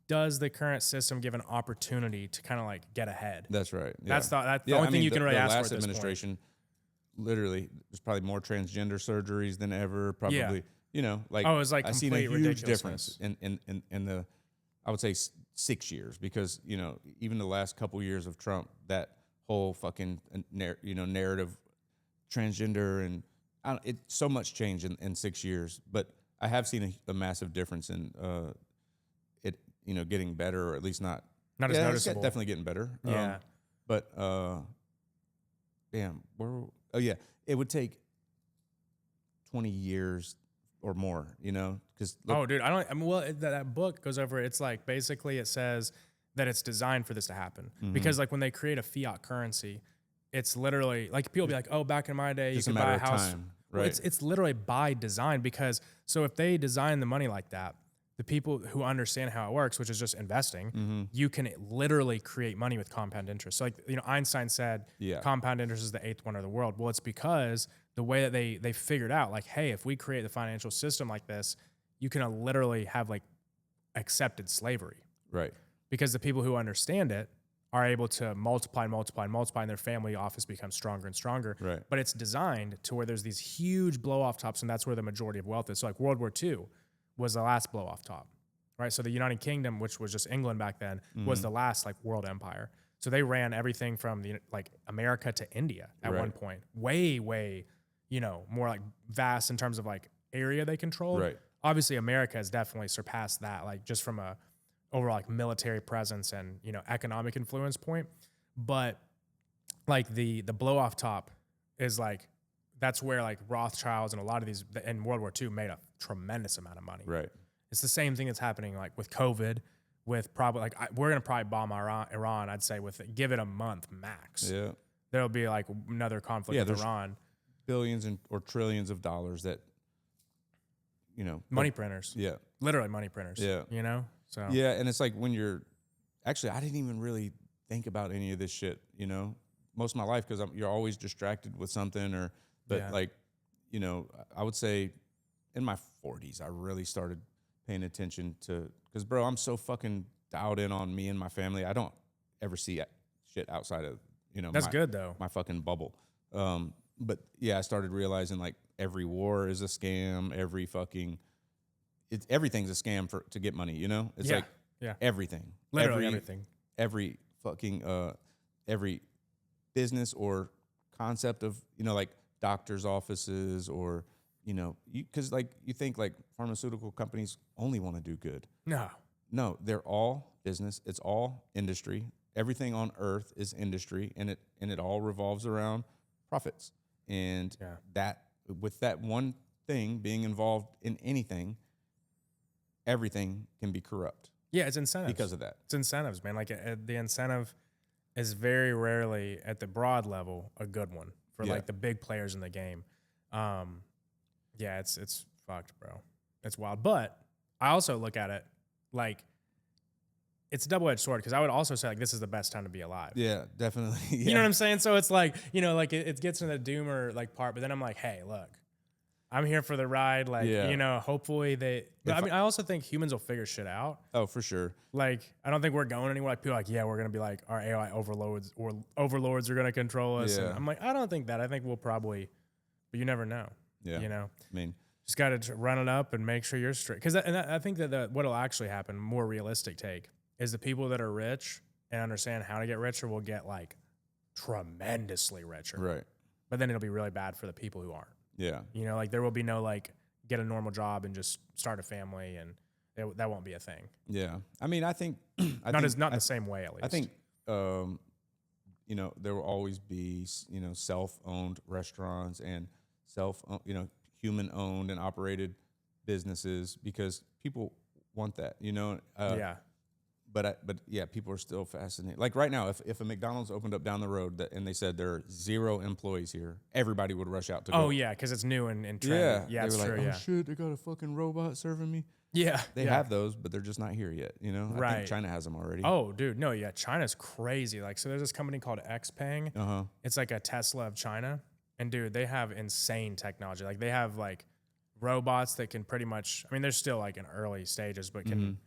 does the current system give an opportunity to kind of like get ahead? That's right. Yeah. That's the only thing you can really ask for at this point. The last administration, literally, there's probably more transgender surgeries than ever. Probably, it was like I seen a huge difference in the, I would say 6 years because even the last couple years of Trump, that whole fucking narrative, transgender and so much change in 6 years. But I have seen a massive difference in it, getting better, or at least not as noticeable. It's definitely getting better. Yeah, but damn, it would take 20 years or more, because dude, that book goes over it. It's like basically it says that it's designed for this to happen because like when they create a fiat currency, it's literally like people be like, oh, back in my day you could buy a house. Time, right? Well, it's literally by design because so if they design the money like that, the people who understand how it works, which is just investing, you can literally create money with compound interest. So like, Einstein said compound interest is the 8th wonder of the world. Well, it's because the way that they figured out like, hey, if we create the financial system like this, you can literally have like accepted slavery. Right. Because the people who understand it are able to multiply and their family office becomes stronger and stronger. Right. But it's designed to where there's these huge blow off tops, and that's where the majority of wealth is. So like World War II was the last blow off top, right? So the United Kingdom, which was just England back then, was the last like world empire. So they ran everything from like America to India at one point, way, more like vast in terms of like area they controlled. Right. Obviously America has definitely surpassed that, like just from a overall like military presence and, economic influence point. But like the blow off top is like, that's where like Rothschilds and a lot of these in World War II made a tremendous amount of money. Right. It's the same thing that's happening like with COVID, with probably like we're gonna probably bomb Iran. I'd say give it a month max. Yeah. There'll be like another conflict with Iran. Billions or trillions of dollars that money printers. Yeah. Literally money printers. Yeah. So yeah, and it's like when you're actually I didn't even really think about any of this shit. Most of my life because you're always distracted with something But I would say in my 40s, I really started paying attention to, because bro, I'm so fucking dialed in on me and my family. I don't ever see shit outside of, that's good though. My fucking bubble. But yeah, I started realizing like every war is a scam. Every fucking, everything's a scam to get money. You know, it's like everything, literally everything, every fucking every business or concept of, you know, like doctors' offices or, you know, because like you think like pharmaceutical companies only want to do good. No, they're all business. It's all industry. Everything on earth is industry, and it all revolves around profits. And that, with that one thing being involved in anything, everything can be corrupt. Yeah, it's incentives. Because of that. It's incentives, man. Like the incentive is very rarely at the broad level a good one for like the big players in the game. It's fucked, bro. It's wild. But I also look at it like it's a double-edged sword, because I would also say like this is the best time to be alive. Yeah, definitely. Yeah. You know what I'm saying? So it's like, you know, like it gets in the doomer like part, but then I'm like, hey, look, I'm here for the ride. Like, you know, hopefully I mean, I also think humans will figure shit out. Oh, for sure. Like, I don't think we're going anywhere. Like, people are like, yeah, we're going to be like, our AI overlords are going to control us. Yeah. And I'm like, I don't think that. I think we'll probably, but you never know. Yeah. You know? I mean, just got to run it up and make sure you're straight. Because I think that what'll actually happen, more realistic take, is the people that are rich and understand how to get richer will get like tremendously richer. Right. But then it'll be really bad for the people who aren't. Yeah. You know, like there will be no like get a normal job and just start a family, and that won't be a thing. Yeah. I mean, I think not the same way, at least. I think you know, there will always be, you know, self-owned restaurants and you know, human-owned and operated businesses, because people want that, you know. But yeah, people are still fascinated. Like right now, if a McDonald's opened up down the road and they said there are 0 employees here, everybody would rush out to go. Oh yeah, because it's new and trendy. Yeah, it's true. Like, oh shit, they got a fucking robot serving me. Yeah, they have those, but they're just not here yet. You know, right? I think China has them already. Oh, dude, no, yeah, China's crazy. Like, so there's this company called XPeng. It's like a Tesla of China, and dude, they have insane technology. Like, they have like robots that can pretty much. I mean, they're still like in early stages, but can.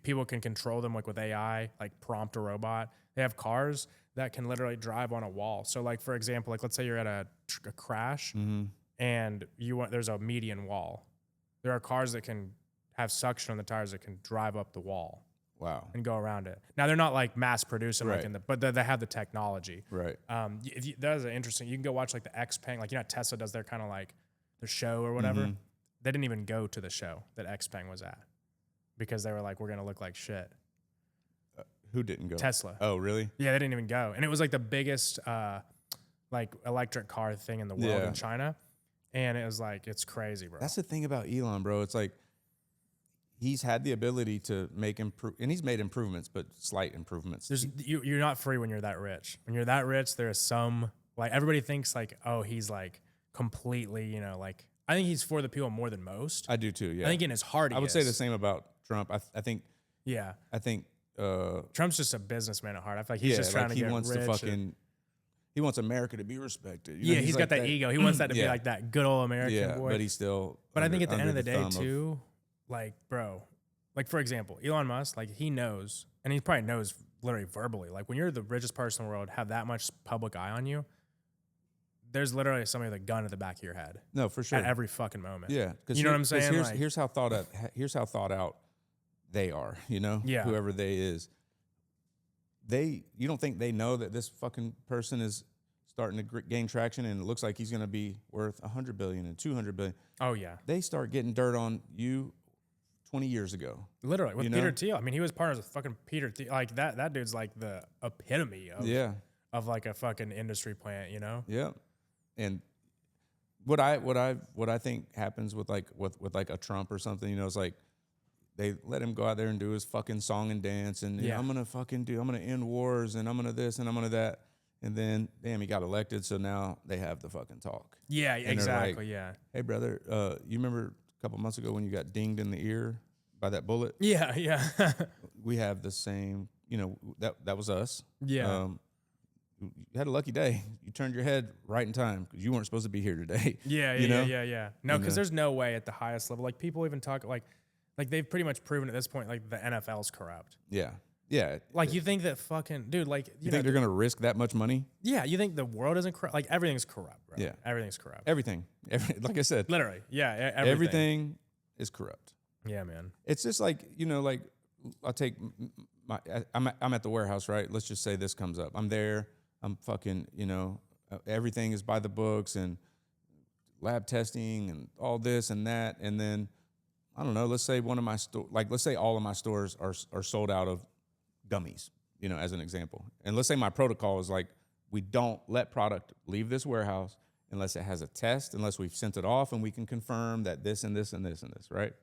People can control them like with AI, like prompt a robot. They have cars that can literally drive on a wall. So like, for example, like let's say you're at a crash and there's a median wall. There are cars that can have suction on the tires that can drive up the wall. Wow. And go around it. Now they're not like mass producing, right. like but they have the technology. Right. That is interesting. You can go watch like the XPeng, like, you know, Tesla does their kind of like their show or whatever. They didn't even go to the show that XPeng was at, because they were like, we're going to look like shit. Who didn't go? Tesla. Oh, really? Yeah, they didn't even go. And it was like the biggest like electric car thing in the world in China. And it was like, it's crazy, bro. That's the thing about Elon, bro. It's like he's had the ability to make and he's made improvements, but slight improvements. You're not free when you're that rich. When you're that rich, there is some, like, everybody thinks like, oh, he's like completely, you know, like, I think he's for the people more than most. I do too, yeah. I think in his heart I would say the same about Trump. I think Trump's just a businessman at heart. I feel like he's just trying to get rich. He wants America to be respected. You know, he's got that ego. He wants that to be like that good old American boy. But he's still. But I think at the end of the day too, like, bro, like for example, Elon Musk, like he knows, and he probably knows literally verbally, like when you're the richest person in the world, have that much public eye on you, there's literally somebody with a gun at the back of your head. No, for sure. At every fucking moment. Yeah. You know what I'm saying? Here's how thought out they are, you know? Yeah. Whoever they is. You don't think they know that this fucking person is starting to gain traction and it looks like he's going to be worth $100 billion and $200 billion. Oh, yeah. They start getting dirt on you 20 years ago. Literally. With Peter Thiel. I mean, he was partners with fucking Peter Thiel. Like that dude's like the epitome of like a fucking industry plant, you know? Yeah. And what I think happens with like a Trump or something, you know, it's like they let him go out there and do his fucking song and dance and you know, I'm gonna end wars and I'm gonna this and I'm gonna that, and then damn, he got elected, so now they have the fucking talk. Yeah, and exactly. Like, hey brother, you remember a couple months ago when you got dinged in the ear by that bullet? Yeah. We have the same, you know, that was us. Yeah. You had a lucky day. You turned your head right in time because you weren't supposed to be here today. Yeah. No, because there's no way at the highest level. Like people even talk like they've pretty much proven at this point like the NFL's corrupt. Yeah. Like you think that fucking dude, like you think they're gonna risk that much money? Yeah. You think the world isn't corrupt? Like everything's corrupt, bro. Yeah. Everything's corrupt. Everything. Like I said. Literally. Yeah. Everything is corrupt. Yeah, man. It's just like, like I'll take I'm at the warehouse, right? Let's just say this comes up. I'm there. I'm fucking, everything is by the books and lab testing and all this and that. And then I don't know, let's say one of my let's say all of my stores are sold out of gummies, as an example. And let's say my protocol is like, we don't let product leave this warehouse unless it has a test, unless we've sent it off and we can confirm that this and this and this and this, right?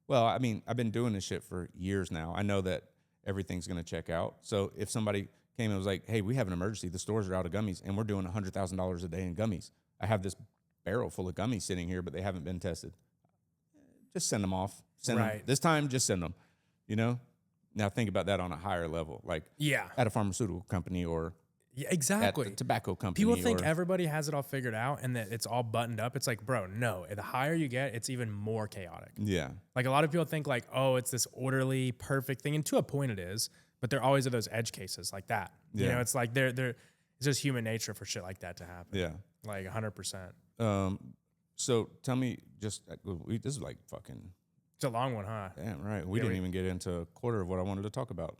Well, I mean, I've been doing this shit for years now. I know that everything's going to check out. So if somebody came and was like, hey, we have an emergency, the stores are out of gummies, and we're doing $100,000 a day in gummies. I have this barrel full of gummies sitting here, but they haven't been tested. Just send them off. Send them. This time, just send them, Now think about that on a higher level, like at a pharmaceutical company or exactly at the tobacco company. People think everybody has it all figured out and that it's all buttoned up. It's like, bro, no. The higher you get, it's even more chaotic. Yeah. Like a lot of people think like, oh, it's this orderly, perfect thing. And to a point it is, but there always are those edge cases like that. Yeah. It's like it's just human nature for shit like that to happen. Yeah. Like 100%. So tell me this is like fucking... It's a long one, huh? Damn right. We didn't even get into a quarter of what I wanted to talk about.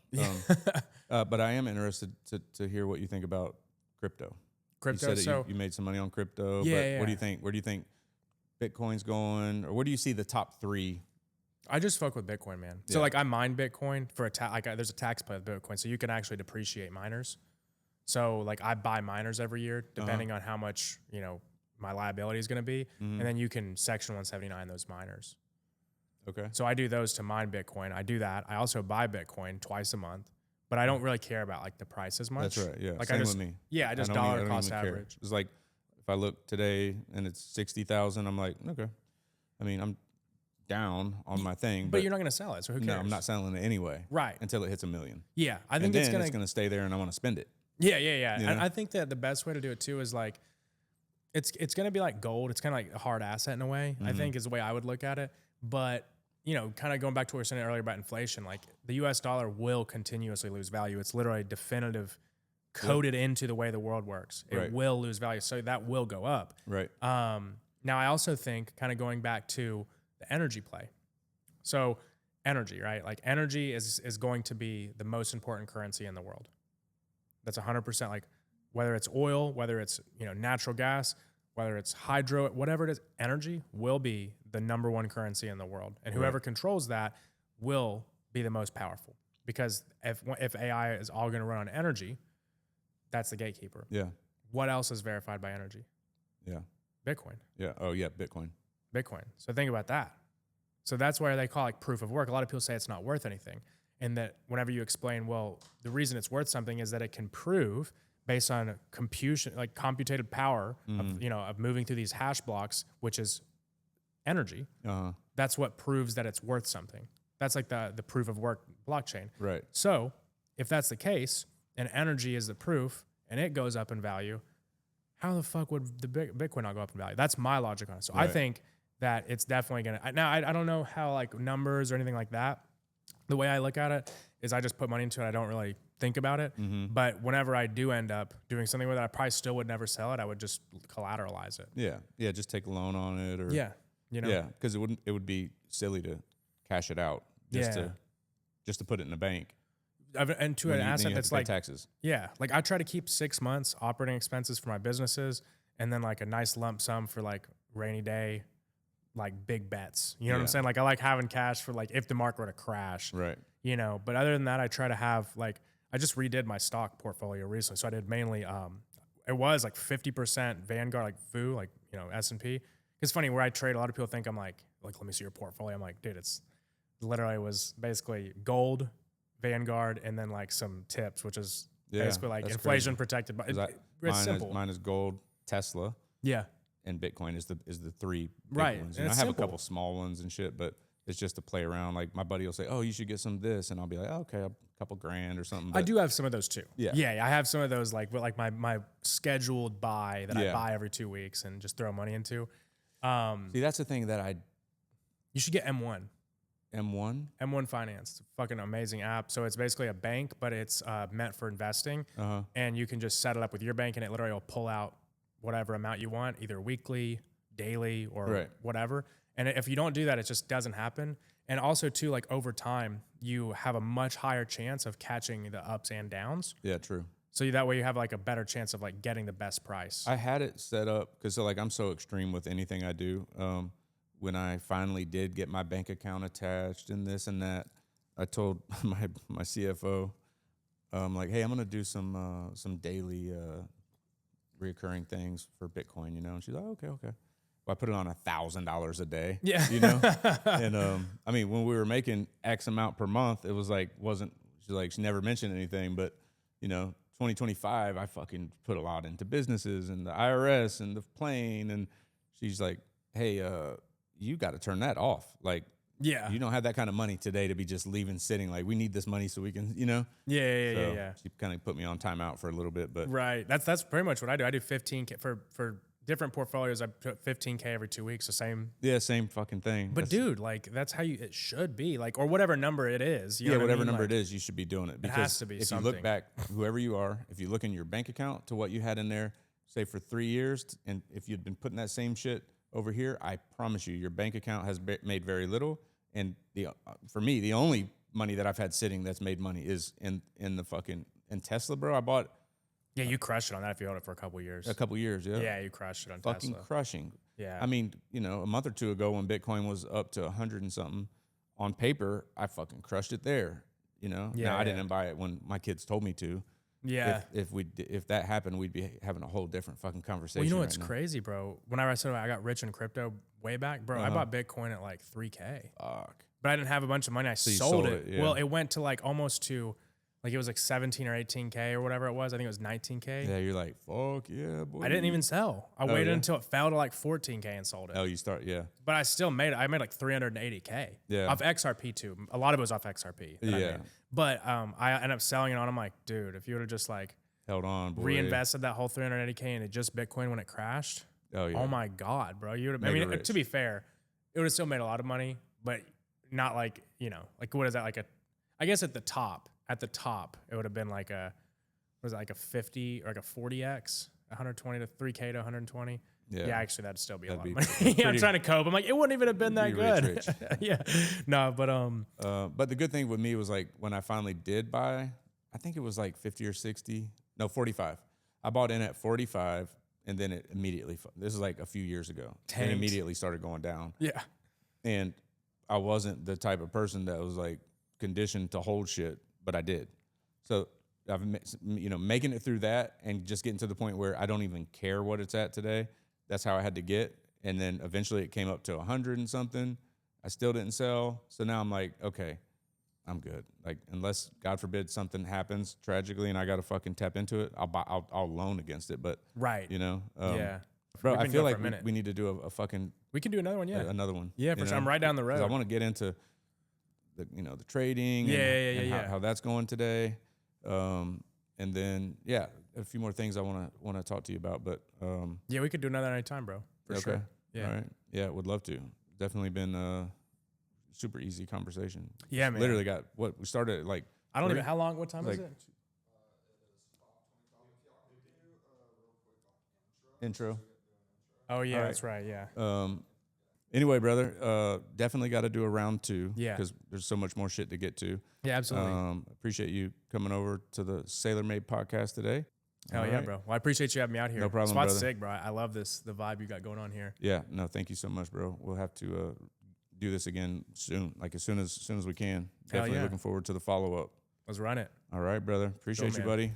But I am interested to hear what you think about crypto. Crypto. You said that you made some money on crypto. Yeah. What do you think? Where do you think Bitcoin's going? Or where do you see the top 3? I just fuck with Bitcoin, man. So like I mine Bitcoin for there's a tax play with Bitcoin, so you can actually depreciate miners. So like I buy miners every year, depending on how much my liability is going to be, and then you can Section 179 those miners. Okay. So I do those to mine Bitcoin. I do that. I also buy Bitcoin twice a month, but I don't really care about like the price as much. That's right. Yeah. Like Same with me. Yeah, I just dollar cost average. Care. It's like if I look today and it's 60,000, I'm like, okay. I mean, I'm down on my thing, but you're not going to sell it, so who cares? No, I'm not selling it anyway. Right. Until it hits $1 million. Yeah, I think it's going to stay there, and I want to spend it. Yeah. And I think that the best way to do it too is like, it's going to be like gold. It's kind of like a hard asset in a way. I think is the way I would look at it, but. Kind of going back to what we were saying earlier about inflation, like the US dollar will continuously lose value. It's literally definitive, coded into the way the world works. It will lose value. So that will go up. Right. Now, I also think kind of going back to the energy play. So energy, right? Like energy is going to be the most important currency in the world. That's 100%. Like whether it's oil, whether it's, natural gas, whether it's hydro, whatever it is, energy will be the number one currency in the world. And whoever controls that will be the most powerful. Because if AI is all going to run on energy, that's the gatekeeper. Yeah. What else is verified by energy? Yeah. Bitcoin. Yeah. Oh, yeah, Bitcoin. So think about that. So that's why they call it like proof of work. A lot of people say it's not worth anything. And that whenever you explain, well, the reason it's worth something is that it can prove based on computated power of moving through these hash blocks, which is energy. That's what proves that it's worth something. That's like the proof of work blockchain. Right. So if that's the case, and energy is the proof, and it goes up in value, how the fuck would the Bitcoin not go up in value? That's my logic on it. So I think that it's definitely going to. Now, I don't know how like numbers or anything like that. The way I look at it is I just put money into it. I don't really think about it. But whenever I do end up doing something with it, I probably still would never sell it. I would just collateralize it. Yeah. Yeah. Just take a loan on it or. Yeah. Yeah. Because it would be silly to cash it out just to put it in a bank. And to an asset that's like taxes. Yeah. Like I try to keep 6 months operating expenses for my businesses and then like a nice lump sum for like rainy day, like big bets. You know what I'm saying? Like I like having cash for like if the market were to crash. Right. But other than that, I try to have like I just redid my stock portfolio recently. So I did mainly it was like 50% Vanguard, like VU, like S&P. It's funny where I trade, a lot of people think I'm like let me see your portfolio. I'm like, dude, it's literally was basically gold, Vanguard, and then like some tips, which is basically like inflation protected. But it's simple. Mine is gold, Tesla. Yeah. And Bitcoin is the 3 big ones. And I have a couple small ones and shit, but it's just to play around. Like my buddy will say, "Oh, you should get some of this," and I'll be like, oh, "Okay, a couple grand or something." But I do have some of those too. Yeah, I have some of those like my scheduled buy that I buy every 2 weeks and just throw money into. See, that's the thing that you should get M1. M1 Finance. It's a fucking amazing app. So it's basically a bank, but it's meant for investing, and you can just set it up with your bank, and it literally will pull out whatever amount you want, either weekly, daily, or whatever. And if you don't do that, it just doesn't happen. And also too, like over time, you have a much higher chance of catching the ups and downs. Yeah, true. So that way you have like a better chance of like getting the best price. I had it set up because like I'm so extreme with anything I do. When I finally did get my bank account attached and this and that, I told my CFO, like, hey, I'm gonna do some daily reoccurring things for Bitcoin, you know. And she's like, okay. Well, I put it on $1,000 a day. Yeah, you know. And I mean, when we were making X amount per month, it was like she never mentioned anything, but you know, 2025, I fucking put a lot into businesses and the IRS and the plane, and she's like, hey, you got to turn that off, like. Yeah. You don't have that kind of money today to be just leaving sitting. Like, we need this money so we can, you know? Yeah. She kind of put me on timeout for a little bit, but. Right. That's pretty much what I do. I do 15K for different portfolios. I put 15K every 2 weeks. The same. Yeah, same fucking thing. But dude, like it should be like, or whatever number it is. You know whatever I mean? number like, it is, you should be doing it. Because it has to be if something. you look back, whoever you are, if you look in your bank account to what you had in there, say for 3 years, and if you'd been putting that same shit over here, I promise you, your bank account has made very little. And for me, the only money that I've had sitting that's made money is in Tesla, bro. I bought. Yeah, you crushed it on that if you held it for a couple years. A couple years, yeah. Yeah, you crushed it on fucking Tesla. Crushing. Yeah. I mean, you know, a month or two ago when Bitcoin was up to 100 and something, on paper, I fucking crushed it there. You know. Yeah. Now I didn't buy it when my kids told me to. Yeah. If that happened, we'd be having a whole different fucking conversation. Well, you know right what's now. crazy, bro? When I said I got rich in crypto way back, bro, I bought Bitcoin at like 3K. Fuck. But I didn't have a bunch of money. I you sold it. yeah. Well, it went to like almost to, like it was like 17 or 18K or whatever it was. I think it was 19K. Yeah, you're like, fuck yeah, boy. I didn't even sell. I waited until it fell to like 14K and sold it. Oh, you start, yeah. But I still made it. I made like 380K. Yeah. Off XRP too. A lot of it was off XRP. Yeah. But I ended up selling it on. I'm like, dude, if you would have just like held on, boy. reinvested that whole 380K into just Bitcoin when it crashed. Oh yeah. Oh my God, bro. You would have, I mean, to be fair, it would have still made a lot of money, but not like, you know, like what is that? Like I guess at the top, it would have been like was it like a 50 or like a 40X, 120 to 3K to 120. Yeah, actually that'd still be a lot of money. I'm trying to cope. I'm like, it wouldn't even have been that good. Rich. Yeah. No, but the good thing with me was like when I finally did buy, I think it was like 50 or 60. No, 45. I bought in at 45 and then it immediately, this is like a few years ago, and immediately started going down. Yeah. And I wasn't the type of person that was like conditioned to hold shit, but I did. So I've, you know, making it through that and just getting to the point where I don't even care what it's at today. That's how I had to get. And then eventually it came up to 100 and something. I still didn't sell. So now I'm like, okay, I'm good. Like, unless God forbid something happens tragically and I got to fucking tap into it, I'll loan against it. But right. You know, yeah. Bro, I feel like we need to do a fucking. We can do another one, yeah. Another one. Yeah, for sure. I'm right down the road. I want to get into the trading. And how that's going today. And then a few more things I want to talk to you about. But yeah, we could do another anytime, bro. For sure. Yeah. All right. Yeah, would love to. Definitely been a super easy conversation. Yeah, man. Literally got what we started at like. I don't even. How long? What time is it? Intro. Oh yeah, that's right. Yeah. Anyway, brother, definitely got to do a round 2. Yeah. Because there's so much more shit to get to. Yeah, absolutely. Appreciate you coming over to the Saylor Made podcast today. Hell yeah, bro. Well, I appreciate you having me out here. No problem, Spot's brother. sick, bro. I love the vibe you got going on here. Yeah. No, thank you so much, bro. We'll have to do this again soon, like as soon as we can. Definitely looking forward to the follow up. Let's run it. All right, brother. Appreciate you, buddy.